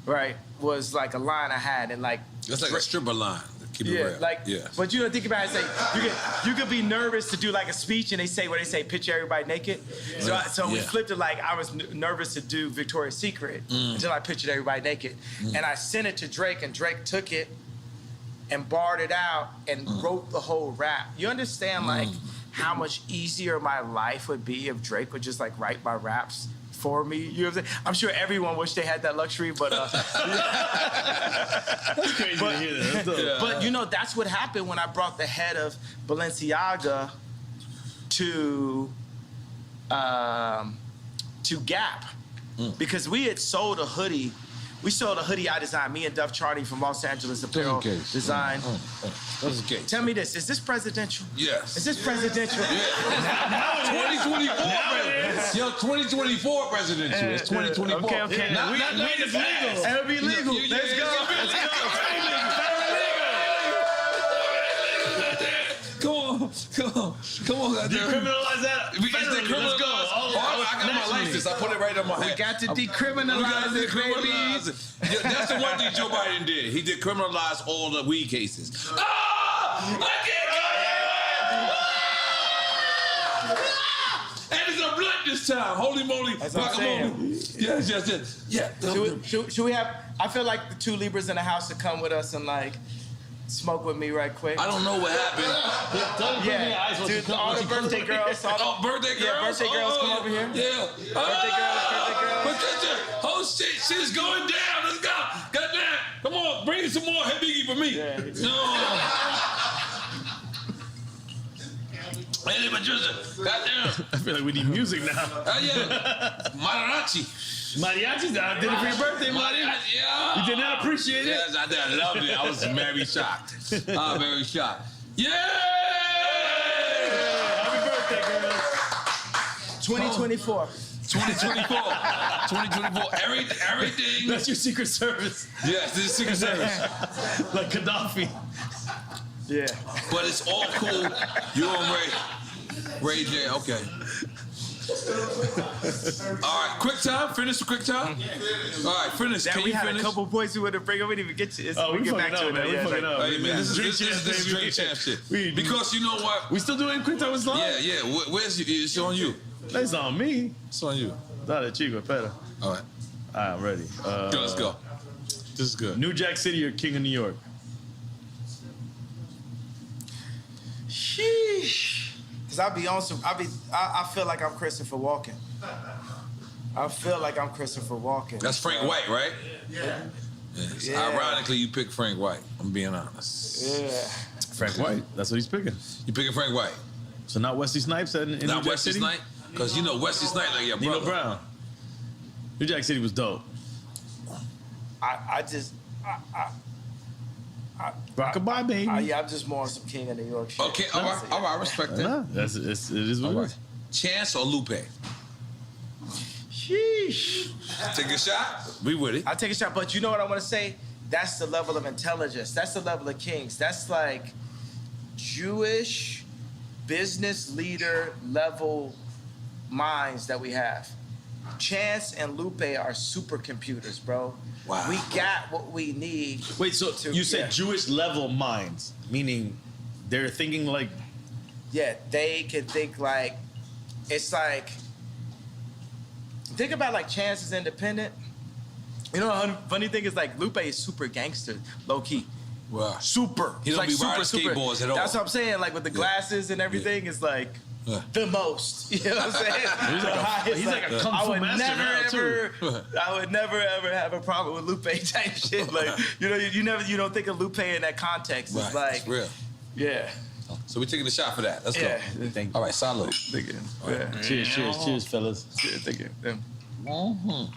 Right? Was like a line I had and like. That's like a stripper line. Keep it real. Like, but you know, think about it. It's like you could be nervous to do like a speech, and they say picture everybody naked. So we flipped it like I was nervous to do Victoria's Secret until I pictured everybody naked, and I sent it to Drake, and Drake took it and barred it out and wrote the whole rap. You understand like how much easier my life would be if Drake would just like write my raps for me, you know what I'm saying? I'm sure everyone wished they had that luxury, but that's crazy to hear that. But you know, that's what happened when I brought the head of Balenziaga to Gap, because we had sold a hoodie. We sold a hoodie I designed, me and Duff Charney from Los Angeles Apparel Design. That's okay. Tell me this, is this presidential? Yes. Is this presidential? Yeah. 2024, yo, 2024 presidential. It's 2024. Okay. Not it's legal. It'll be legal. Let's go. Come on. Decriminalize that. Let's go. I got my license. I put it right on my head. We got to decriminalize it, baby. That's the one thing Joe Biden did. He decriminalized all the weed cases. I can't. And it's a blunt this time. Holy moly. Guacamole. Yes. Yeah. Should we have, I feel like the two Libras in the house to come with us and like smoke with me right quick. I don't know what happened. Dude, all the birthday girls. Birthday girls? Yeah, birthday girls come over here. Yeah. Birthday girls. Patricia, oh shit, shit's going down. Let's go. Goddamn. Come on, bring some more Hey Biggie for me. Yeah. No. Hey, Patricia, goddamn. I feel like we need music now. Yeah. Mariachi. Mariachi's I did it for your birthday, Marty. Yeah. You did not appreciate it? Yes, I did. I loved it. I was very shocked. Very shocked. Yeah! Happy birthday, girls. 2024. 2024. Everything. That's your Secret Service. Yes, this is Secret Service. Like Gaddafi. Yeah. But it's all cool. You and Ray J, okay. All right, QuickTime. Finish the QuickTime. All right, finish. Can we had a couple points we want to bring up. We didn't even get to this. We get back to it. Man. We fucking up. Hey, man, this is DrinkChamps shit. Because you know what? We still doing QuickTime with Slime? Yeah. Where's you? It's on you. It's on me. It's on you. Dale, chico, espera. All right. I'm ready. Let's go. This is good. New Jack City or King of New York? Sheesh. Cause I feel like I'm Christopher Walken. I feel like I'm Christopher Walken. That's Frank White, right? Yeah. Yeah. Ironically, you pick Frank White. I'm being honest. Yeah. Frank White. That's what he's picking. You picking Frank White? So not Wesley Snipes in New Not Jack Wesley City? Snipes? Because you know Wesley Snipes like your brother. Nino Brown. New Jack City was dope. Rockabye, baby. Yeah, I'm just more on some King of New York shit. Okay, all right, I respect that. Nah, it is what it is. Chance or Lupe? Sheesh. Take a shot. We with it. I take a shot, but you know what I want to say? That's the level of intelligence. That's the level of kings. That's like Jewish business leader level minds that we have. Chance and Lupe are supercomputers, bro. Wow. We got what we need. Wait, so you said Jewish level minds, meaning they're thinking like... Yeah, they can think like, it's like, think about like Chance is independent. You know, the funny thing is like Lupe is super gangster, low key. Wow. Super. He don't like be riding skateboards at all. That's what I'm saying. Like with the glasses and everything, it's like the most. You know what I'm saying? He's like a kung fu master now too. I would never ever have a problem with Lupe type shit. Like you don't think of Lupe in that context. It's like it's real. Yeah. So we're taking a shot for that. Let's Yeah. go. Thank you. All right, salute. Thank you. Yeah. Cheers, fellas. Cheers, thank you. Mm-hmm.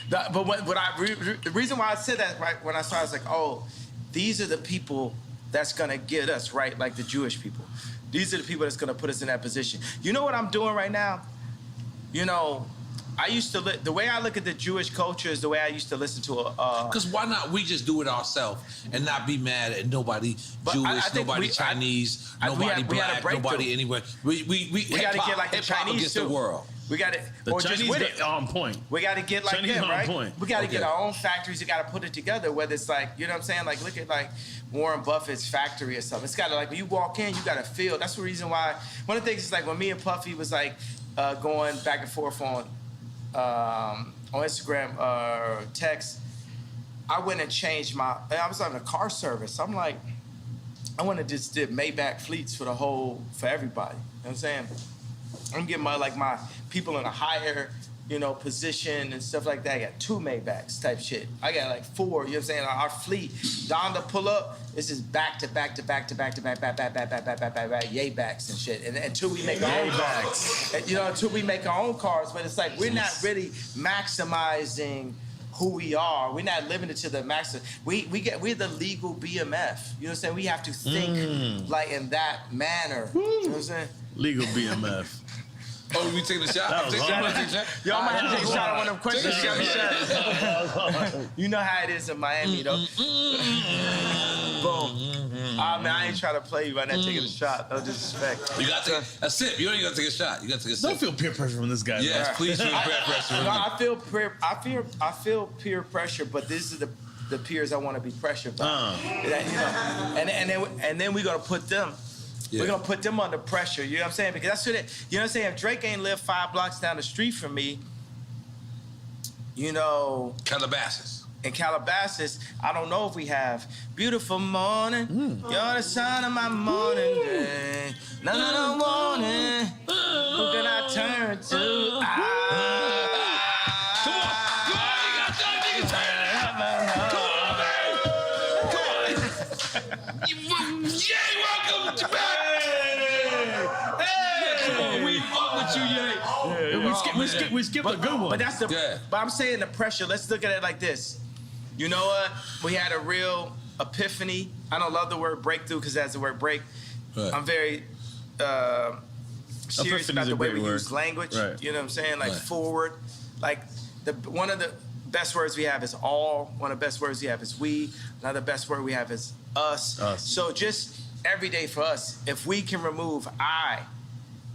But the reason why I said that right when I started, I was like, oh, these are the people that's gonna get us right, like the Jewish people. These are the people that's gonna put us in that position. You know what I'm doing right now? You know, I used to the way I look at the Jewish culture is the way I used to listen to a. Because why not we just do it ourselves and not be mad at nobody Jewish, nobody Chinese, nobody black, nobody anywhere. We gotta get like the Chinese against too. the world. We got it. The Chinese get on point. We got to get like Chinese them, on right? point. We got to get our own factories. We got to put it together. Whether it's like, you know what I'm saying? Like, look at like Warren Buffett's factory or something. It's got to like when you walk in, you got to feel. That's the reason why. One of the things is like when me and Puffy was like going back and forth on Instagram or text. I went and changed I was having a car service. I'm like, I went and just did Maybach fleets for everybody. You know what I'm saying? I'm getting my people in a higher, position and stuff like that. I got 2 Maybachs type shit. I got like 4, you know what I'm saying? Our fleet, Don to pull up, this is back to back, yay backs and shit. And until we make our own cars. Until we make our own cars, but it's like we're not really maximizing who we are. We're not living it to the max. We're the legal BMF. You know what I'm saying? We have to think like in that manner. You know what I'm saying? Legal BMF. Oh, we taking a shot? Yo, I might have to take a shot on one of them questions. You got me shot. You know how it is in Miami, though. Boom. I ain't trying to play you by not taking a shot. No disrespect. You got to take a sip. You don't even got to take a shot. You got to take a sip. Don't feel peer pressure from this guy. Yes, man. please feel peer pressure. I feel peer pressure, but this is the peers I want to be pressured by. And then we're gonna put them. Yeah. We're gonna put them under pressure. You know what I'm saying? Because that's what you know what I'm saying. If Drake ain't lived 5 blocks down the street from me, Calabasas. In Calabasas, I don't know if we have beautiful morning. You're the sun of my morning day. No morning. Who can I turn to? Come on, you got that nigga turn. Come on, man. Yay, welcome to back. We fuck with you, yay. We skipped a good one. But that's But I'm saying the pressure. Let's look at it like this. You know what? We had a real epiphany. I don't love the word breakthrough because that's the word break. Right. I'm very serious about the way we use language. Right. You know what I'm saying? Like forward. Like one of the best words we have is all. One of the best words we have is we. Another best word we have is us. So just every day for us, if we can remove I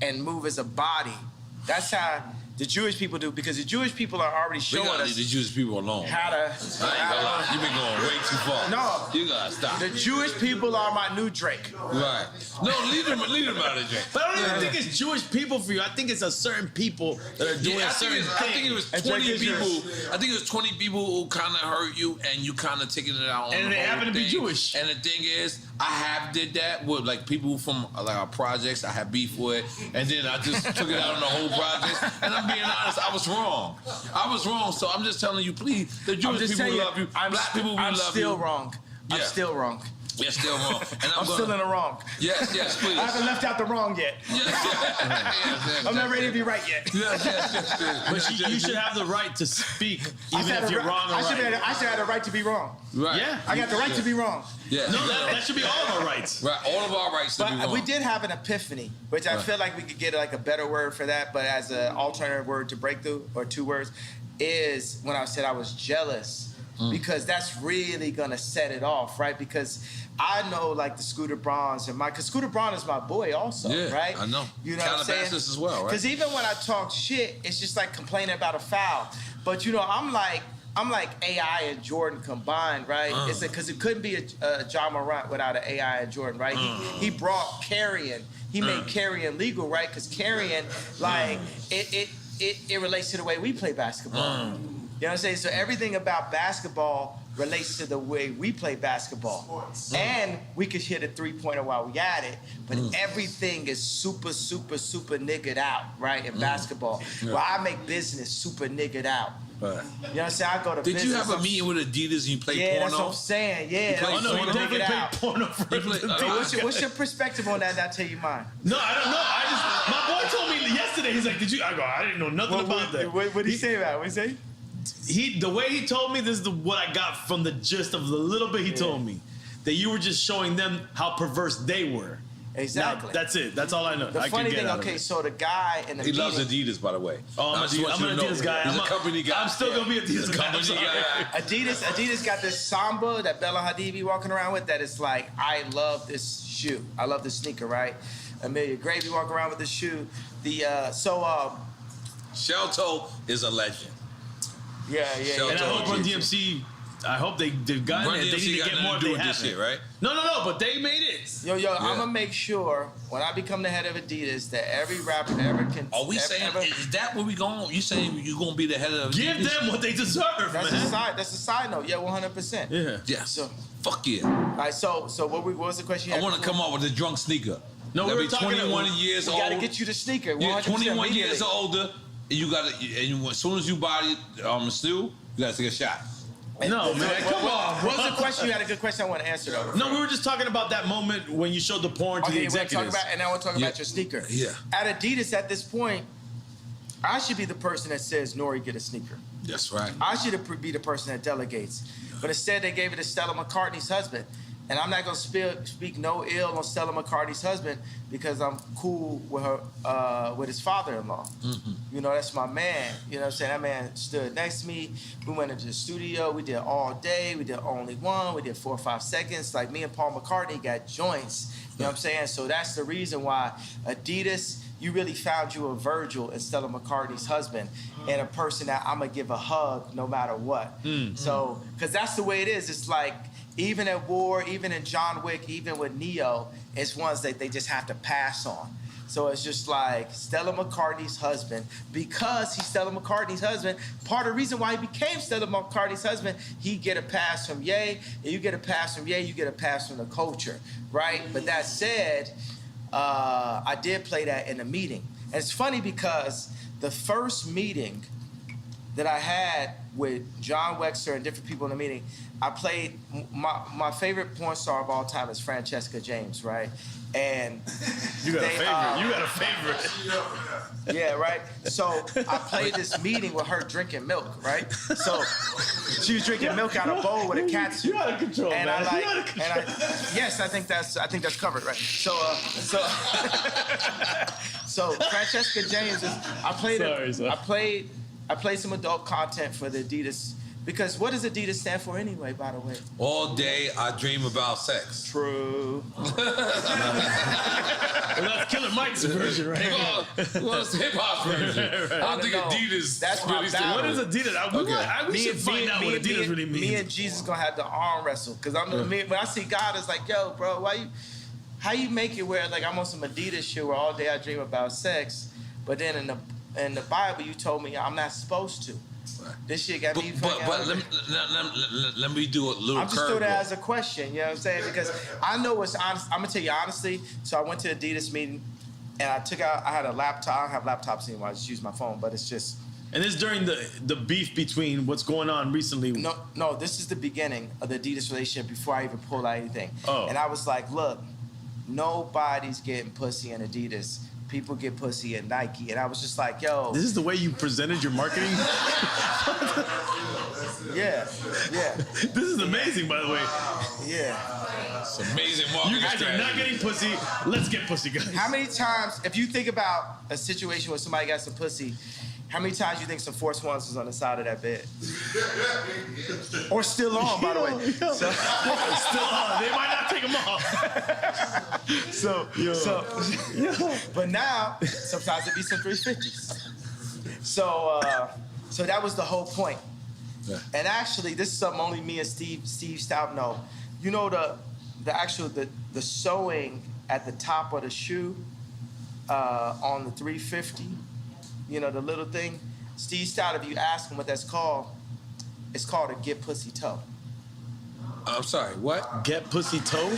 and move as a body, that's how The Jewish people do, because the Jewish people are already showing us. Leave the Jewish people alone. How to. I ain't gonna lie. You've been going way too far. No. You gotta stop. The Jewish people are my new Drake. Right. No, leave them out of Drake. But I don't even think it's Jewish people for you. I think it's a certain people that are doing certain things. I think it was 20 people. I think it was 20 people who kind of hurt you, and you kind of taking it out on and the they whole happen to be thing. Jewish. And the thing is, I have did that with like people from like our projects. I had beef with, and then I just took it out on the whole project. And I'm being honest, I was wrong. I was wrong. So I'm just telling you, please, the Jewish people will love you. Black people will love you. I'm still wrong. I'm still wrong. You're still wrong. And I'm still in the wrong. Yes, please. I haven't left out the wrong yet. Yes. I'm not ready to be right yet. Yes. But you should have the right to speak, even if you're wrong or right. I should have the right to be wrong. Right. Yeah. I got the right to be wrong. Yeah. No, that should be all of our rights. Right. All of our rights to be wrong. We did have an epiphany, which I feel like we could get like a better word for that, but as an alternative word to breakthrough, or 2 words, is when I said I was jealous. Because that's really gonna set it off, right? Because I know like the Scooter Brauns and because Scooter Braun is my boy also, right? I know. You know what I'm saying? Calabasas as well, right? Because even when I talk shit, it's just like complaining about a foul. But you know, I'm like AI and Jordan combined, right? It's because it couldn't be a Ja Morant without an AI and Jordan, right? He brought carrying. He made carrying legal, right? Because carrying, like, it relates to the way we play basketball. You know what I'm saying? So everything about basketball relates to the way we play basketball. And we could hit a 3-pointer while we at it, but everything is super niggered out, right, in basketball. Well, I make business super niggered out. Right. You know what I'm saying? I go to business. Did you have a meeting with Adidas and you played porno? Yeah, that's what I'm saying. Yeah. You definitely played porno for What's your perspective on that? And I'll tell you mine. No, I don't know. My boy told me yesterday, he's like, I didn't know nothing about that. What did he say about it? What did he say? The way he told me, this is what I got from the gist of the little bit he told me. That you were just showing them how perverse they were. Exactly. Now, that's it. That's all I know. The funny thing, okay, so the guy in the He loves Adidas, by the way. Oh, I'm an Adidas guy. He's a company guy. I'm still gonna be Adidas guy. Adidas got this Samba that Bella Hadid be walking around with that is like, I love this shoe. I love this sneaker, right? Amelia Gravy walking around with this shoe. Shelto is a legend. Yeah. And I hope Run DMC, I hope they've gotten it. They need to get more. They have this shit, right? No, but they made it. Yo, I'm gonna make sure when I become the head of Adidas that every rapper ever can. Are we saying, is that where we going? You saying you gonna be the head of Give Adidas? them what they deserve, that's man. That's a side note. Yeah, 100%. Yeah. Yes. So, fuck yeah. all right, so what was the question? I want to come up with a drunk sneaker. No, we're talking 21 years old. We gotta get you the sneaker. Yeah, 21 immediately. years or older. And you gotta, as soon as you buy it, still, you gotta take a shot. No, man, come on, bro. What was the question? You had a good question I want to answer, though. No, we were just talking about that moment when you showed the porn to the executives. And now we're talking about your sneaker. Yeah. At Adidas, at this point, I should be the person that says, Nori, get a sneaker. That's right. I should be the person that delegates. But instead, they gave it to Stella McCartney's husband. And I'm not going to speak no ill on Stella McCartney's husband because I'm cool with her, with his father-in-law. Mm-hmm. You know, that's my man. You know what I'm saying? That man stood next to me. We went into the studio. We did all day. We did only one. We did 4 or 5 seconds. Like me and Paul McCartney got joints. You know what I'm saying? So that's the reason why Adidas, you really found you a Virgil and Stella McCartney's husband and a person that I'm going to give a hug no matter what. Mm-hmm. So, because that's the way it is. It's like, even at War, even in John Wick, even with Neo, it's ones that they just have to pass on. So it's just like Stella McCartney's husband, because he's Stella McCartney's husband, part of the reason why he became Stella McCartney's husband, he get a pass from Ye, and you get a pass from Ye, you get a pass from the culture, right? But that said, I did play that in a meeting. And it's funny because the first meeting that I had with John Wexler and different people in the meeting, I played, my favorite porn star of all time is Francesca James, right? And you got a favorite. Yeah, right? So I played this meeting with her drinking milk, right? So she was drinking milk out of a bowl with a cat suit. You out of control, and man. Yes, I think that's covered, right? So Francesca James is, I played some adult content for the Adidas Because what does Adidas stand for anyway, by the way? All day I dream about sex. True. Well, that's Killer Mike's version, right? Well, it's hip hop version. Right. I think Adidas. That's my really battle. What is Adidas? We should find out what Adidas really means. Me and Jesus gonna have to arm wrestle because when I see God, it's like, yo, bro, how you make it where like I'm on some Adidas shit where all day I dream about sex, but then in the Bible you told me I'm not supposed to. This shit got me. But let me do a little. I'm just throwing that as a question. You know what I'm saying? Because I know what's honest. I'm gonna tell you honestly. So I went to the Adidas meeting, and I had a laptop. I don't have laptops anymore. I just use my phone. But it's just. And this during the beef between what's going on recently. No. This is the beginning of the Adidas relationship before I even pulled out anything. Oh. And I was like, look, nobody's getting pussy in Adidas. People get pussy at Nike. And I was just like, yo. This is the way you presented your marketing? Yeah. This is amazing, by the way. Yeah. It's amazing marketing. You guys are not getting pussy. Let's get pussy, guys. How many times, if you think about a situation where somebody got some pussy, how many times you think some Force Ones was on the side of that bed? Or still on, by the way. So, still on. They might not take them off. But now, sometimes it be some 350s. So that was the whole point. Yeah. And actually, this is something only me and Steve Stout know. You know the sewing at the top of the shoe on the 350. You know, the little thing. Steve Stout, if you ask him what that's called, it's called a get pussy toe. I'm sorry, what? Get pussy toe?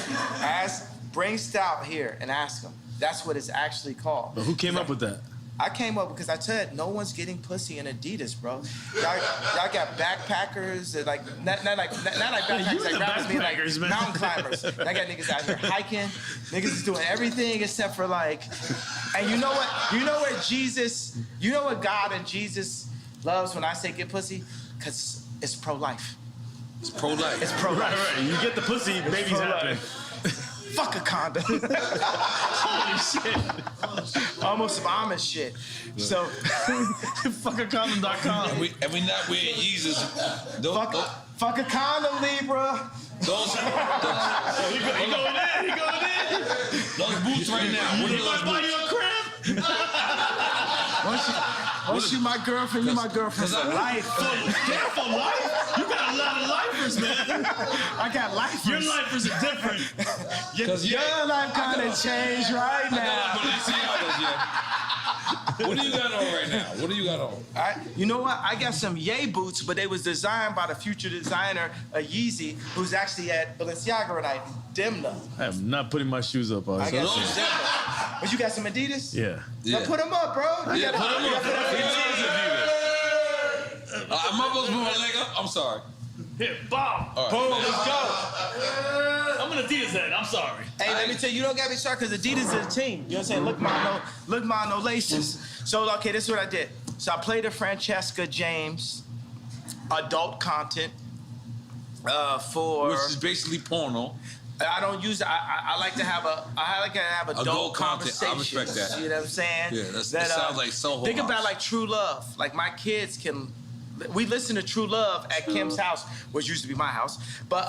Bring Stout here and ask him. That's what it's actually called. But who came up with that? I came up because I said no one's getting pussy in Adidas, bro. Y'all got backpackers that like not like backpackers like rappers mean like mountain climbers. I got niggas out here hiking. Niggas is doing everything except for like. And you know what? You know what Jesus? You know what God and Jesus loves when I say get pussy? Cause it's pro-life. It's pro-life. It's pro-life. Right. You get the pussy, babies happen. Fuck a condom. Holy shit. Almost some Amish shit. So, fuckacondom.com. And we not wearing Yeezys. Fuck a condom, Libra. He going in. Those boots right now. What are those buy you a crib? Once you my girlfriend, you my girlfriend for life. For life? You got a lot of lifers, man. I got lifers. Your lifers are different. Your life kind of changed right now. What do you got on right now? What do you got on? You know what? I got some Ye boots, but they was designed by the future designer, Yeezy, who's actually at Balenziaga tonight. Dimna. I am not putting my shoes up. I got some Dimna. But you got some Adidas? Yeah. Now put them up, bro. Put them up. I'm not supposed to put my leg up? I'm sorry. Here, bomb. Right. Boom, let's go. I'm an Adidas head. I'm sorry. Hey, let me tell you, you don't got me started because Adidas is a team. You know what I'm saying? Look, no laces. So, okay, this is what I did. So I played a Francesca James adult content for... Which is basically porno. I don't use it. I like to have adult conversations. I respect that. You know what I'm saying? Yeah, that sounds like Soho Think House. about like True Love. Like my kids can... We listen to True Love at Kim's house, which used to be my house. But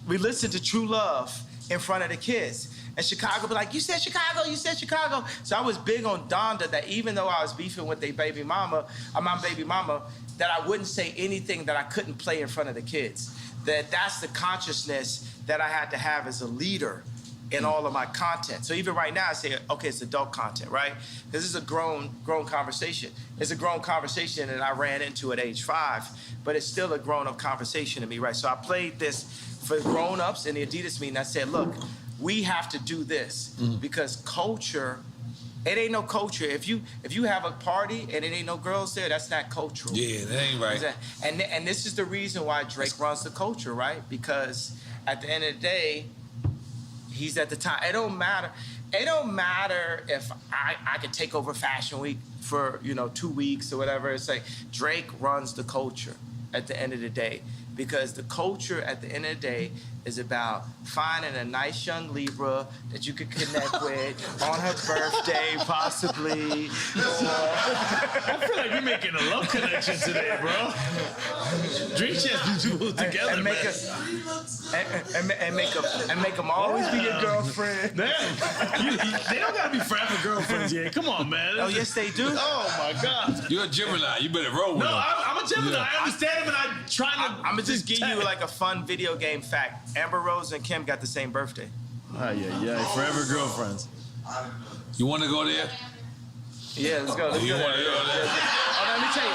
we listen to True Love in front of the kids. And Chicago be like, you said Chicago. So I was big on Donda that even though I was beefing with my baby mama, that I wouldn't say anything that I couldn't play in front of the kids. That's the consciousness that I had to have as a leader in all of my content. So even right now, I say, okay, it's adult content, right? This is a grown conversation. It's a grown conversation that I ran into at age 5, but it's still a grown-up conversation to me, right? So I played this for grown-ups in the Adidas meeting. I said, look, we have to do this because culture, it ain't no culture. If you have a party and it ain't no girls there, that's not cultural. Yeah, that ain't right. And this is the reason why Drake runs the culture, right? Because at the end of the day, he's at the top. It don't matter. It don't matter if I could take over Fashion Week for 2 weeks or whatever. It's like Drake runs the culture at the end of the day. because the culture at the end of the day is about finding a nice young Libra that you could connect with on her birthday, possibly. I feel like we're making a love connection today, bro. DrinkChamps people together, and make them always be your girlfriend. Damn, they don't gotta be forever girlfriends, yeah. Come on, man. Oh yes, they do. Oh my God. You're a Gemini. You better roll with them. No, I'm a Gemini. I understand him, and I'm trying to. I'm gonna just give you like a fun video game fact. Amber Rose and Kim got the same birthday. Yeah, forever girlfriends. You want to go there? Yeah, let's go. You want to go there? Oh, let me tell you.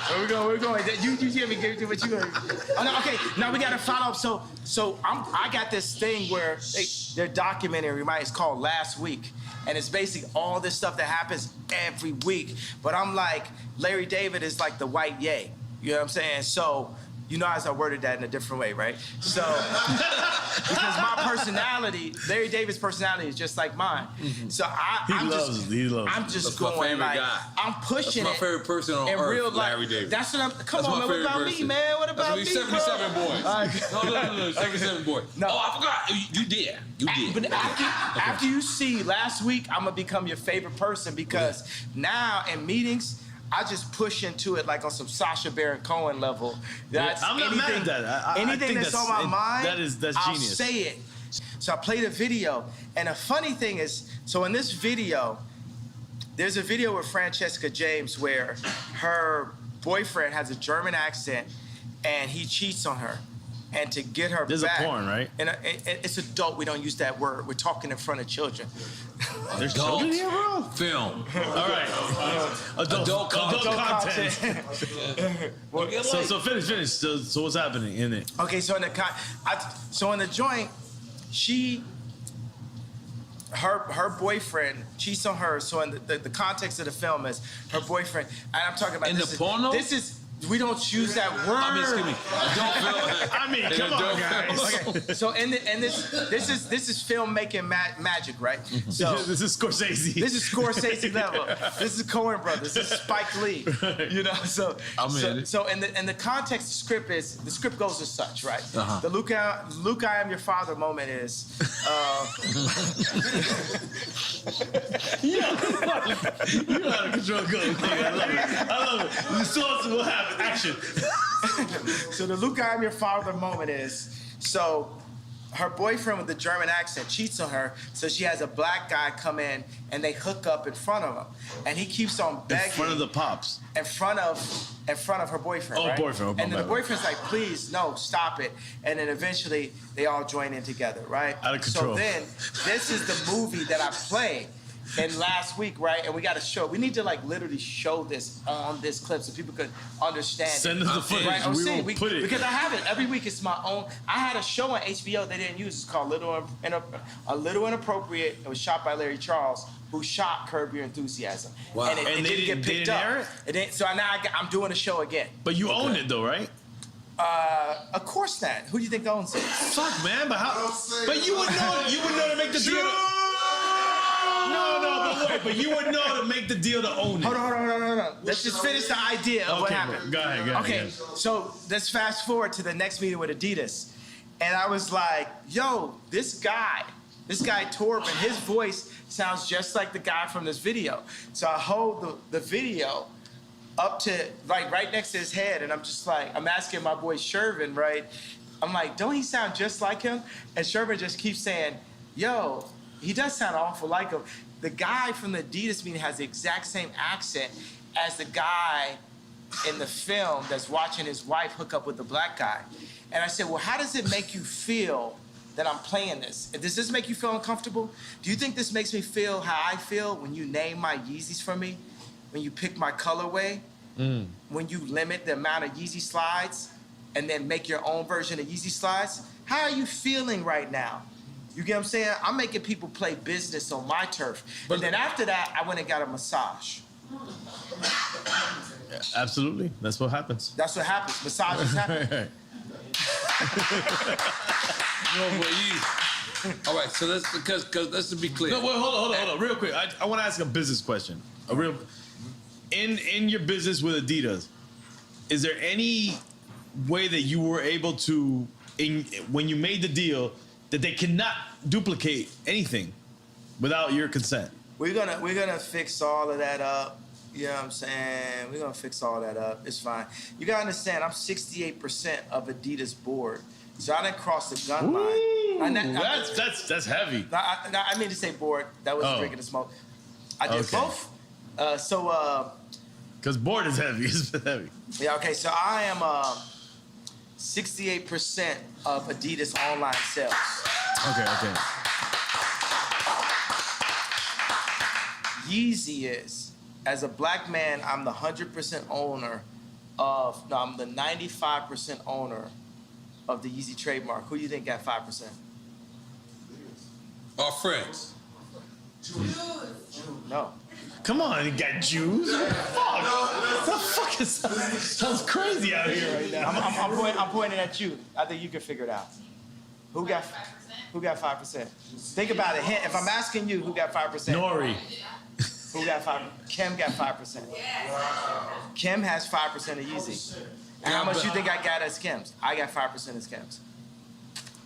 Where we going? You hear me? Give what you heard. Oh no, okay. Now we gotta follow up. So I got this thing where their documentary, right? It's called Last Week, and it's basically all this stuff that happens every week. But I'm like, Larry David is like the white Ye. You know what I'm saying? So. You know, as I worded that in a different way, right? So, because my personality, Larry David's personality is just like mine. So I'm just going like, guy. I'm pushing That's my favorite person on earth, real life. Larry David. That's what I'm. Come on, man. What about me, man? What about me, 77 bro? boys. No, 77 boys. No, I forgot. You did. But after you see Last Week, I'm gonna become your favorite person because now in meetings. I just push into it like on some Sacha Baron Cohen level. That's I'm not mad at that. Anything that's on my mind, that's I'll genius. say it. So I played a video, and a funny thing is, so in this video, there's a video with Francesca James where her boyfriend has a German accent, and he cheats on her. And to get her There's back. There's a porn, right? And it's adult. We don't use that word. We're talking in front of children. There's children here, bro? Film. All right. Adult content. So finish. So what's happening in it? Okay, so in the joint, her boyfriend cheats on her. So in the context of the film is her boyfriend, and I'm talking about in the porno. This is. We don't use that word. I mean, excuse me. Come on, guys. Okay. So this is filmmaking magic, right? So this is Scorsese. This is Scorsese level. This is Coen Brothers. This is Spike Lee. You know, so in the context, the script goes as such, right? The Luke, I am your father moment is. You know how to control good. I love it. The source will have action. So the Luke, I am your father moment is, so her boyfriend with the German accent cheats on her, so she has a black guy come in and they hook up in front of him. And he keeps on begging. In front of the pops. In front of her boyfriend, right? Boyfriend. And then the boyfriend's like, please, no, stop it. And then eventually they all join in together, right? Out of control. So then, this is the movie that I played. And Last Week, right? And we got to show. We need to like literally show this on this clip so people could understand. Send us the footage. Right? We will put it. Because I have it every week. It's my own. I had a show on HBO they didn't use. It's called A Little Inappropriate. It was shot by Larry Charles, who shot Curb Your Enthusiasm. Wow. And it didn't get picked up. So now I'm doing a show again. But you own it though, right? Of course not. Who do you think owns it? Fuck, man. But how? But you would know. You would know to make the deal. But you would know to make the deal to own it. Hold on. Let's just finish the idea of what happened. Go ahead. Okay, so let's fast forward to the next meeting with Adidas. And I was like, yo, this guy Torben, his voice sounds just like the guy from this video. So I hold the video up to, like, right next to his head, and I'm just like, I'm asking my boy Shervin, right? I'm like, don't he sound just like him? And Shervin just keeps saying, yo, he does sound awful like him. The guy from the Adidas meeting has the exact same accent as the guy in the film that's watching his wife hook up with the black guy. And I said, well, how does it make you feel that I'm playing this? Does this make you feel uncomfortable? Do you think this makes me feel how I feel when you name my Yeezys for me? When you pick my colorway? When you limit the amount of Yeezy slides and then make your own version of Yeezy slides? How are you feeling right now? You get what I'm saying? I'm making people play business on my turf. And then after that, I went and got a massage. Absolutely. That's what happens. That's what happens. Massages happen. All right, so let's let's be clear. No, wait, hold on, real quick. I want to ask a business question. In your business with Adidas, is there any way that you were able to, when you made the deal, that they cannot duplicate anything without your consent? We're gonna fix all of that up. You know what I'm saying? We're gonna fix all that up. It's fine. You gotta understand, I'm 68% of Adidas board. So I didn't cross the gun line. That's heavy. I mean to say board. That was drinking the smoke. I did both. Because board is heavy. It's heavy. Yeah, okay. So I am 68% of Adidas online sales. Okay. Yeezy is, as a black man, I'm the 100% owner of, no, I'm the 95% owner of the Yeezy trademark. Who do you think got 5%? Our friends. No. Come on, you got Jews? Fuck. The fuck is sounds crazy out here right now. I'm pointing at you. I think you can figure it out. Who got 5%? Think about it. If I'm asking you, who got 5%? Nori. Who got 5%? Kim got 5%. Kim has 5% of Yeezy. And how much you think I got as Kim's? I got 5% as Kim's.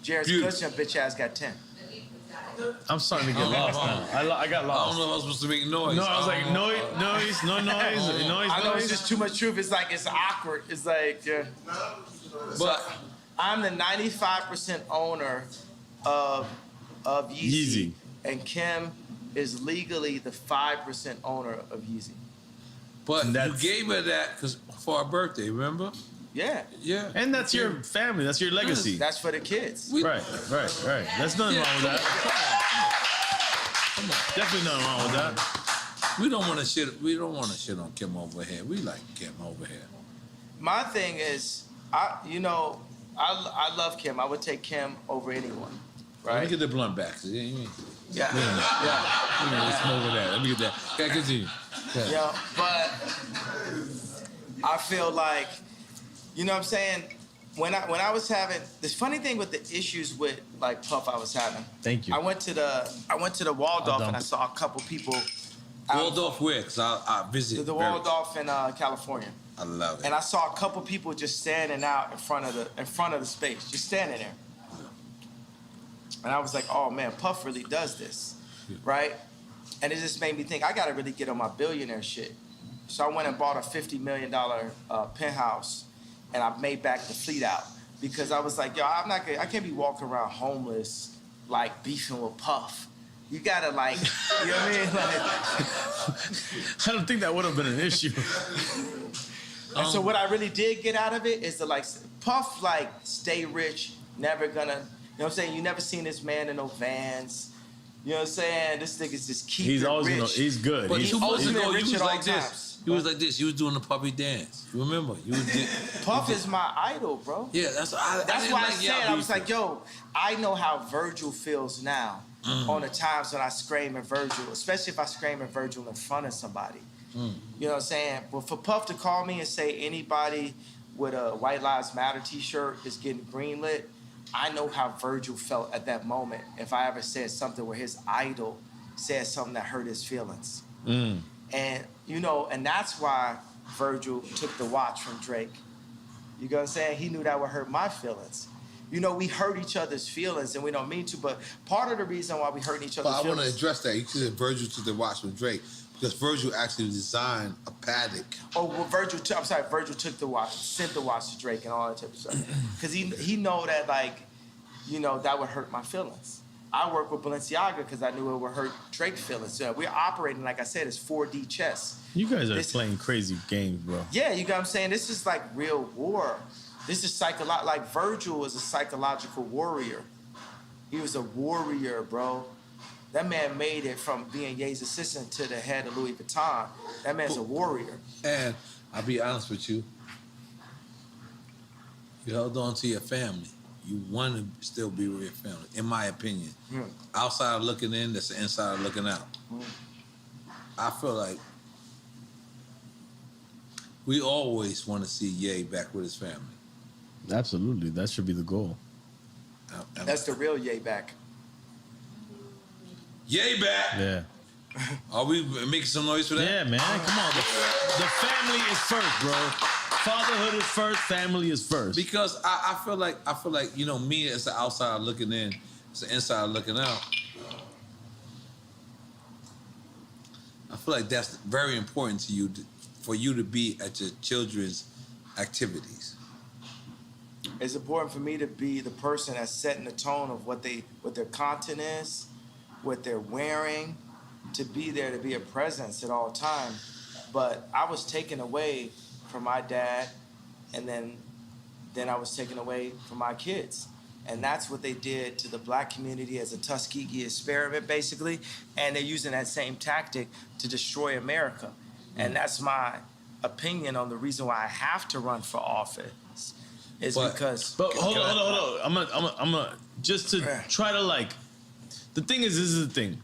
Jared's Cushion bitch ass got 10. I'm starting to get lost now. I got lost. I don't know if I was supposed to make noise. No, I was like, noise. I know it's just too much truth. It's like, it's awkward. It's like, But I'm the 95% owner of Yeezy. And Kim is legally the 5% owner of Yeezy. But you gave her that for our birthday, remember? Yeah. Yeah. And that's your family. That's your legacy. That's for the kids. Right. There's nothing wrong with that. Come on. Definitely nothing wrong with that. We don't want to shit. We don't want to shit on Kim over here. We like Kim over here. My thing is, I love Kim. I would take Kim over anyone. Right. Let me get the blunt back. Yeah. Yeah. Let's smoke that. Let me get that. Okay, continue. Yeah, but I feel like, you know what I'm saying? When I was having this funny thing with the issues with like Puff I was having. Thank you. I went to the Waldorf and I saw a couple people. Waldorf where? Cause I visit the Waldorf in California. I love it. And I saw a couple people just standing out in front of the space, just standing there. And I was like, oh man, Puff really does this, right? And it just made me think, I gotta really get on my billionaire shit. So I went and bought a $50 million penthouse, and I made back the fleet out because I was like, yo, I can't be walking around homeless, like beefing with Puff. You gotta like, you know what I mean? Like, I don't think that would have been an issue. And so what I really did get out of it is to like, Puff like stay rich, never gonna, you know what I'm saying? You never seen this man in no Vans. You know what I'm saying? This nigga's just keep He's it always rich. He's good. But he's 2 months ultimate ago, rich you was at all like this. times. You was like this. You was doing the puppy dance. You remember? Puff is my idol, bro. Yeah, that's why I said, I was like, yo, I know how Virgil feels now on the times when I scream at Virgil, especially if I scream at Virgil in front of somebody. You know what I'm saying? But for Puff to call me and say anybody with a White Lives Matter t-shirt is getting greenlit, I know how Virgil felt at that moment if I ever said something where his idol said something that hurt his feelings. And, you know, and that's why Virgil took the watch from Drake. You know what I'm saying? He knew that would hurt my feelings. You know, we hurt each other's feelings and we don't mean to, but part of the reason why we hurt each other's feelings... I want to address that. You said Virgil took the watch from Drake because Virgil actually designed a Patek. Oh, well, Virgil took the watch, sent the watch to Drake and all that type of stuff. Because he know that, like, you know, that would hurt my feelings. I work with Balenziaga because I knew it would hurt Drake's feelings. So we're operating, like I said, it's 4D chess. You guys are playing crazy games, bro. Yeah, you know what I'm saying? This is like real war. This is like Virgil was a psychological warrior. He was a warrior, bro. That man made it from being Ye's assistant to the head of Louis Vuitton. That man's a warrior. And I'll be honest with you. You held on to your family. You want to still be with your family, in my opinion. Outside of looking in, that's the inside of looking out. I feel like we always want to see Ye back with his family. Absolutely. That should be the goal. That's the real Ye back. Ye back! Yeah. Are we making some noise for that? Yeah, man. Come on. The family is first, bro. Fatherhood is first, family is first. Because I feel like, you know, me as an outsider looking in, as an insider looking out, I feel like that's very important to you, for you to be at your children's activities. It's important for me to be the person that's setting the tone of what their content is, what they're wearing, to be there, to be a presence at all time. But I was taken away from my dad, and then I was taken away from my kids. And that's what they did to the black community as a Tuskegee experiment, basically. And they're using that same tactic to destroy America. And that's my opinion on the reason why I have to run for office. Because... But hold on. I'm gonna just to try to like... The thing is, this is the thing.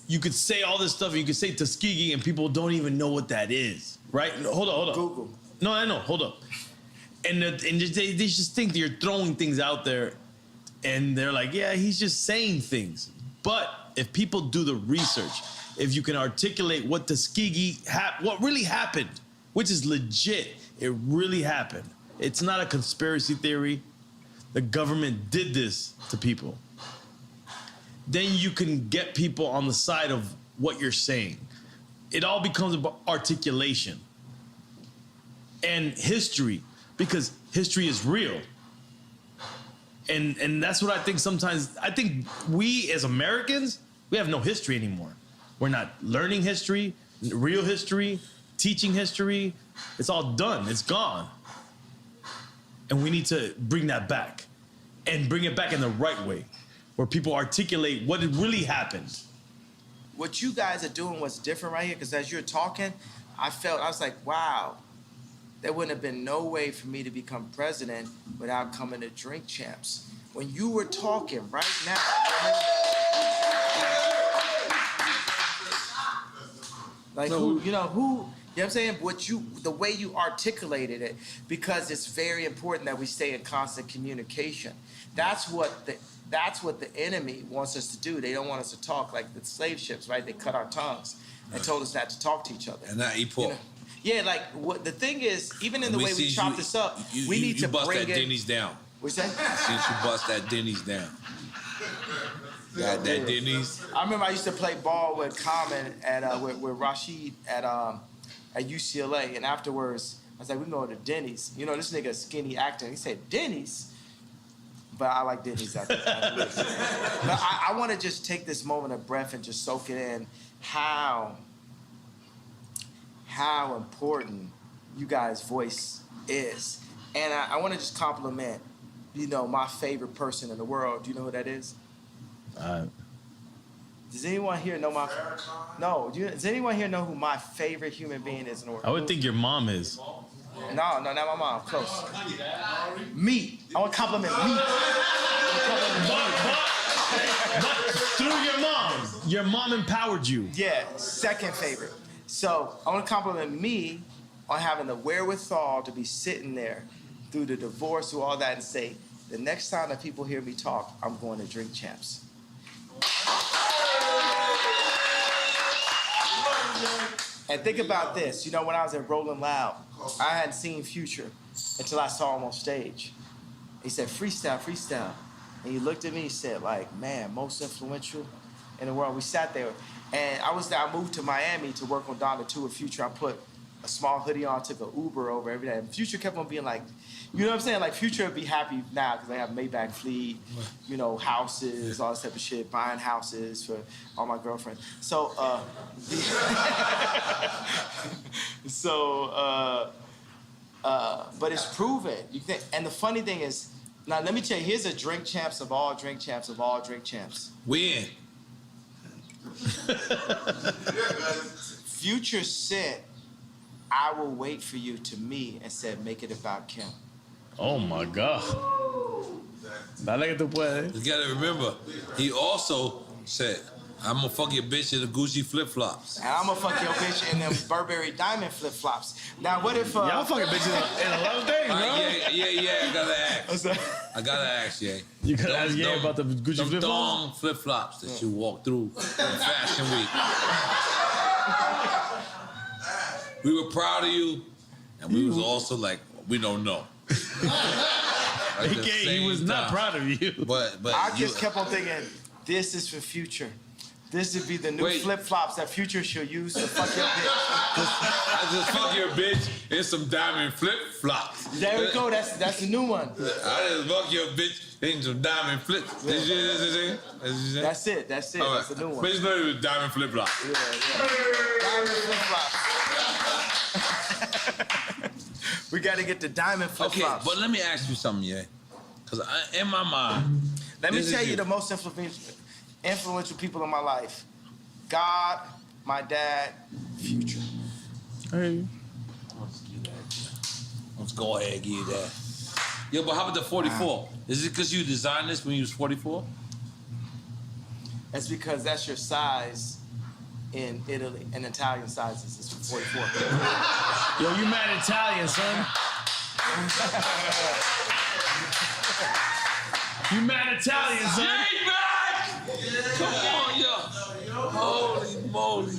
You could say all this stuff, you could say Tuskegee, and people don't even know what that is, right? Hold on. Google. No, I know. Hold up. And they just think that you're throwing things out there, and they're like, yeah, he's just saying things. But if people do the research, if you can articulate what Tuskegee, what really happened, which is legit, it really happened. It's not a conspiracy theory. The government did this to people. Then you can get people on the side of what you're saying. It all becomes about articulation and history, because history is real. And that's what I think sometimes. I think we as Americans, we have no history anymore. We're not learning history, real history, teaching history. It's all done. It's gone. And we need to bring that back, and bring it back in the right way, where people articulate what really happened. What you guys are doing was different right here, because as you're talking, I was like, wow, there wouldn't have been no way for me to become president without coming to DrinkChamps. When you were talking right now, like who, you know what I'm saying? The way you articulated it, because it's very important that we stay in constant communication. That's what the enemy wants us to do. They don't want us to talk like the slave ships, right? They cut our tongues and told us not to talk to each other. And not eat pork. You know? Yeah, like the thing is, even in the way we chop this up, we need to bring it. You bust that Denny's down. What's that? Since you bust that Denny's down. Got that Denny's. I remember I used to play ball with Common with Rashid at UCLA, and afterwards I was like, we can go to Denny's. You know, this nigga skinny actor. He said Denny's. But I like Denny's at the time. But I want to just take this moment of breath and just soak it in how important you guys' voice is. And I want to just compliment, you know, my favorite person in the world. Do you know who that is? Does anyone here know my... No. Does anyone here know who my favorite human being is in the world? I would think your mom is. No, not my mom. Close. Me. I want to compliment me. But through your mom empowered you. Yeah, second favorite. So I want to compliment me on having the wherewithal to be sitting there through the divorce, through all that, and say, the next time that people hear me talk, I'm going to DrinkChamps. And think about this. You know, when I was at Rolling Loud, I hadn't seen Future until I saw him on stage. He said, freestyle, freestyle. And he looked at me, he said, like, man, most influential in the world. We sat there. And I moved to Miami to work on Donda 2 with Future. I put a small hoodie on, took an Uber over every day. And Future kept on being like, you know what I'm saying? Like, Future would be happy now because they have Maybach fleet, you know, houses, all this type of shit, buying houses for all my girlfriends. So, but it's proven. You think, and the funny thing is, now let me tell you, here's a DrinkChamps of all DrinkChamps of all DrinkChamps. We in. Future said, I will wait for you to me, and said, make it about Kim. Oh my God. Dale que tú puedes. You gotta remember, he also said, I'm gonna fuck your bitch in the Gucci flip-flops. And I'm gonna fuck your bitch in them Burberry diamond flip-flops. Now what if... Y'all fucking bitches in a lot of things, bro. Yeah, I gotta ask. I gotta ask, yeah. You gotta ask Ye about the Gucci flip-flops? Thong flip-flops that you walk through in Fashion Week. We were proud of you, And we was also like, we don't know. He was not proud of you. But I just kept on thinking, this is for Future. This would be the new flip-flops that Future should use to fuck your bitch. I just fuck your bitch in some diamond flip-flops. There we go. That's the new one. I just fuck your bitch in some diamond flip. That's it. That's it. Right. That's the new one. Bitch know it was diamond flip-flops. Yeah. Diamond flip-flops. We got to get the diamond flip-flops. Okay, but let me ask you something, yeah. Because in my mind... Let me tell you the most influential people in my life. God, my dad, Future. Hey. Let's go ahead and give you that. Yo, but how about the 44? Is it because you designed this when you was 44? That's because that's your size in Italy, and Italian sizes is 44. Yo, you mad Italian, son. You mad Italian, son. Come on, yo. Holy moly.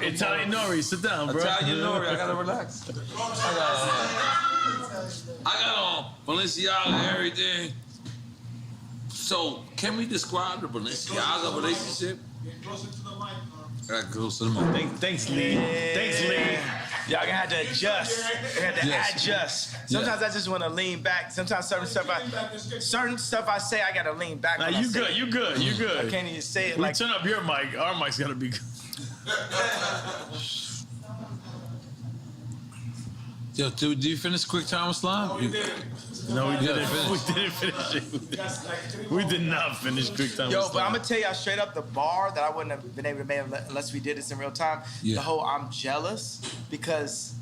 Italian Nori, sit down, bro. Italian Nori, I gotta relax. I got on Balenziaga and everything. So, can we describe the Balenziaga relationship? I got close to the mic. Thanks, Lee. Thanks, Lee. Y'all gonna have to adjust. Adjust. Sometimes I just want to lean back. Sometimes certain stuff I say I gotta lean back. Nah, you good. You good. I can't even say it turn up your mic. Our mic's gotta be good. Yo, do you finish QuickTime Slime? No, we didn't finish it. We did not finish QuickTime. Yo, but I'm gonna tell y'all straight up, the bar that I wouldn't have been able to make unless we did this in real time. Yeah. The whole I'm jealous because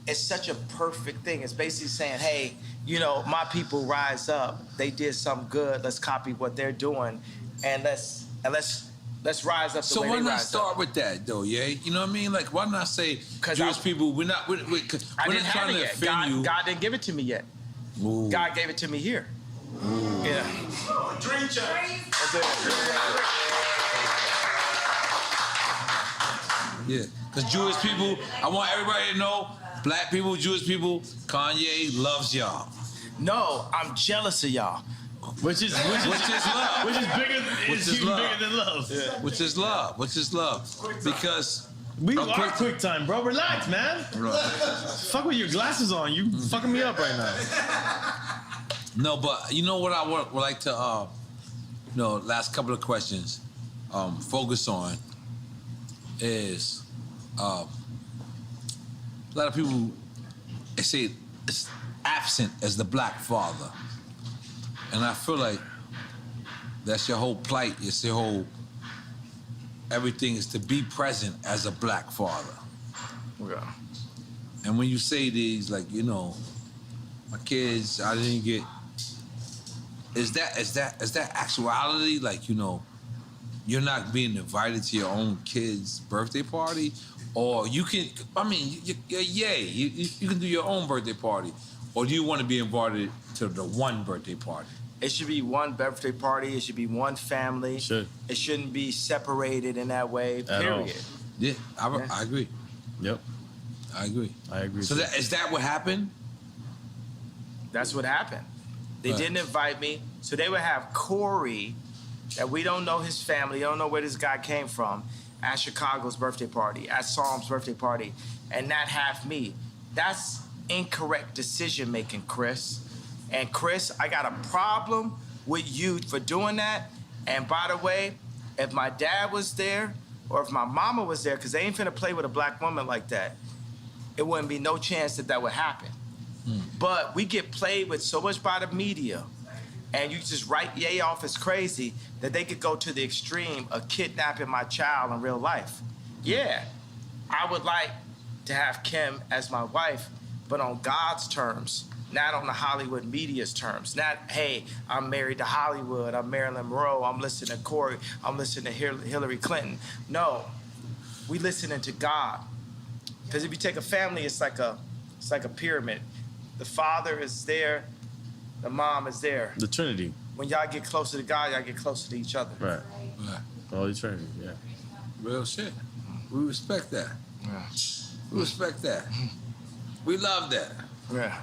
it's such a perfect thing. It's basically saying, hey, you know, my people rise up. They did something good. Let's copy what they're doing, and let's rise up. So why not start with that though, yeah? You know what I mean? Like, why not say Jewish people? We're not trying to offend you. God didn't give it to me yet. Ooh. God gave it to me here. Ooh. Yeah. DrinkChamps. Yeah, because Jewish people, I want everybody to know, black people, Jewish people, Kanye loves y'all. No, I'm jealous of y'all. Which is love. Which is bigger. Bigger than love. Yeah. Which is love. Because we are QuickTime, bro. Relax, man. Right. Fuck with your glasses on. You fucking me up right now. No, but you know what I would like to, last couple of questions, focus on is a lot of people say it's absent as the black father. And I feel like that's your whole plight. It's your whole, everything is to be present as a black father. Yeah. And when you say these, like, you know, my kids, I didn't get, is that actuality? Like, you know, you're not being invited to your own kid's birthday party? Or you can, I mean, you can do your own birthday party. Or do you want to be invited to the one birthday party? It should be one birthday party. It should be one family. Should. It shouldn't be separated in that way, period. Yeah, I agree. Yep. I agree. So is that what happened? That's what happened. They didn't invite me. So they would have Corey, that we don't know his family, don't know where this guy came from, at Chicago's birthday party, at Psalm's birthday party, and not have me. That's incorrect decision making, Chris. And Chris, I got a problem with you for doing that. And by the way, if my dad was there or if my mama was there, because they ain't finna play with a black woman like that, it wouldn't be no chance that that would happen. But we get played with so much by the media, and you just write Ye off as crazy that they could go to the extreme of kidnapping my child in real life. Yeah, I would like to have Kim as my wife, but on God's terms, not on the Hollywood media's terms. Not, hey, I'm married to Hollywood, I'm Marilyn Monroe, I'm listening to Corey, I'm listening to Hillary Clinton. No, we listening to God. Because if you take a family, it's like a pyramid. The father is there, the mom is there. The Trinity. When y'all get closer to God, y'all get closer to each other. Right. Holy Trinity, yeah. Real shit. We respect that. Yeah. We respect that. We love that. Yeah.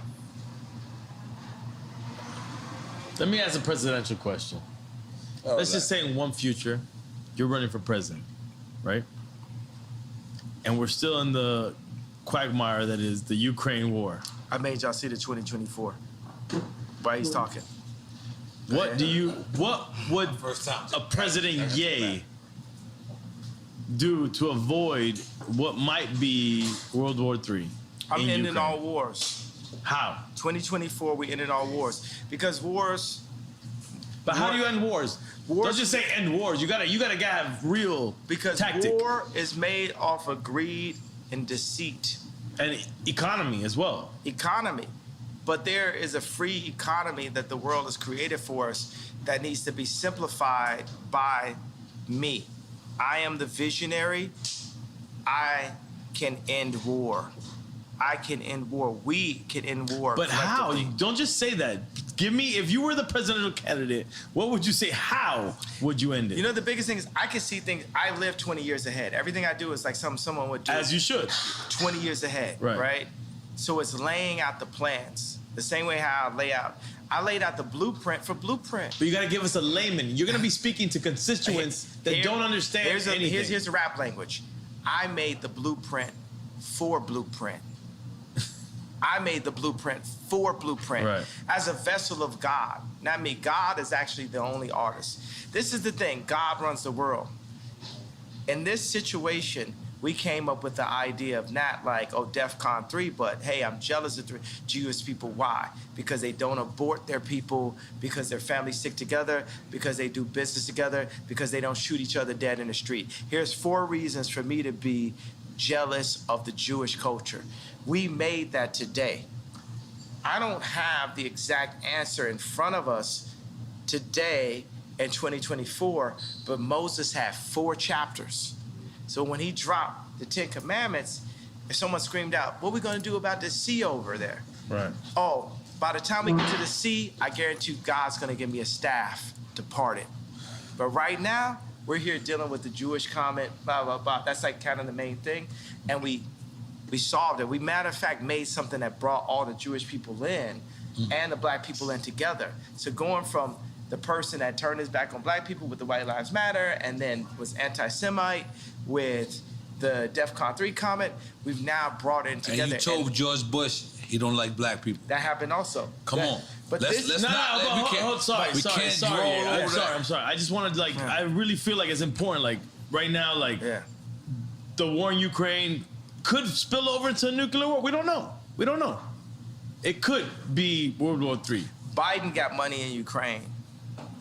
Let me ask a presidential question. Let's just say in one future, you're running for president, right? And we're still in the quagmire that is the Ukraine war. I made y'all see the 2024. Why he's talking. What would a President Ye do to avoid what might be World War III? I'm ending all wars. How? 2024, we ended all wars. Because wars... But how do you end wars? Don't just say end wars. You gotta have real tactic. War is made off of greed and deceit. And economy as well. Economy. But there is a free economy that the world has created for us that needs to be simplified by me. I am the visionary. I can end war. I can end war. We can end war. But how? Don't just say that. Give me, if you were the presidential candidate, what would you say? How would you end it? You know, the biggest thing is I can see things. I live 20 years ahead. Everything I do is like someone would do. As you should. 20 years ahead, right? So it's laying out the plans. The same way how I laid out the blueprint for Blueprint. But you got to give us a layman. You're going to be speaking to constituents that don't understand anything. Here's the rap language. I made the blueprint for Blueprint. I made the blueprint for Blueprint as a vessel of God. Not me. God is actually the only artist. This is the thing. God runs the world. In this situation, we came up with the idea of not like, oh, DEFCON 3, but hey, I'm jealous of Jewish people. Why? Because they don't abort their people, because their families stick together, because they do business together, because they don't shoot each other dead in the street. Here's 4 reasons for me to be jealous of the Jewish culture. We made that today. I don't have the exact answer in front of us today in 2024, but Moses had 4 chapters. So when he dropped the 10 Commandments, if someone screamed out, what are we gonna do about this sea over there? Right. Oh, by the time we get to the sea, I guarantee you God's gonna give me a staff to part it. But right now, we're here dealing with the Jewish comment, blah, blah, blah. That's like kind of the main thing. And we solved it. We, matter of fact, made something that brought all the Jewish people in and the black people in together. So going from the person that turned his back on black people with the White Lives Matter and then was anti-Semite with the DEFCON 3 comment, we've now brought it in together. And you told George Bush he don't like black people. That happened also. Come on. But I'm sorry. I just wanted to, I really feel like it's important, like, right now, like, the war in Ukraine could spill over into a nuclear war. We don't know. It could be World War III. Biden got money in Ukraine.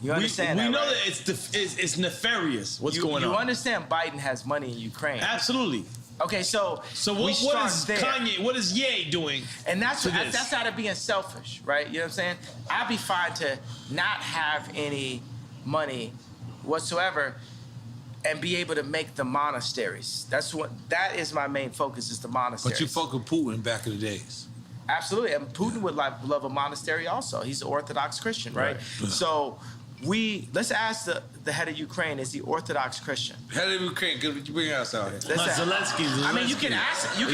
You understand we know right? that it's nefarious what's going on. You understand Biden has money in Ukraine. Absolutely. Okay, so what is Kanye, what is Ye doing? And that's out of being selfish, right? You know what I'm saying? I'd be fine to not have any money whatsoever and be able to make the monasteries. That is my main focus, is the monasteries. But you fuck with Putin back in the days. Absolutely, and Putin would love a monastery also. He's an Orthodox Christian, right? So let's ask the head of Ukraine, is he Orthodox Christian? Head of Ukraine, can you bring us out here? Zelensky. I mean, you can ask. You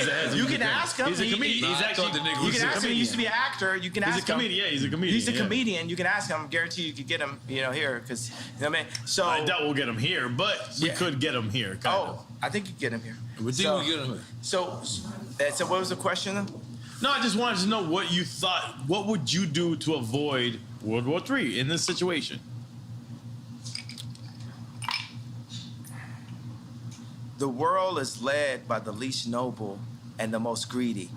can ask him. He's a comedian. You can ask him. He used to be an actor. You can ask him. Yeah, he's a comedian. He's a comedian. You can ask him. I guarantee you could get him. Here, because you know what I mean. So I doubt we'll get him here, but we could get him here. I think you get him here. We think we get him here. So what was the question then? No, I just wanted to know what you thought. What would you do to avoid World War III in this situation? The world is led by the least noble and the most greedy.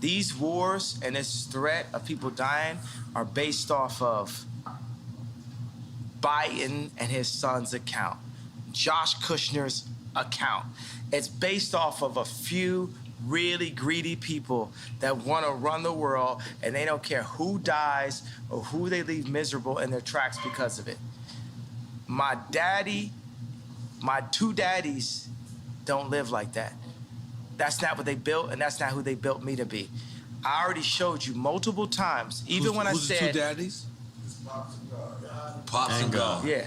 These wars and this threat of people dying are based off of Biden and his son's account, Josh Kushner's account. It's based off of a few really greedy people that want to run the world, and they don't care who dies or who they leave miserable in their tracks because of it. My 2 daddies don't live like that. That's not what they built, and that's not who they built me to be. I already showed you multiple times, even when I said... Who's the 2 daddies? Pops and God. Yeah.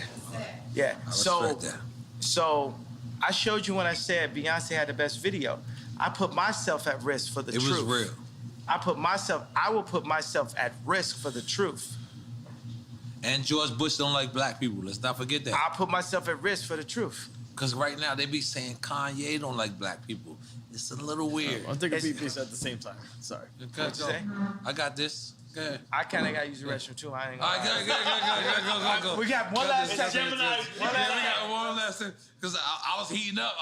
I respect that. So I showed you when I said Beyonce had the best video. I put myself at risk for the truth. It was real. I will put myself at risk for the truth. And George Bush don't like black people. Let's not forget that. I put myself at risk for the truth. Because right now they be saying Kanye don't like black people. It's a little weird. I'm taking a piece at the same time. Sorry. What'd you say? I got this. Go ahead. I kind of got to use the restroom too. I ain't gonna All right, go. We got one last session. We got one last thing. Because I was heating up.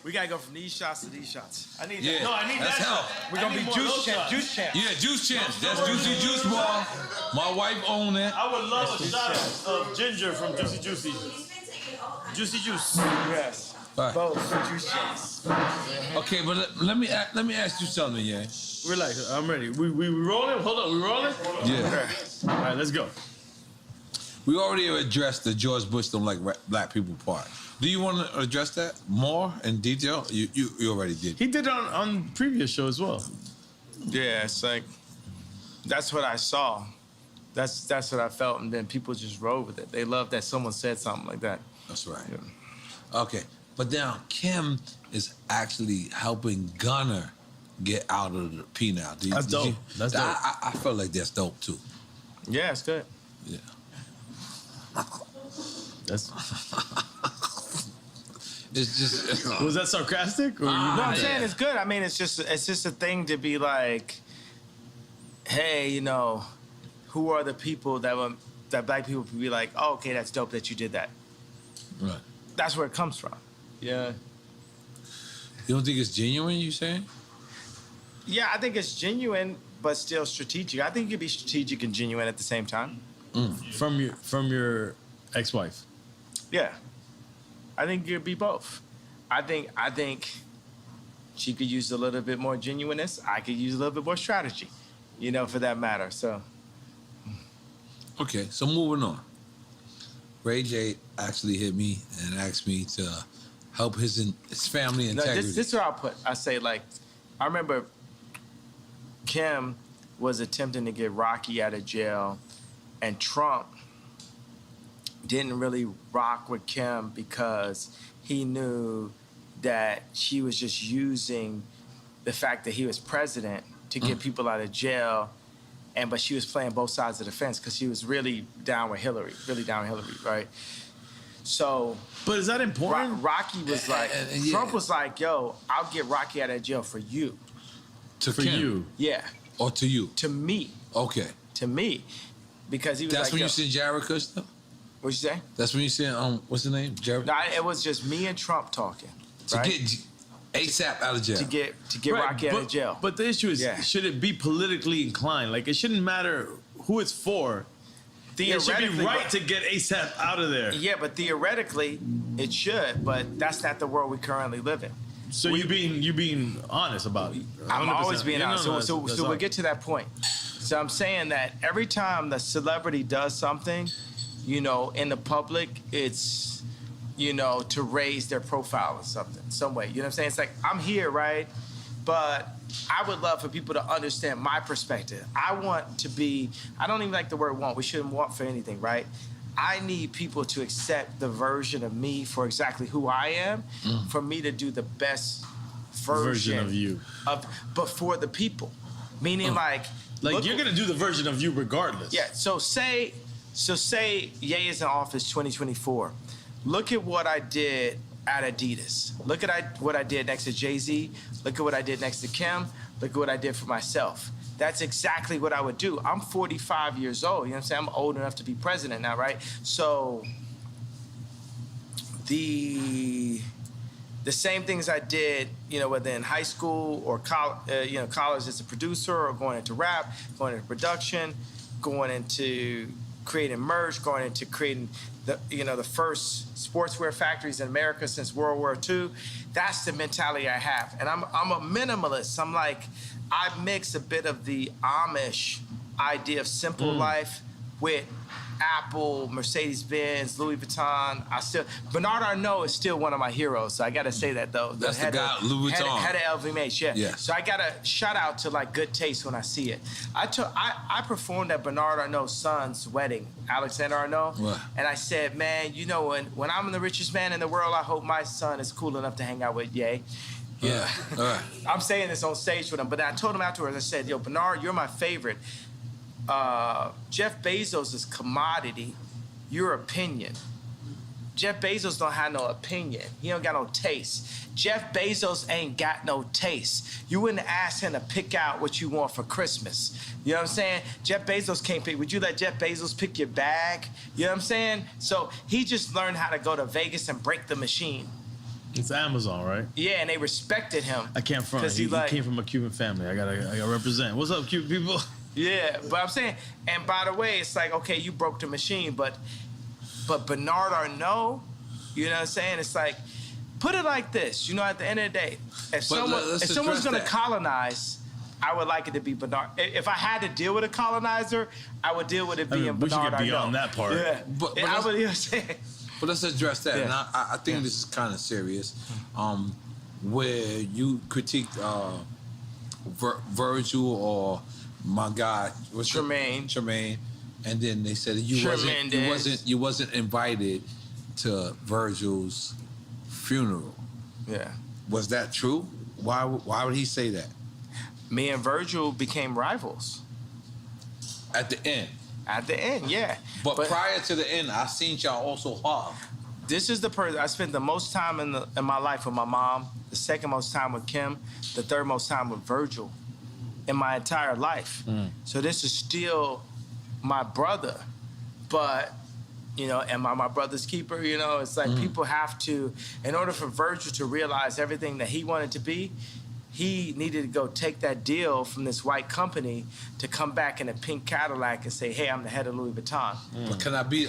We gotta go from these shots to these shots. I need Yeah, that. No, I need that's that. help. We're gonna be juice champs. Yeah, juice champs. That's Juicy Juice Bar. My wife owned it. I would love a shot of ginger from Juicy Juicy. Juicy Juice. Yes. Right. Both juice champs. Okay, but let me ask you something, yeah. Relax, I'm ready. We rolling? Hold on, we rolling? Yeah. All right, let's go. We already addressed the George Bush don't like black people part. Do you want to address that more in detail? You already did. He did it on previous show as well. Yeah, it's like that's what I saw. That's what I felt, and then people just rode with it. They love that someone said something like that. That's right. Yeah. Okay, but now Kim is actually helping Gunner get out of the penal. That's dope. That's dope. I felt like that's dope too. Yeah, it's good. Yeah. That's. It's just. Was that sarcastic? Or No, I'm saying it's good. I mean, it's just a thing to be like, hey, you know, who are the people that black people would be like, oh, okay, that's dope that you did that. Right. That's where it comes from. Yeah. You don't think it's genuine? You saying? Yeah, I think it's genuine, but still strategic. I think you can be strategic and genuine at the same time. From your ex-wife. Yeah. I think you could be both. I think she could use a little bit more genuineness. I could use a little bit more strategy, you know, for that matter. So. Okay, so moving on. Ray J actually hit me and asked me to help his family integrity. No, this is what I say, like, I remember Kim was attempting to get Rocky out of jail, and Trump didn't really rock with Kim because he knew that she was just using the fact that he was president to get people out of jail, but she was playing both sides of the fence because she was really down with Hillary, right? So, but is that important? Rocky was like, Trump was like, yo, I'll get Rocky out of jail for you. For you? Yeah. Or to you? To me. Okay. To me. Because he was That's like, when you seen Jericho stuff? What'd you say? That's when you seen, what's the name? Jericho? No, it was just me and Trump talking. To get ASAP out of jail. To get Rocky out of jail. But the issue is, should it be politically inclined? Like, it shouldn't matter who it's for. It should be right to get ASAP out of there. Yeah, but theoretically, it should. But that's not the world we currently live in. So you being honest about it. I'm always being honest. No, so we'll get to that point. So I'm saying that every time the celebrity does something, you know, in the public, it's, you know, to raise their profile or something, some way. You know what I'm saying? It's like, I'm here, right? But I would love for people to understand my perspective. I want to be, I don't even like the word want. We shouldn't want for anything, right? I need people to accept the version of me for exactly who I am, for me to do the best version of you. But for the people. Meaning like you're gonna do the version of you regardless. Yeah, so say Ye is in office 2024. Look at what I did at Adidas. Look at what I did next to Jay-Z. Look at what I did next to Kim. Look at what I did for myself. That's exactly what I would do. I'm 45 years old. You know what I'm saying? I'm old enough to be president now, right? So the same things I did, you know, whether in high school or college as a producer, or going into rap, going into production, going into creating merch, going into creating the first sportswear factories in America since World War II. That's the mentality I have. And I'm a minimalist. I'm like, I mix a bit of the Amish idea of simple life with Apple, Mercedes-Benz, Louis Vuitton. Bernard Arnault is still one of my heroes, so I gotta say that though. That's the guy, Louis Vuitton. Head of LVMH, yeah. Yeah. So I gotta shout out to like good taste when I see it. I performed at Bernard Arnault's son's wedding, Alexander Arnault, What? and I said, man, you know, when I'm the richest man in the world, I hope my son is cool enough to hang out with Ye. Yeah. All right. I'm saying this on stage with him, but I told him afterwards, I said, yo, Bernard, you're my favorite. Jeff Bezos is commodity. Your opinion. Jeff Bezos don't have no opinion. He don't got no taste. Jeff Bezos ain't got no taste. You wouldn't ask him to pick out what you want for Christmas. You know what I'm saying? Jeff Bezos can't pick. Would you let Jeff Bezos pick your bag? You know what I'm saying? So he just learned how to go to Vegas and break the machine. It's Amazon, right? Yeah, and they respected him. I can't front. He came from a Cuban family. I gotta represent. What's up, Cuban people? Yeah, but I'm saying, and by the way, it's like, okay, you broke the machine, but Bernard Arnault, you know what I'm saying? It's like, put it like this, you know, at the end of the day, if someone's gonna colonize, I would like it to be Bernard. If I had to deal with a colonizer, I would deal with it being Bernard Arnault. We should get beyond that part. Yeah, But I would, you know what I'm saying? But let's address that. Yeah. And I think this is kind of serious. Where you critiqued Virgil or my guy, what's Tremaine, and then they said you wasn't invited to Virgil's funeral. Yeah. Was that true? Why would he say that? Me and Virgil became rivals. At the end. At the end, yeah. But prior to the end, I seen y'all also hug. This is the person I spent the most time in my life with my mom, the second most time with Kim, the third most time with Virgil in my entire life. So this is still my brother, but, you know, am I my brother's keeper? You know, it's like people have to, in order for Virgil to realize everything that he wanted to be, he needed to go take that deal from this white company to come back in a pink Cadillac and say, hey, I'm the head of Louis Vuitton. But can I be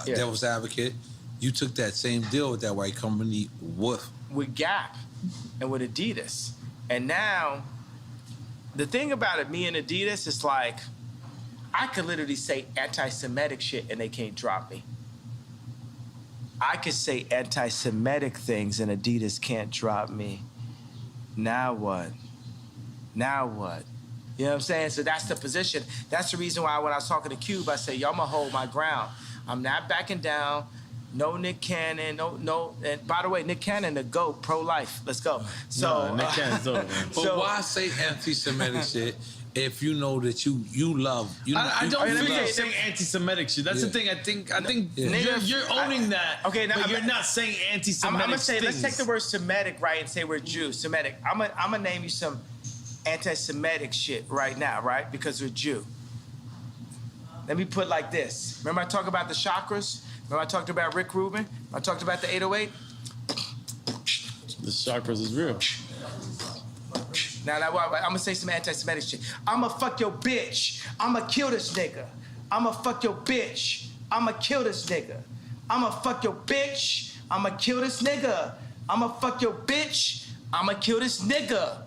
devil's advocate? You took that same deal with that white company with Gap and with Adidas. And now, the thing about it, me and Adidas, is like, I could literally say anti-Semitic shit and they can't drop me. I could say anti-Semitic things and Adidas can't drop me. Now what? Now what? You know what I'm saying? So that's the position. That's the reason why when I was talking to Cube, I say, yo, I'm gonna hold my ground. I'm not backing down. No Nick Cannon, no. And by the way, Nick Cannon, the GOAT, pro-life. Let's go. So Nick Cannon's dope, man. But why say anti-Semitic shit if you know that you love? I don't think you're saying anti-Semitic shit. That's the thing. I think you're owning that. Okay, now but you're not saying anti-Semitic. I'm gonna say, things. let's take the word Semitic, right, and say we're Jews. Semitic. I'm gonna name you some anti-Semitic shit right now, right? Because we're Jew. Let me put it like this. Remember I talked about the chakras? Remember I talked about Rick Rubin? I talked about the 808? The chakras is real. Now, I'm gonna say some anti-Semitic shit. I'ma fuck your bitch. I'ma kill this nigga. I'ma fuck your bitch. I'ma kill this nigga. I'ma fuck your bitch. I'ma kill this nigga. I'ma fuck your bitch. I'ma kill this nigga.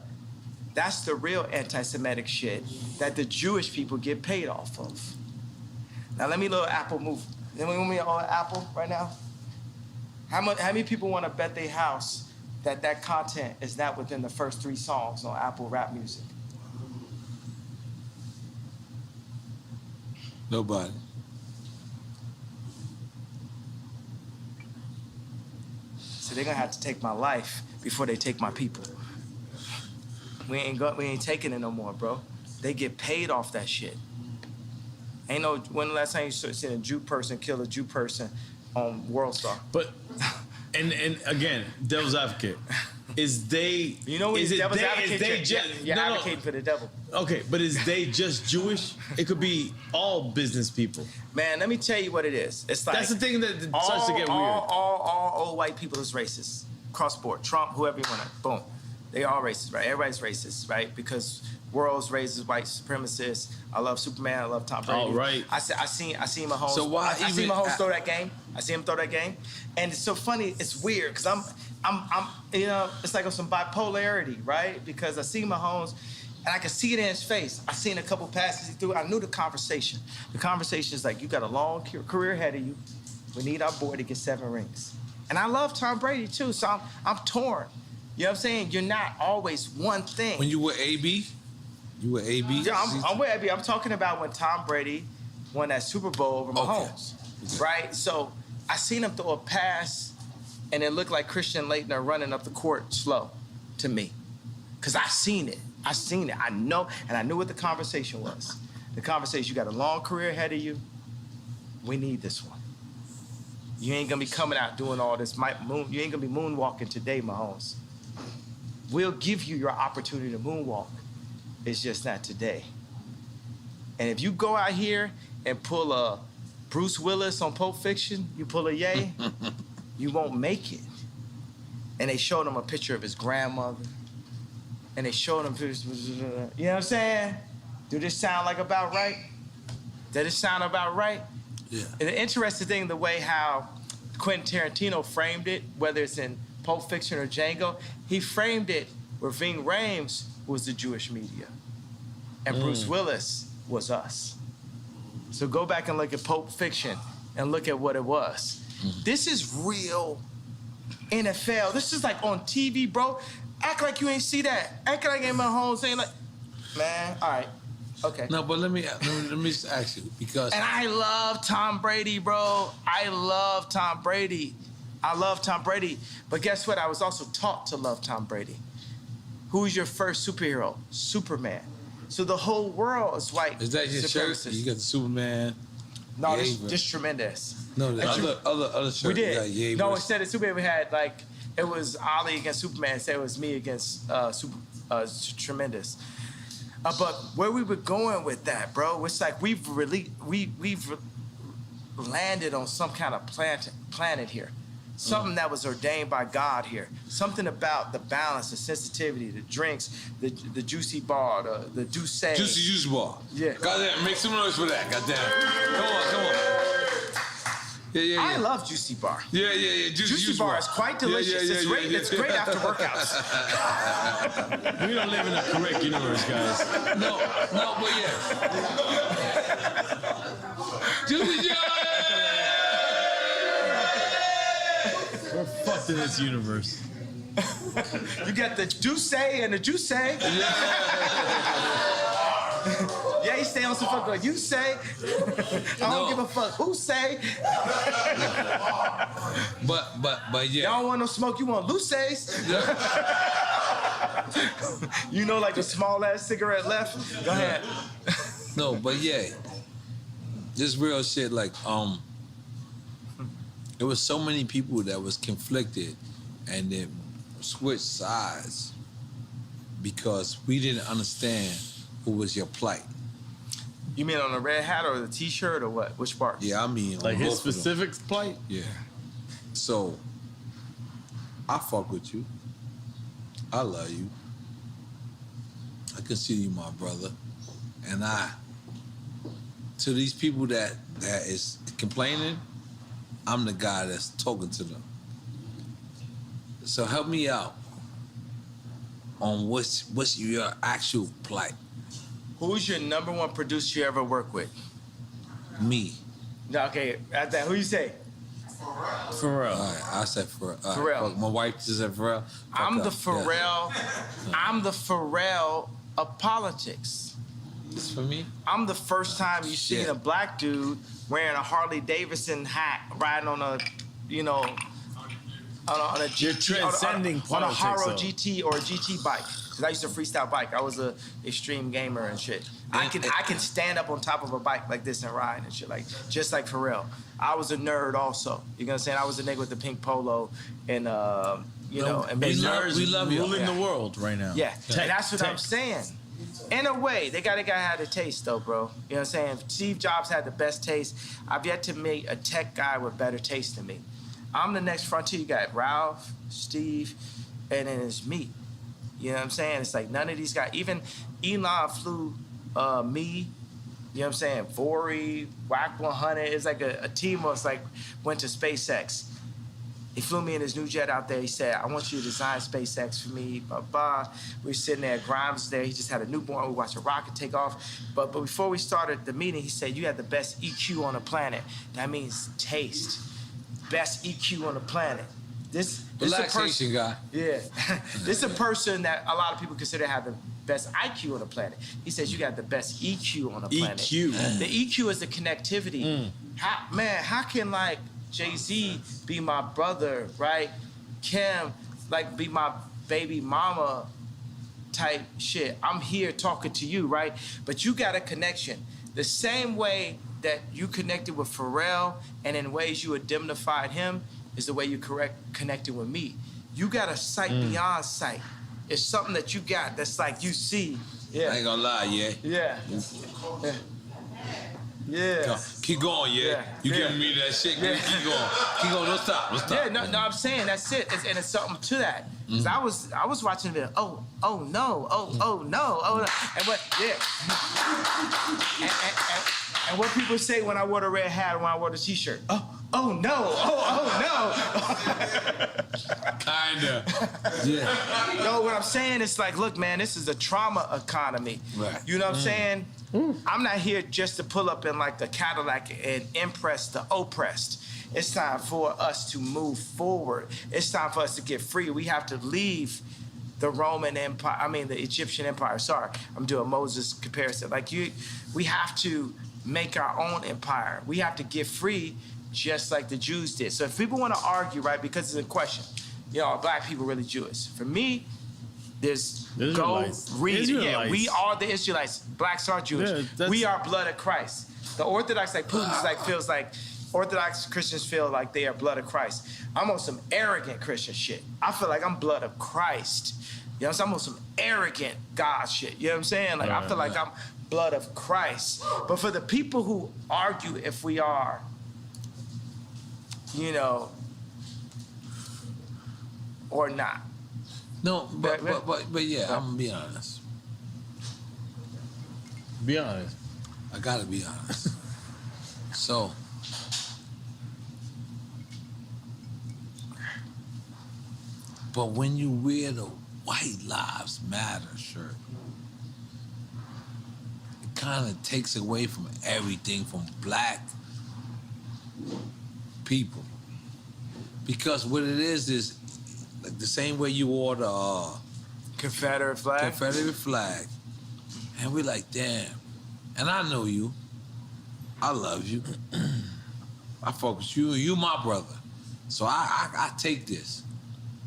That's the real anti-Semitic shit that the Jewish people get paid off of. Now let me little Apple move. Let me on Apple right now. How many people want to bet their house that content is not within the first 3 songs on Apple Rap Music? Nobody. So they're gonna have to take my life before they take my people. We ain't taking it no more, bro. They get paid off that shit. Ain't no, when the last time you seen a Jew person kill a Jew person on World Star? But, and again, devil's advocate. Is they, you know what? Is it devil's they, advocate? is they just, you're advocating for the devil. Okay, but is they just Jewish? It could be all business people. Man, let me tell you what it is. It's like, that's the thing that starts to get weird. All old white people is racist. Cross board. Trump, whoever you want to, boom. They all racist, right? Everybody's racist, right? Because world's racist, white supremacists. I love Superman. I love Tom Brady. Oh, right. I seen Mahomes. So why I seen Mahomes throw that game. I see him throw that game, and it's so funny. It's weird because I'm you know, it's like some bipolarity, right? Because I see Mahomes, And I could see it in his face. I seen a couple passes he threw. I knew the conversation. The conversation is like, you got a long career ahead of you. We need our boy to get 7 rings. And I love Tom Brady too, so I'm torn. You know what I'm saying? You're not always one thing. When you were AB? You were AB? Yeah, I'm with AB. I'm talking about when Tom Brady won that Super Bowl over Mahomes, right? So I seen him throw a pass, and it looked like Christian Laettner running up the court slow to me. Because I seen it. I know, and I knew what the conversation was. The conversation, you got a long career ahead of you. We need this one. You ain't gonna be coming out doing all this. You ain't gonna be moonwalking today, Mahomes. We'll give you your opportunity to moonwalk. It's just not today. And if you go out here and pull a Bruce Willis on Pulp Fiction, you pull a Ye, you won't make it. And they showed him a picture of his grandmother. And they showed him pictures, you know what I'm saying? Do this sound like about right? Does it sound about right? Yeah. And the interesting thing, the way how Quentin Tarantino framed it, whether it's in Pulp Fiction or Django, he framed it where Ving Rhames was the Jewish media. And Bruce Willis was us. So go back and look at Pulp Fiction and look at what it was. This is real NFL. This is like on TV, bro. Act like you ain't see that. Act like ain't my home saying like, man, all right, okay. No, but let me just ask you, because... And I love Tom Brady, bro. I love Tom Brady. But guess what? I was also taught to love Tom Brady. Who's your first superhero? Superman. So the whole world is white. Is that your shirt? You got the Superman. No, this tremendous. No, the other shirt. We did. Yeah, no, instead of Superman, we had like, it was Ali against Superman. Instead, it was me against Tremendous. But where we were going with that, bro, it's like we've landed on some kind of planet here. Something that was ordained by God here. Something about the balance, the sensitivity, the drinks, the juicy bar, the douce. Juicy bar. Yeah. Goddamn, make some noise for that. Goddamn. Come on. Yeah. I love juicy bar. Yeah. Juicy bar is quite delicious. It's great after workouts. We don't live in a correct universe, guys. No, but yeah. Juicy jar. We're fucked in this universe. You got the douce and the juice. Yeah, he stay on some fuck like you say. I don't give a fuck who say. But yeah. Y'all want no smoke, you want Luce's. You know, like the small ass cigarette left. Go ahead. No, but yeah. This real shit, like, there was so many people that was conflicted and then switched sides because we didn't understand who was your plight. You mean on the red hat or the t-shirt or what? Which part? Yeah, I mean like his specific plight? Yeah. So, I fuck with you. I love you. I consider you my brother. And to these people that is complaining, I'm the guy that's talking to them. So help me out on what's your actual plight. Who's your number one producer you ever worked with? Me. Okay, at that, who you say? Pharrell. All right, I said Pharrell. Pharrell. My wife just said Pharrell. I'm the Pharrell of politics. It's for me? I'm the first time you seen a black dude wearing a Harley Davidson hat, riding on a, on a GT, You're transcending on a politics, Haro though. GT or a GT bike. Cause I used to freestyle bike. I was a extreme gamer and shit. I can stand up on top of a bike like this and ride and shit, like just like Pharrell. I was a nerd also. You know what I'm saying? I was a nigga with the pink polo and and we love you. Ruling the world right now. Yeah, and that's what I'm saying. In a way, they got a guy had a taste though, bro. You know what I'm saying? Steve Jobs had the best taste. I've yet to meet a tech guy with better taste than me. I'm the next frontier. You got Ralph, Steve, and then it's me. You know what I'm saying? It's like none of these guys, even Elon flew me, you know what I'm saying? Vori, Wack 100. It's like a team was like went to SpaceX. He flew me in his new jet out there. He said, I want you to design SpaceX for me, blah, blah. We were sitting there, Grimes was there. He just had a newborn. We watched a rocket take off. But before we started the meeting, he said, you had the best EQ on the planet. That means taste. Best EQ on the planet. This relaxation guy. Yeah. This is a person that a lot of people consider have the best IQ on the planet. He says you got the best EQ on the planet. EQ. The EQ is the connectivity. How can like Jay-Z be my brother, right? Kim, like be my baby mama type shit. I'm here talking to you, right? But you got a connection. The same way that you connected with Pharrell and in ways you indemnified him is the way you connected with me. You got a sight beyond sight. It's something that you got that's like you see. Yeah. I ain't gonna lie, Yeah. Yeah. Keep going, You giving me that shit. Yeah. Keep going. Keep going. Don't stop. Don't stop. Yeah, no, I'm saying that's it. And it's something to that. Cause I was watching the video. Oh no. And what? Yeah. And what people say when I wore the red hat, when I wore the t-shirt. Oh no. Kinda. Yeah. No, what I'm saying is like, look, man, this is a trauma economy. Right. You know what I'm saying? I'm not here just to pull up in like the Cadillac and impress the oppressed. It's time for us to move forward. It's time for us to get free. We have to leave the Roman Empire, the Egyptian Empire. Sorry, I'm doing Moses comparison. We have to make our own empire. We have to get free just like the Jews did. So if people want to argue, right, because it's a question, are black people really Jewish? For me, there's Israelites. Go read it. Yeah, Israelites. we are the Israelites. Blacks are Jewish. Yeah, we are blood of Christ. The Orthodox, like Putin's, feels like Orthodox Christians feel like they are blood of Christ. I'm on some arrogant Christian shit. I feel like I'm blood of Christ. You know what I'm saying? I'm on some arrogant God shit. You know what I'm saying? I feel like I'm blood of Christ. But for the people who argue if we are, or not. No, but yeah, I'm gonna be honest. Be honest. I gotta be honest. So, but when you wear the White Lives Matter shirt, it kind of takes away from everything from black people. Because what it is like the same way you wore the Confederate flag. And we're like, damn. And I know you. I love you. I fuck with you. You my brother. So I take this.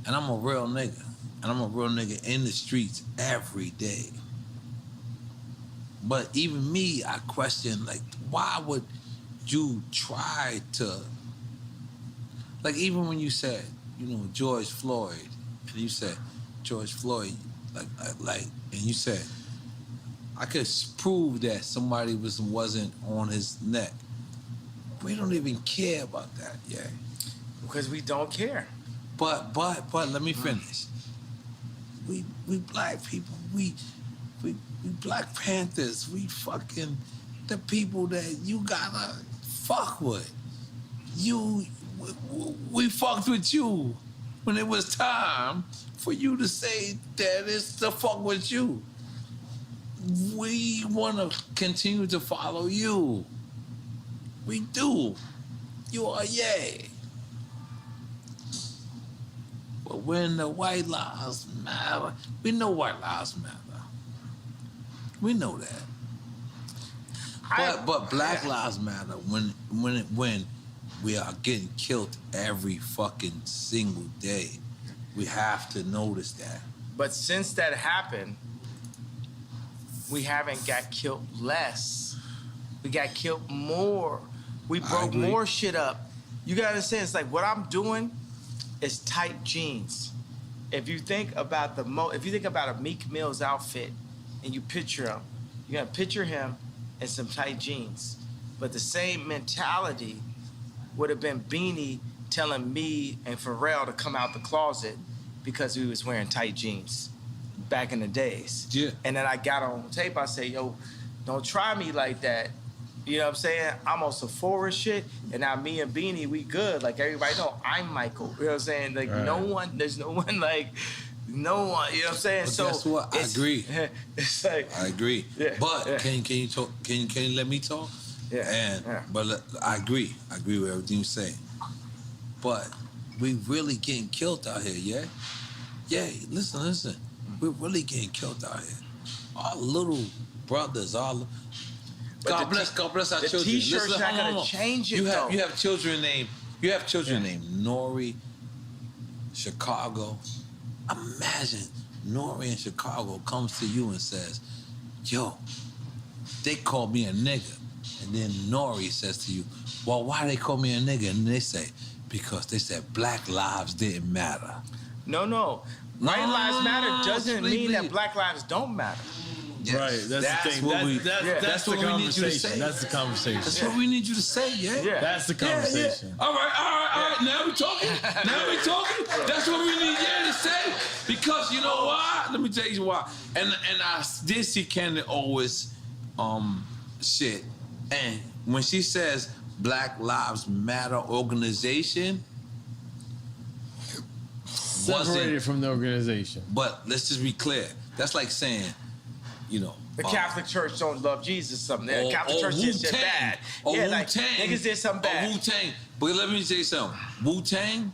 And I'm a real nigga. And I'm a real nigga in the streets every day. But even me, I question, why would you try to... even when you said, George Floyd, and you said, George Floyd, and you said, I could prove that somebody wasn't on his neck. We don't even care about that, Because we don't care. But let me finish. We black people, we Black Panthers, we fucking the people that you gotta fuck with. We fucked with you when it was time for you to say that it's to fuck with you. We want to continue to follow you. We do. You are yay. But when the White Lives Matter, we know White Lives Matter. We know that. But Black Lives Matter when we are getting killed every fucking single day. We have to notice that. But since that happened, we haven't got killed less. We got killed more. We broke more shit up. You gotta understand, it's like what I'm doing is tight jeans. If you think about a Meek Mills outfit and you picture him, you're gonna picture him in some tight jeans. But the same mentality would have been Beanie telling me and Pharrell to come out the closet because we was wearing tight jeans back in the days. Yeah. And then I got on tape, I say, yo, don't try me like that You know what I'm saying? I'm on some forward shit, and now me and Beanie, we good. Like everybody know, I'm Michael. You know what I'm saying? Like there's no one, no one. You know what I'm saying? But so guess what? I agree. It's like I agree. Yeah, but yeah. can you talk? Can you let me talk? Yeah. But I agree. I agree with everything you say. But we really getting killed out here, yeah? Yeah, listen. We're really getting killed out here. Our little brothers, God bless our the children. T-shirt's Listen, not hold gonna on. change it, You though. have children named Nori, Chicago. Imagine Nori in Chicago comes to you and says, yo, they call me a nigga. And then Nori says to you, well, why they call me a nigga? And they say, because they said black lives didn't matter. No. White lives matter doesn't mean please. that black lives don't matter. Yes, Right, that's the thing. That's what the we need you to conversation. say. That's the conversation. That's what we need you to say, yeah? That's the conversation. All right. Now we talking. That's what we need to say. Because you know why? Let me tell you why. And I did see Candy always shit. And when she says Black Lives Matter organization, Separated from the organization. But let's just be clear. That's like saying, you know, The Catholic Church don't love Jesus or something. The Catholic Church did shit bad. Or Yeah, Wu-Tang. like niggas did something bad. Wu-Tang. But let me tell you something. Wu-Tang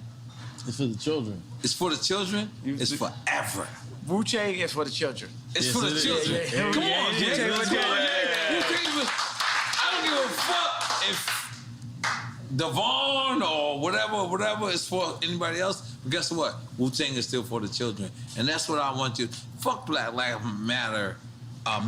It's for the children. is for the children. It's forever. Wu-Tang is for the children. It's Yes, for the it is. children. Yeah. Come Yeah, on, yeah, Jay. yeah, Let's yeah, go. yeah. Wu-Tang was, I don't give a fuck if Devon or whatever is for anybody else. But guess what? Wu-Tang is still for the children. And that's what I want you. Fuck Black Lives Matter.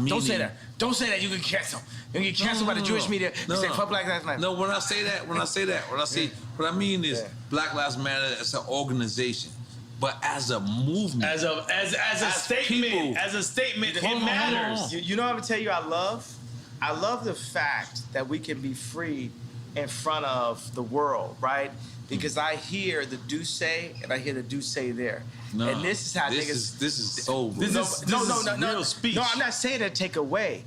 Don't say that. Don't say that. You can cancel. You can get canceled by the Jewish media. You say fuck Black Lives Matter. No, when I say that, what I mean is Black Lives Matter as an organization. But as a movement. As a statement. people. As a statement, it Hold on. matters. You know what I'm gonna tell you I love? I love the fact that we can be free in front of the world, right? Because I hear the do say and I hear the do say there. No, and this is how niggas. This is so. This is real speech. No, I'm not saying that take away.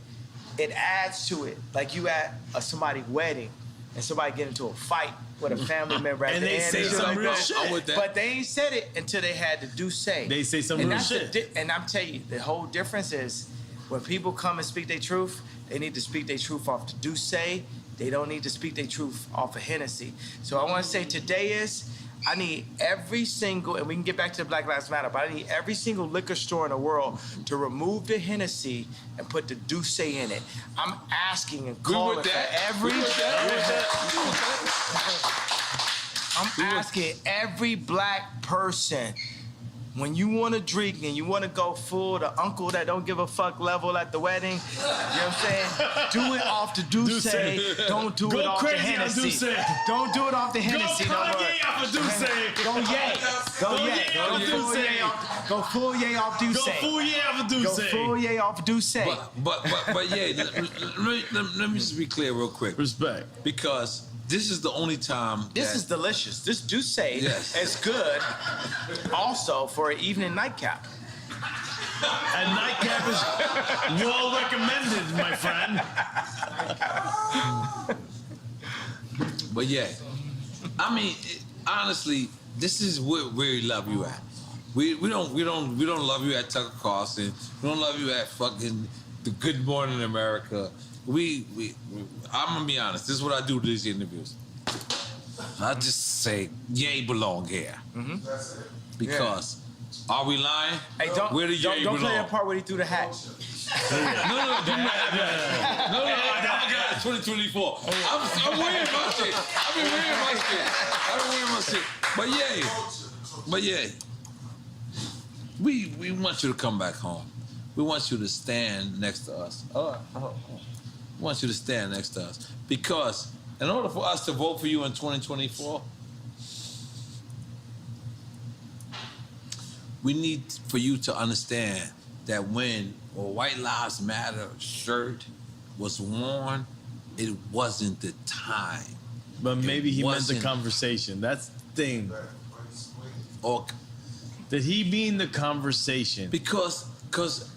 It adds to it. Like you at somebody's wedding and somebody get into a fight with a family member at And the they end. say shit some like real that. shit. I'm with that. But they ain't said it until they had the do say. They say some And real that's the shit. and I'm telling you, the whole difference is when people come and speak their truth, they need to speak their truth off the do say. They don't need to speak their truth off of Hennessy. So I want to say today is, I need every single, and we can get back to the Black Lives Matter, but I need every single liquor store in the world to remove the Hennessy and put the Douce in it. I'm asking and calling for every. I'm asking every black person, when you want to drink and you want to go full the uncle that don't give a fuck level at the wedding, you know what I'm saying? Do it off the Douce. Don't do it off the Hennessy. Don't do it off the Hennessy no more. Go Kanye off of Douce. Go yay. Go yay. Go full yay off Douce. Go full yay off of Douce. Go full yay off Douce. But yeah, let me just be clear real quick. Respect. Because this is the only time. This is delicious. This Douce Yes. is good also for an evening nightcap. And nightcap is well recommended, my friend. But yeah, I mean, honestly, this is where we love you at. We don't love you at Tucker Carlson. We don't love you at fucking the Good Morning America. I'm gonna be honest. This is what I do to these interviews. I just say, Ye belong here. Mm-hmm. Because are we lying? Hey, don't play that part where he threw the hat. No, I'm got 2024. I'm wearing my shit. I've been wearing my shit. But yeah, we want you to come back home. We want you to stand next to us. We want you to stand next to us. Because in order for us to vote for you in 2024, we need for you to understand that when a White Lives Matter shirt was worn, it wasn't the time. But maybe he meant the conversation. That's the thing. Or did he mean the conversation? Because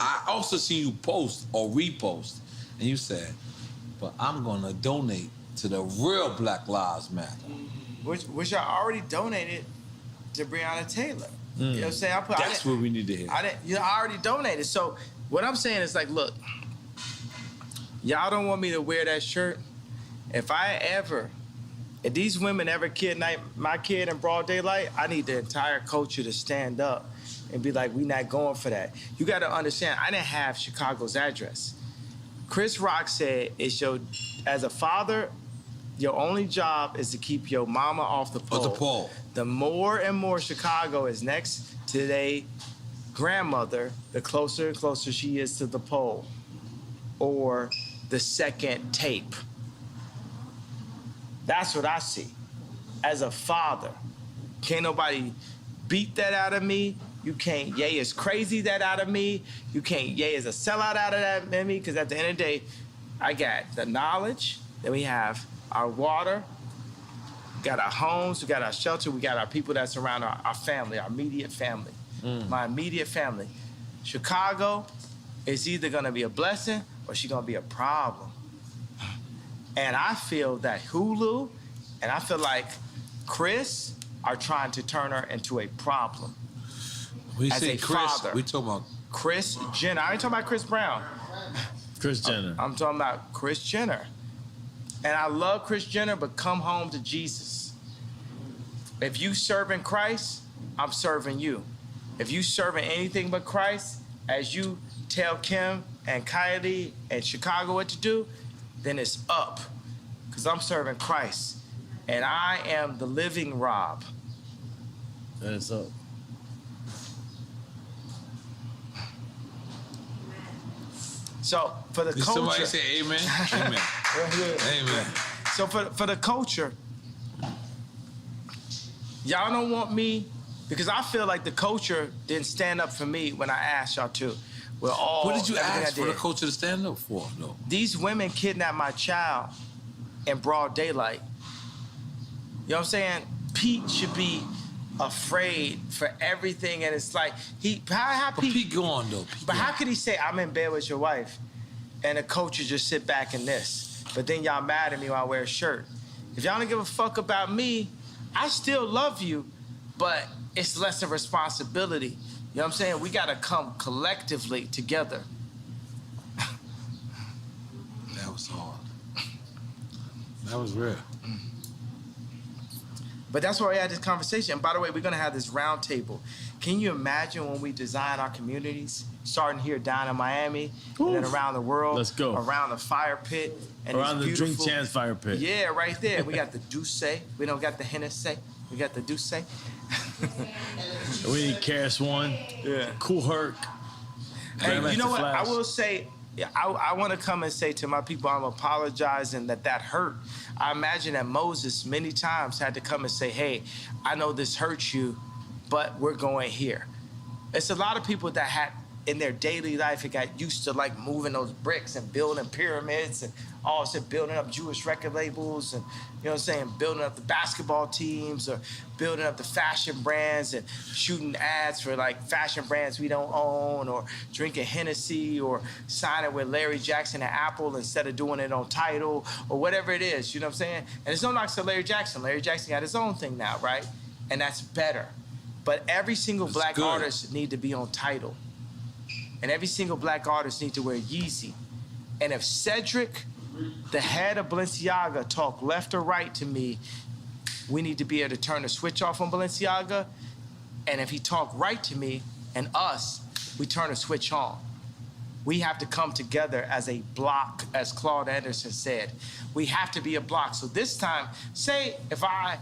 I also seen you post or repost, and you said, but I'm gonna donate to the real Black Lives Matter. Which I already donated to Breonna Taylor. You know what I'm saying? That's what we need to hear. I already donated. So what I'm saying is like, look, y'all don't want me to wear that shirt. If these women ever kidnap my kid in broad daylight, I need the entire culture to stand up and be like, we not going for that. You got to understand, I didn't have Chicago's address. Chris Rock said, as a father, your only job is to keep your mama off the pole. The more and more Chicago is next to their grandmother, the closer and closer she is to the pole or the second tape. That's what I see. As a father, can't nobody beat that out of me. You can't Ye is crazy that out of me. You can't Ye is a sellout out of that in me, because at the end of the day, I got the knowledge, then we have our water, we got our homes, we got our shelter, we got our people that surround our family, our immediate family. My immediate family. Chicago is either gonna be a blessing or she's gonna be a problem. And I feel that Hulu and I feel like Chris are trying to turn her into a problem. We as say a Chris, father. we talking about Kris Jenner. I ain't talking about Chris Brown. Kris Jenner. I'm talking about Kris Jenner. And I love Kris Jenner, but come home to Jesus. If you serving Christ, I'm serving you. If you serving anything but Christ, as you tell Kim and Kylie and Chicago what to do, then it's up. Because I'm serving Christ. And I am the living Rob. Then it's up. So for the culture. Somebody say amen. Amen. Amen. So for the culture, y'all don't want me, because I feel like the culture didn't stand up for me when I asked y'all to. What did you ask for the culture to stand up for, though? These women kidnapped my child in broad daylight. You know what I'm saying? Pete should be afraid for everything, and it's like how Pete go on though. How could he say I'm in bed with your wife, and the culture just sit back in this? But then y'all mad at me when I wear a shirt. If y'all don't give a fuck about me, I still love you, but it's less of responsibility. You know what I'm saying? We gotta come collectively together. That was hard. That was real. But that's why we had this conversation. And by the way, we're gonna have this round table. Can you imagine when we design our communities, starting here down in Miami, and then around the world? Let's go. Around the fire pit. And around the DrinkChamps fire pit. Yeah, right there. We got the Douce. We don't got the Hennessy. We got the Douce. We need KRS ONE. Yeah. Cool Herc. Hey, you know what? Flash. I will say, I want to come and say to my people, I'm apologizing that hurt. I imagine that Moses many times had to come and say, hey, I know this hurts you, but we're going here. It's a lot of people that had in their daily life, it got used to like moving those bricks and building pyramids and also building up Jewish record labels and, you know what I'm saying, building up the basketball teams or building up the fashion brands and shooting ads for like fashion brands we don't own or drinking Hennessy or signing with Larry Jackson and Apple instead of doing it on Tidal or whatever it is, you know what I'm saying? And it's no knocks to Larry Jackson. Larry Jackson got his own thing now, right? And that's better. But every single black artist need to be on Tidal. And every single black artist needs to wear Yeezy. And if Cedric, the head of Balenziaga, talk left or right to me, we need to be able to turn the switch off on Balenziaga. And if he talk right to me and us, we turn the switch on. We have to come together as a block, as Claude Anderson said. We have to be a block. So this time, say if I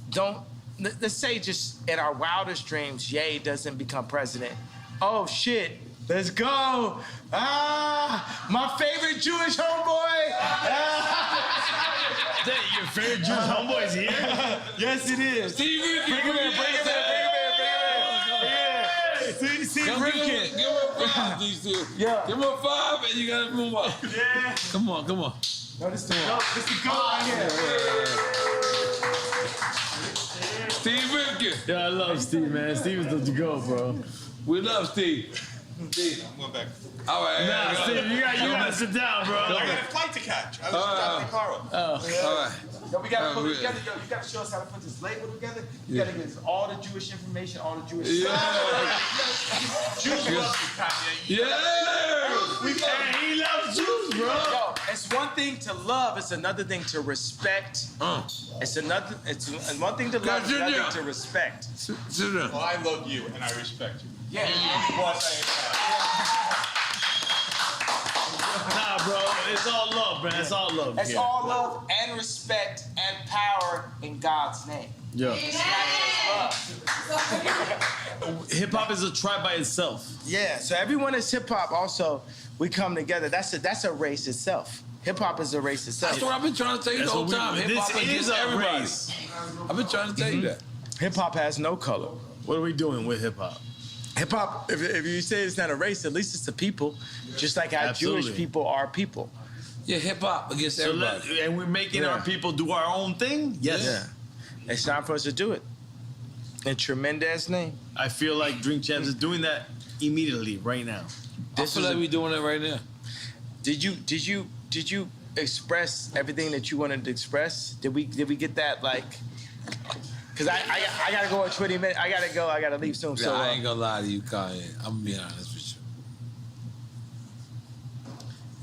don't, let's say just in our wildest dreams, Ye doesn't become president. Oh shit. Let's go. My favorite Jewish homeboy. Your favorite Jewish homeboy is here? Yes, it is. Steve Rifkin. Bring him in. Steve Rifkin. Give him a 5, these two. Yeah. Give him a 5 and you gotta move up. Yeah. Come on. No, this is the goat. This is the goat right here. Steve Rifkin. Yeah, I love Steve, man. Steve is the GOAT, bro. We love Steve. Steve. I'm going back. All right. Nah, Steve, you gotta sit down, bro. I got a flight to catch. I was stopping Carl. All right. Yo, we gotta put it together. Yo, you gotta show us how to put this label together. You gotta give us all the Jewish information, all the Jewish stuff. Jews love you, Kanye. Yeah. He loves Jews, bro. Yo, it's one thing to love, it's another thing to respect. It's one thing to love, it's another thing to respect. Sit down. Well, I love you and I respect you. Yeah. Nah, bro, it's all love, man. It's all love. It's all love and respect and power in God's name. Yeah. It's not just love. Hip hop is a tribe by itself. Yeah, so everyone is hip hop. Also, we come together. That's a race itself. Hip hop is a race itself. That's what I've been trying to tell you the whole time. Hip hop is everybody. Race. I've been trying to tell you that. Hip hop has no color. What are we doing with hip hop? Hip hop, if you say it's not a race, at least it's a people. Just like how Jewish people are people. Yeah, hip hop against everybody. And we're making our people do our own thing? Yes. Yeah. It's time for us to do it. In tremendous name. I feel like DrinkChamps is doing that immediately, right now. I feel like we're doing it right now. Did you express everything that you wanted to express? Did we get that, like? Cause I gotta go in 20 minutes. I gotta leave soon. Yeah, So I ain't gonna lie to you, Kanye. I'm gonna be honest with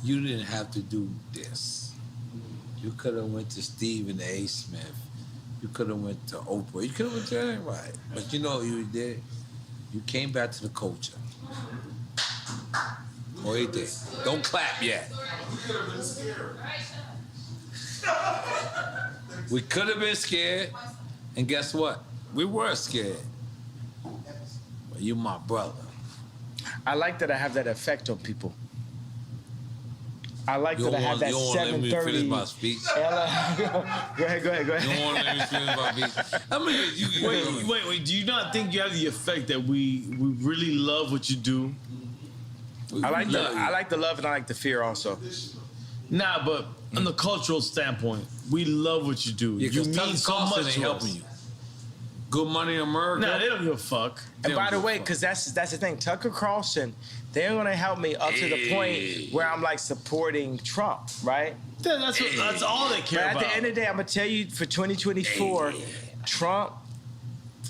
you. You didn't have to do this. You could have went to Stephen A. Smith. You could have went to Oprah. You could have went to anybody. But you know what you did? You came back to the culture. Or you did. Don't clap yet. We could have been scared. And guess what? We were scared. But you my brother. I like that I have that effect on people. I like that I have that 7:30. You don't want to let me finish my speech. Go ahead. You don't want to let me finish my speech. I mean, Wait. Do you not think you have the effect that we really love what you do? I like the love and I like the fear also. Nah, but on the cultural standpoint, we love what you do. Yeah, you mean so much ain't to helping us. you. Good Money in America. Nah, they don't give a fuck. And by the way, because that's the thing, Tucker Carlson, they're gonna help me up to the point where I'm like supporting Trump, right? That's all they care But about. at the end of the day, I'm gonna tell you for 2024, Trump.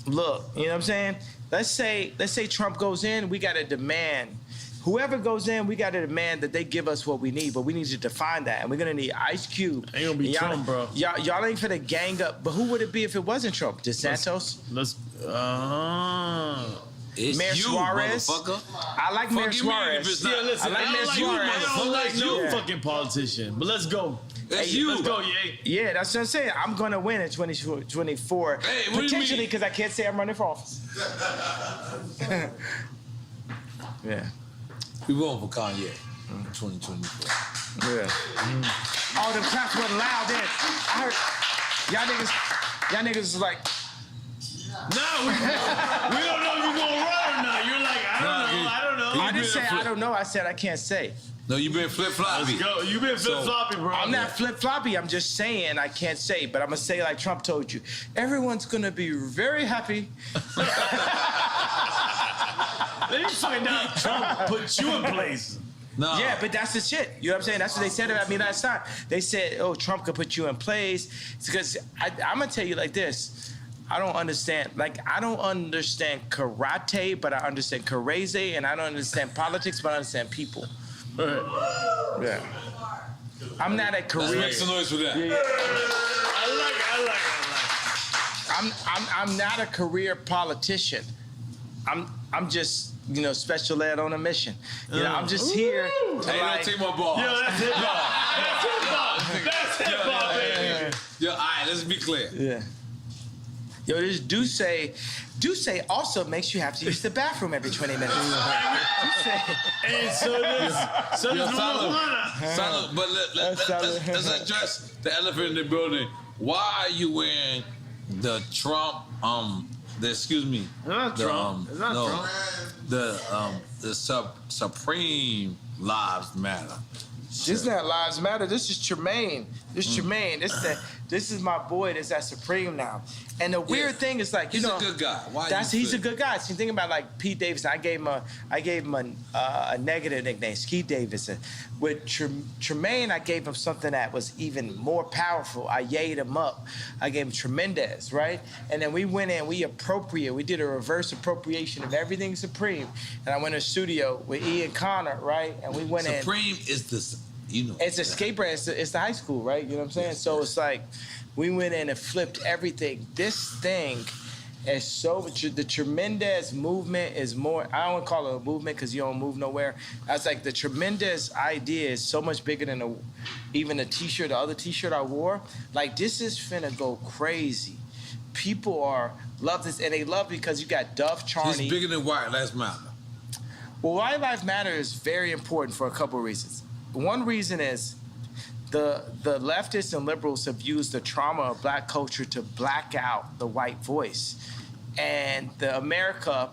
Look, you know what I'm saying? Let's say Trump goes in, we gotta demand. Whoever goes in, we gotta demand that they give us what we need, but we need to define that, and we're gonna need Ice Cube. Ain't gonna be Trump, bro. Y'all ain't finna gang up. But who would it be if it wasn't Trump? DeSantis? It's Mayor you, Suarez. motherfucker. I like Mayor Suarez. Yeah, listen, I like Mayor Suarez. I don't like no fucking politician. But let's go. That's you. Let's go, Ye. Yeah, that's what I'm saying. I'm gonna win in 2024. Hey, what do you mean? Potentially, because I can't say I'm running for office. Yeah. We voting for Kanye in 2024. Yeah. All them claps wasn't loud then. I heard y'all niggas was like, No, we don't know if you're gonna run or not. You're like, I don't know. I didn't say I don't know. I said I can't say. No, you been flip-floppy. Let's go. You been flip-floppy, bro. I'm not flip-floppy. I'm just saying I can't say, but I'm gonna say like Trump told you. Everyone's gonna be very happy. Let me find out Trump put you in place. No. Yeah, but that's the shit. You know what I'm saying? That's what they said about me last time. They said, oh, Trump could put you in place. It's because I'm going to tell you like this. I don't understand karate, but I understand karate, and I don't understand politics, but I understand people. Yeah. I'm not a career. Let's make some noise for that. Yeah. I like it. I'm not a career politician. I'm just, special ed on a mission. I'm just here to Hey, don't take my ball. Yo, that's hip hop. That's hip hop, baby. Yo, all right, let's be clear. Yeah. Yo, this Duce also makes you have to use the bathroom every 20 minutes. And so does marijuana. Salud, but let's address the elephant in the building. Why are you wearing the Trump, It's not Trump. The Supreme Lives Matter. This is not Lives Matter. This is Tremaine. This is Tremaine. This This is my boy that's at Supreme now. And the weird thing is like, he's a good guy. Why he's a good guy. See, think about like Pete Davidson. I gave him a negative nickname, Skeet Davidson. With Tremaine, I gave him something that was even more powerful. I yayed him up. I gave him Tremendous, right? And then we went in, we did a reverse appropriation of everything Supreme. And I went in the studio with Ian Connor, right? And we went Supreme is this, you know. It's a skate brand. It's the high school, right? You know what I'm saying? Yes, so it's like, we went in and flipped everything. This thing is so, the Tremendous movement is more, I don't want to call it a movement because you don't move nowhere. I was like, the Tremendous idea is so much bigger than even the t-shirt, the other t-shirt I wore. Like, this is finna go crazy. People love this, and they love it because you got Duff Charney. It's bigger than White Lives Matter. Well, White Lives Matter is very important for a couple of reasons. One reason is, the leftists and liberals have used the trauma of black culture to black out the white voice. And the America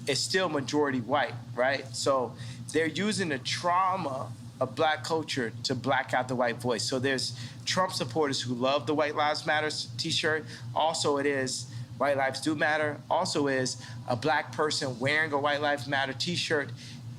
is still majority white, right? So they're using the trauma of black culture to black out the white voice. So there's Trump supporters who love the White Lives Matter t-shirt. Also it is White Lives Do Matter. Also is a black person wearing a White Lives Matter t-shirt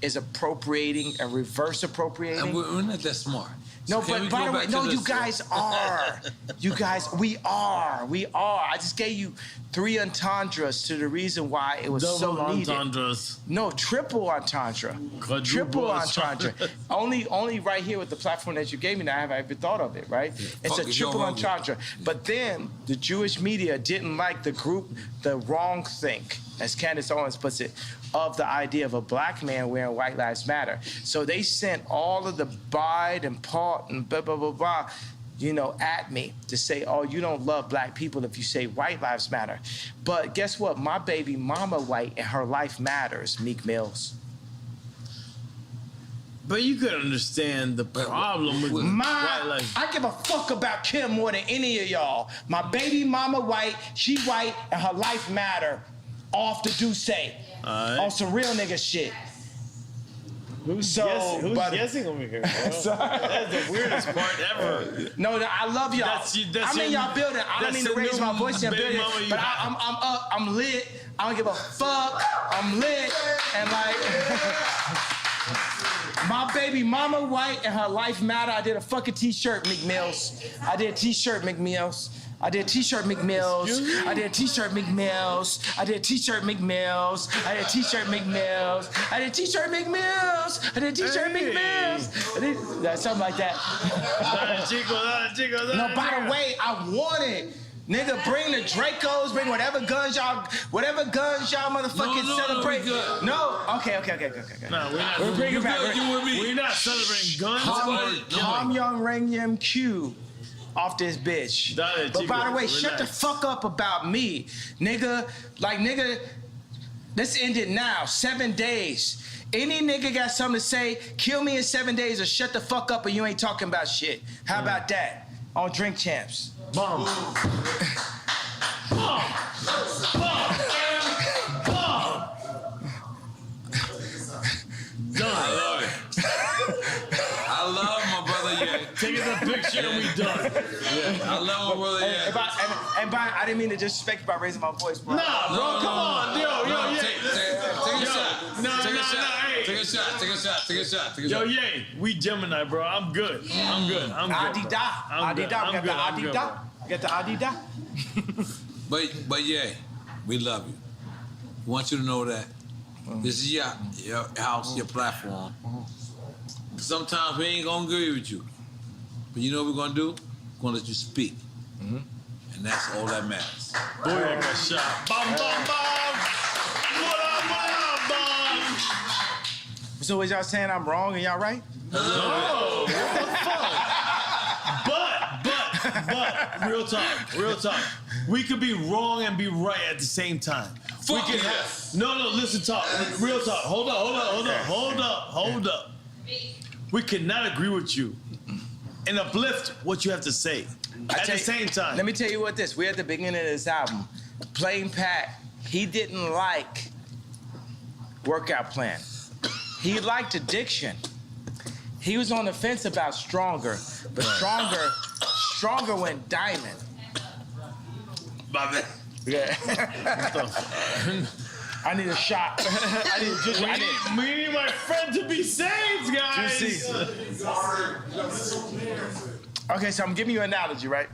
is appropriating and reverse appropriating. And we're not that smart. No, so but by the way, no, you guys are. You guys, we are. I just gave you 3 entendres to the reason why it was so needed. Double entendres. No, triple entendre. Triple entendre. only right here with the platform that you gave me now have I ever thought of it, right? Yeah. It's a triple entendre. But then the Jewish media didn't like the group, the wrong think, as Candace Owens puts it, of the idea of a black man wearing White Lives Matter. So they sent all of the Bide and Paul and blah, blah, blah, blah, you know, at me to say, oh, you don't love black people if you say White Lives Matter. But guess what? My baby mama white and her life matters, Meek Mills. But you could understand the problem with white life. I give a fuck about Kim more than any of y'all. My baby mama white, she white, and her life matter. Off the Duce. On some real nigga shit. Who's guessing over here? That's the weirdest part ever. No, I love y'all. I'm in y'all building. I don't mean to raise my voice in building, but I'm up. I'm lit. I don't give a fuck. I'm lit. And like, my baby mama white and her life matter. I did a fucking t-shirt, Meek Mills. I did a t-shirt, Meek Mills. I did a t-shirt, Meek Mills. I did a t-shirt, Meek Mills. I did a t-shirt, Meek Mills. I did a t-shirt, Meek Mills. I did a t-shirt, Meek Mills. I did a t-shirt, Meek Mills. Something like that. No, by the way, I want it. Nigga, bring the Dracos, bring whatever guns y'all motherfucking celebrate. No, okay. No, we're not. Bring it back. We're not celebrating guns. Tom Young Ring Yim Q. Off this bitch. But by the way, shut the fuck up about me. Nigga, let's end it now. 7 days. Any nigga got something to say, kill me in 7 days or shut the fuck up or you ain't talking about shit. How about that? On DrinkChamps. Bomb. Done. I love it. I love my brother, yeah. Taking the picture and we done. Yeah, I love my brother, yeah. And I didn't mean to disrespect you by raising my voice, bro. Nah, bro, come on. Yo, take a shot. Take a shot. Yo, Ye, we Gemini, bro. I'm good. I'm good. Adidas. We got the Adidas. But yeah, we love you. We want you to know that this is your house, your platform. Sometimes we ain't gonna agree with you, but you know what we're gonna do? We're gonna let you speak, and that's all that matters. Boy, I got shot. Bum, bum, bum. What up? So is y'all saying I'm wrong and y'all right? No. What the fuck? But, real talk. We could be wrong and be right at the same time. Fuck yeah. No, listen, talk. Real talk. Hold up. We cannot agree with you and uplift what you have to say at the same time. Let me tell you what this. We're at the beginning of this album. Plain Pat, he didn't like Workout Plan. He liked Addiction. He was on the fence about Stronger, but Stronger went diamond. My man. Yeah. I need a shot. I need my friend to be saved, guys. Juicy. Okay, so I'm giving you an analogy, right?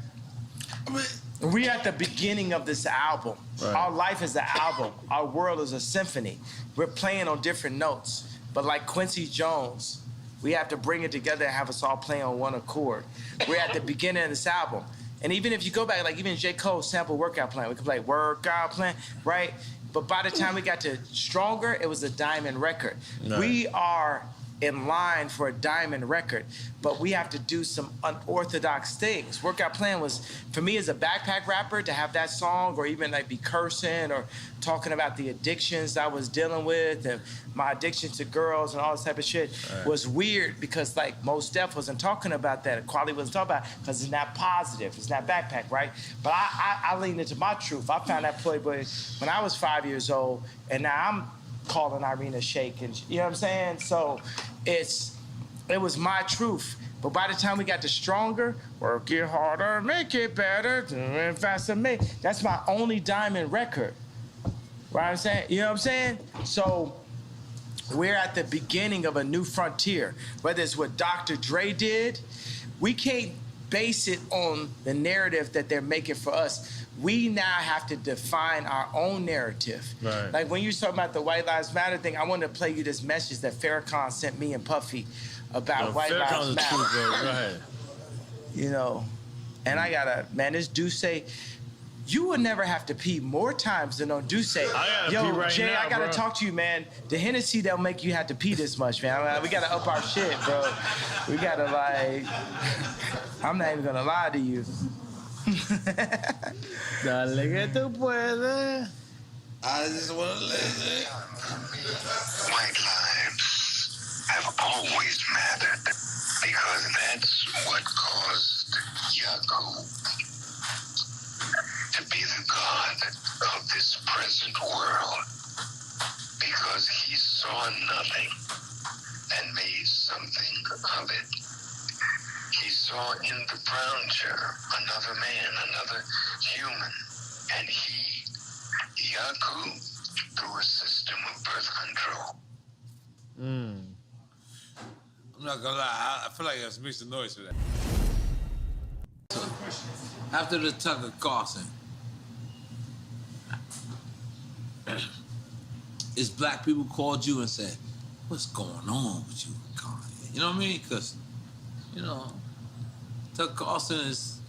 We're at the beginning of this album. Right. Our life is an album. Our world is a symphony. We're playing on different notes. But like Quincy Jones, we have to bring it together and have us all play on one accord. We're at the beginning of this album. And even if you go back, like even J. Cole sample Workout Plan, we could play Workout Plan, right? But by the time we got to Stronger, it was a diamond record. Right. We are in line for a diamond record, but we have to do some unorthodox things. Workout Plan was, for me as a backpack rapper, to have that song or even like be cursing or talking about the addictions I was dealing with and my addiction to girls and all this type of shit was weird because like Mos Def wasn't talking about that. Quality wasn't talking about it because it's not positive. It's not backpack, right? But I leaned into my truth. I found that Playboy when I was 5 years old, and now I'm calling Irina Shayk, and you know what I'm saying? So it was my truth. But by the time we got to Stronger, work it harder, make it better, faster, that's my only diamond record. Right? I'm saying, you know what I'm saying? So we're at the beginning of a new frontier. Whether it's what Dr. Dre did, we can't base it on the narrative that they're making for us. We now have to define our own narrative. Right. Like when you're talking about the White Lives Matter thing, I wanted to play you this message that Farrakhan sent me and Puffy about White Lives Matter. Right. You know, and I gotta, man, this Duce, you would never have to pee more times than on Duce. Yo, right Jay, now, I gotta talk to you, man. The Hennessy that'll make you have to pee this much, man. I mean, we gotta up our shit, bro. We gotta like, I'm not even gonna lie to you. Dale que tú puedes. I just want to listen. White lives have always mattered because that's what caused Yaku to be the god of this present world, because he saw nothing and made something of it. He saw in the brown chair another man, another human, and he, Yaku, through a system of birth control. I'm not gonna lie, I feel like I made some noise for that. So, after the Tucker Carlson, is black people called you and said, what's going on with you, Kanye? You know what I mean? Because, you know, Tucker Carlson is,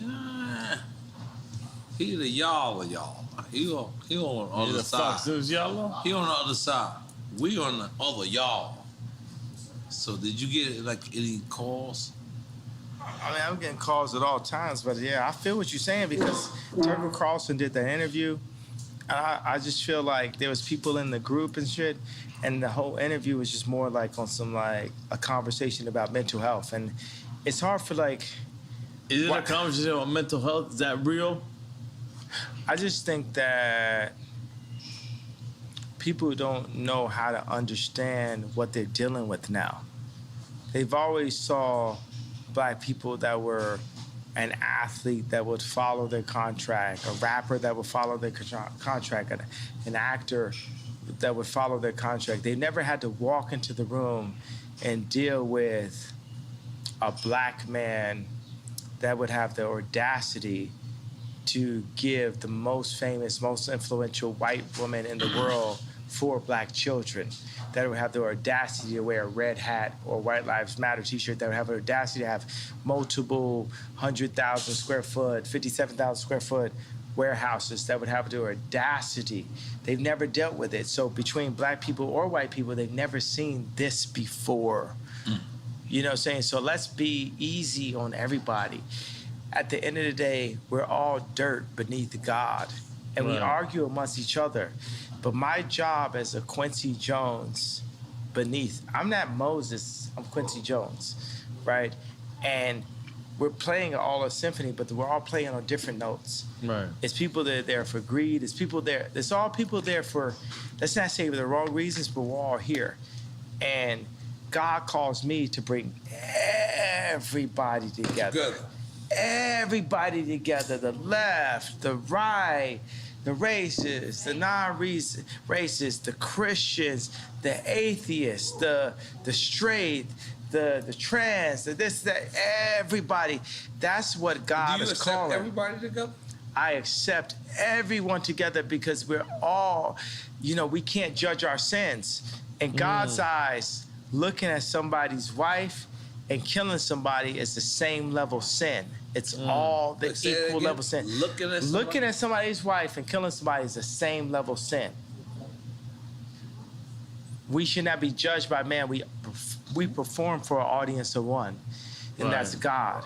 he the y'all of y'all. He on the other side. He on the other side. We on the other y'all. So did you get like any calls? I mean, I'm getting calls at all times, but yeah, I feel what you're saying because Tucker Carlson did the interview. I just feel like there was people in the group and shit, and the whole interview was just more like on some like a conversation about mental health, and it's hard for like. Is it a conversation about mental health? Is that real? I just think that people don't know how to understand what they're dealing with now. They've always saw black people that were an athlete that would follow their contract, a rapper that would follow their contract, an actor that would follow their contract. They never had to walk into the room and deal with a black man that would have the audacity to give the most famous, most influential white woman in the world 4 black children, that would have the audacity to wear a red hat or White Lives Matter t-shirt, that would have the audacity to have multiple 100,000 square foot, 57,000 square foot warehouses, that would have the audacity. They've never dealt with it. So between black people or white people, they've never seen this before. You know what I'm saying? So let's be easy on everybody. At the end of the day, we're all dirt beneath God, and we argue amongst each other. But my job as a Quincy Jones beneath, I'm not Moses, I'm Quincy Jones, right? And we're playing all a symphony, but we're all playing on different notes. Right. It's people that are there for greed. It's people there. It's all people there for, let's not say for the wrong reasons, but we're all here. And God calls me to bring everybody together. everybody together, the left, the right, the racists, the non-racists, the Christians, the atheists, the straight, the trans, the this, that, everybody. That's what God is calling. Do you accept everybody together? I accept everyone together because we're all, we can't judge our sins. In God's eyes, looking at somebody's wife and killing somebody is the same level sin. It's all the equal level sin. Looking at somebody's wife and killing somebody is the same level sin. We should not be judged by man. We perform for an audience of one, and that's God.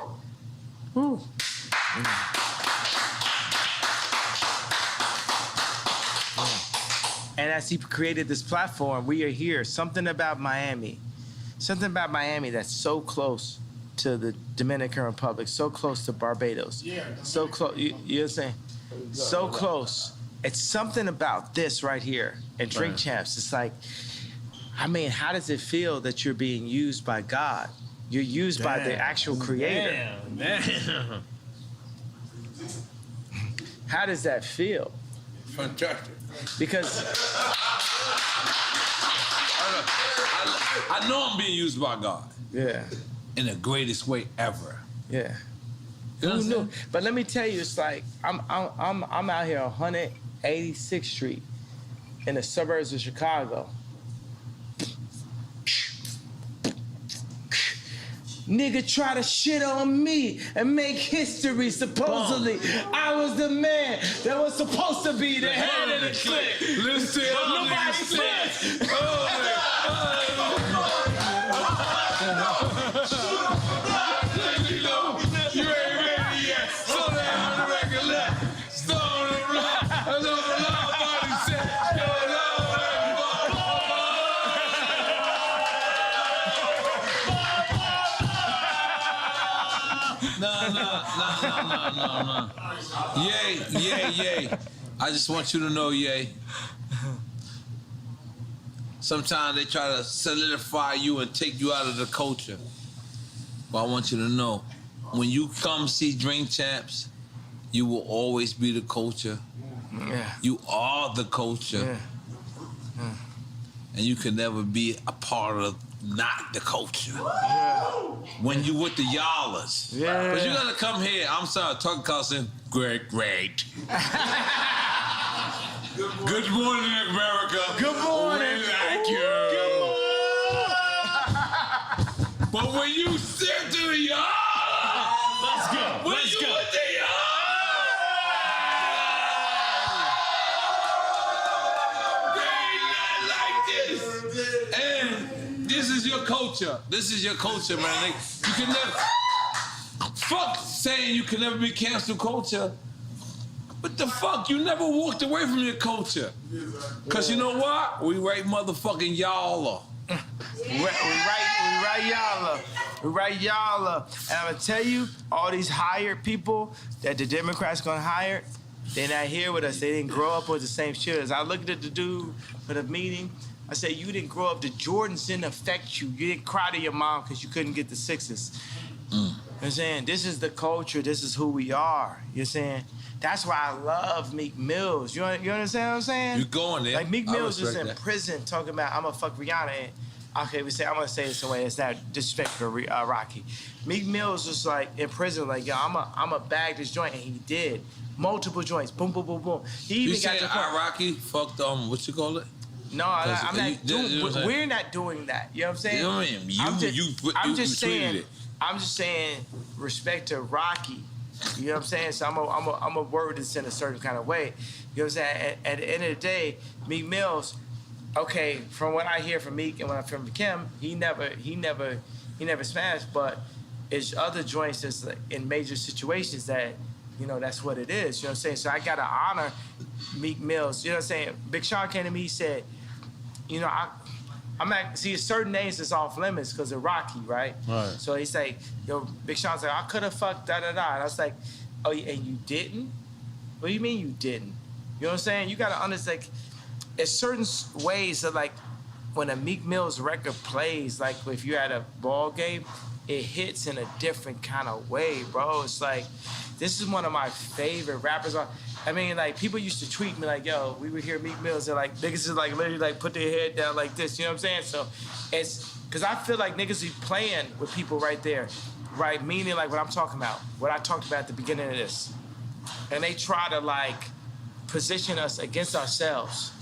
Woo. And as he created this platform, we are here. Something about Miami that's so close to the Dominican Republic, so close to Barbados, so close. You know what I'm saying? So close. It's something about this right here and DrinkChamps. It's like, how does it feel that you're being used by God? You're used by the actual creator. Damn. How does that feel? Fantastic. Because I know I'm being used by God. Yeah. In the greatest way ever. Yeah. You know Who knew? But let me tell you, it's like I'm out here on 186th Street in the suburbs of Chicago. Nigga try to shit on me and make history, supposedly. I was the man that was supposed to be the head of the clique. Listen, nobody said. You ain't ready yet. Slow down on the record left. Stone and rock. That's all the nobody said. No. Yay. I just want you to know, Yay. Sometimes they try to solidify you and take you out of the culture. But I want you to know, when you come see DrinkChamps, you will always be the culture. Yeah. You are the culture. Yeah. And you can never be a part of not the culture. Yeah. When you with the y'allers. Yeah. But you gotta come here. I'm sorry, talking cussing. Great. Good morning, America. Good morning. Thank you. Good morning. But when you sit to the y'all, Let's go. with the this is your culture. This is your culture, man. You can never... Fuck saying you can never be cancel culture. But the fuck, you never walked away from your culture. Because you know what? We right motherfucking y'all. We right y'all. And I'm gonna tell you, all these hired people that the Democrats gonna hire, they're not here with us. They didn't grow up with the same shit as I looked at the dude for the meeting. I said, you didn't grow up, the Jordans didn't affect you. You didn't cry to your mom because you couldn't get the sixes. You know what I'm saying? This is the culture, this is who we are. You know what I'm saying? That's why I love Meek Mills. You understand what I'm saying? You going there. Like Meek Mills is in prison talking about, I'm gonna fuck Rihanna. And, okay, I'm gonna say this in a way, it's not disrespectful to Rocky. Meek Mills was like in prison, like, yo, I'm a bag this joint, and he did. Multiple joints, boom, boom, boom, boom. He even you got saying Rocky fucked what you call it? No, I'm not doing. We're not doing that. You know what I'm saying? You know what I mean? I'm just saying respect to Rocky. You know what I'm saying? So I'm a word this in a certain kind of way. You know what I'm saying? At the end of the day, Meek Mills, okay, from what I hear from Meek and when I hear from Kim, he never smashed, but it's other joints that's like in major situations that, you know, that's what it is. You know what I'm saying? So I gotta honor Meek Mills. You know what I'm saying? Big Sean came to me, he said, you know, I'm not, see, certain names is off limits because of Rocky, right? Right. So he's like, yo, Big Sean's like, I could have fucked da-da-da. And I was like, oh, and you didn't? What do you mean you didn't? You know what I'm saying? You got to understand, like, there's certain ways that, like, when a Meek Mills record plays, like, if you're at a ball game, it hits in a different kind of way, bro. It's like, this is one of my favorite rappers. I mean, like, people used to tweet me like, yo, we would hear Meek Mills and like, niggas is like literally like put their head down like this, you know what I'm saying? So it's, cause I feel like niggas be playing with people right there, right? Meaning like what I'm talking about, what I talked about at the beginning of this. And they try to like position us against ourselves.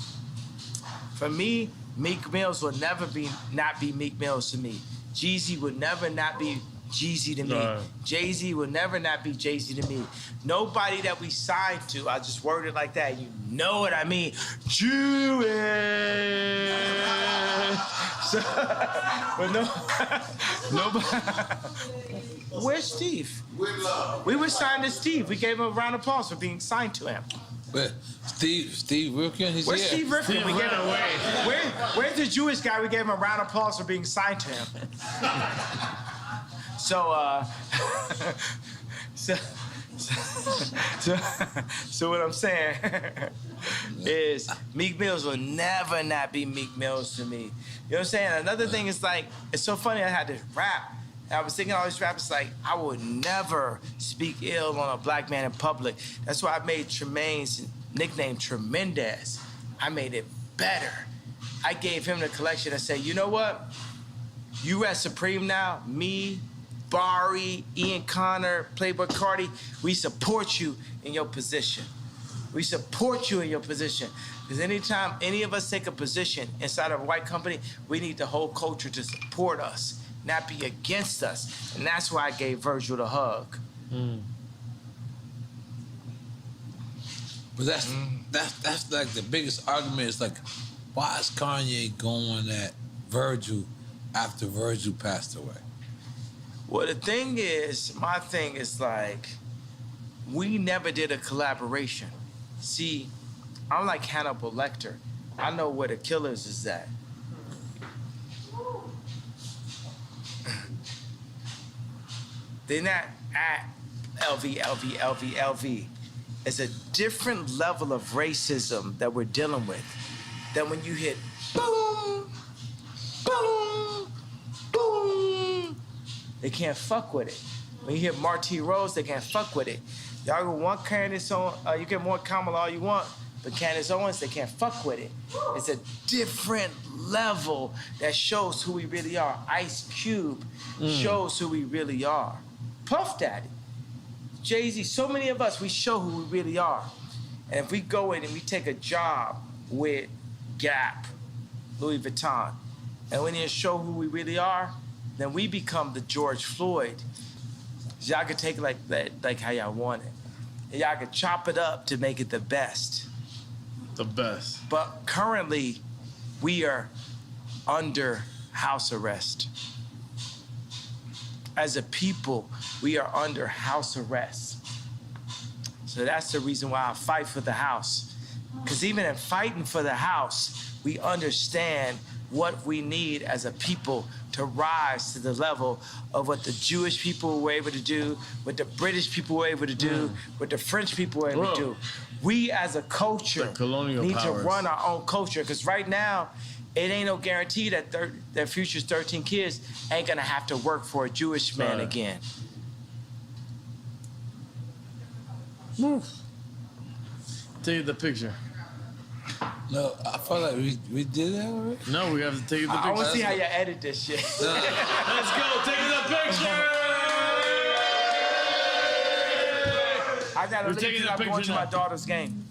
For me, Meek Mills will never not be Meek Mills to me. Jeezy would never not be Jeezy to me. No. Jay-Z will never not be Jay-Z to me. Nobody that we signed to, I just worded like that, you know what I mean. Jewish. So, but nobody. Where's Steve? We were signed to Steve. We gave him a round of applause for being signed to him. Where? Steve Rifkin? He's Where's here. Steve Rifkin? Where's the Jewish guy? We gave him a round of applause for being signed to him. So what I'm saying is Meek Mills will never not be Meek Mills to me. You know what I'm saying? Another thing is like, it's so funny I had to rap. I was thinking all these rappers like, I would never speak ill on a black man in public. That's why I made Tremaine's nickname Tremendous. I made it better. I gave him the collection and said, you know what? You at Supreme now, me, Barry, Ian Connor, Playboy Cardi, we support you in your position. We support you in your position. Because anytime any of us take a position inside of a white company, we need the whole culture to support us, not be against us. And that's why I gave Virgil the hug. But that's like the biggest argument is like, why is Kanye going at Virgil after Virgil passed away? Well, the thing is, my thing is like, we never did a collaboration. See, I'm like Hannibal Lecter. I know where the killers is at. They're not at LV. It's a different level of racism that we're dealing with than when you hit boom, boom, boom. They can't fuck with it. When you hit Marty Rose, they can't fuck with it. Y'all go one Candace Owens, you get more Kamala all you want, but Candace Owens, they can't fuck with it. It's a different level that shows who we really are. Ice Cube shows who we really are. Puff Daddy, Jay-Z, so many of us, we show who we really are. And if we go in and we take a job with Gap, Louis Vuitton, and we need to show who we really are, then we become the George Floyd. Y'all can take it like how y'all want it. And y'all can chop it up to make it the best. The best. But currently, we are under house arrest. As a people, we are under house arrest. So that's the reason why I fight for the house. Because even in fighting for the house, we understand what we need as a people to rise to the level of what the Jewish people were able to do, what the British people were able to do, what the French people were able to do. We as a culture need to run our own culture, because right now, it ain't no guarantee that their future's 13 kids ain't gonna have to work for a Jewish man again. Take the picture. No, I felt like we did that already. No, we have to take the picture. I want to see how you edit this shit. Let's go, take the picture! I gotta leave because I'm going to my daughter's game.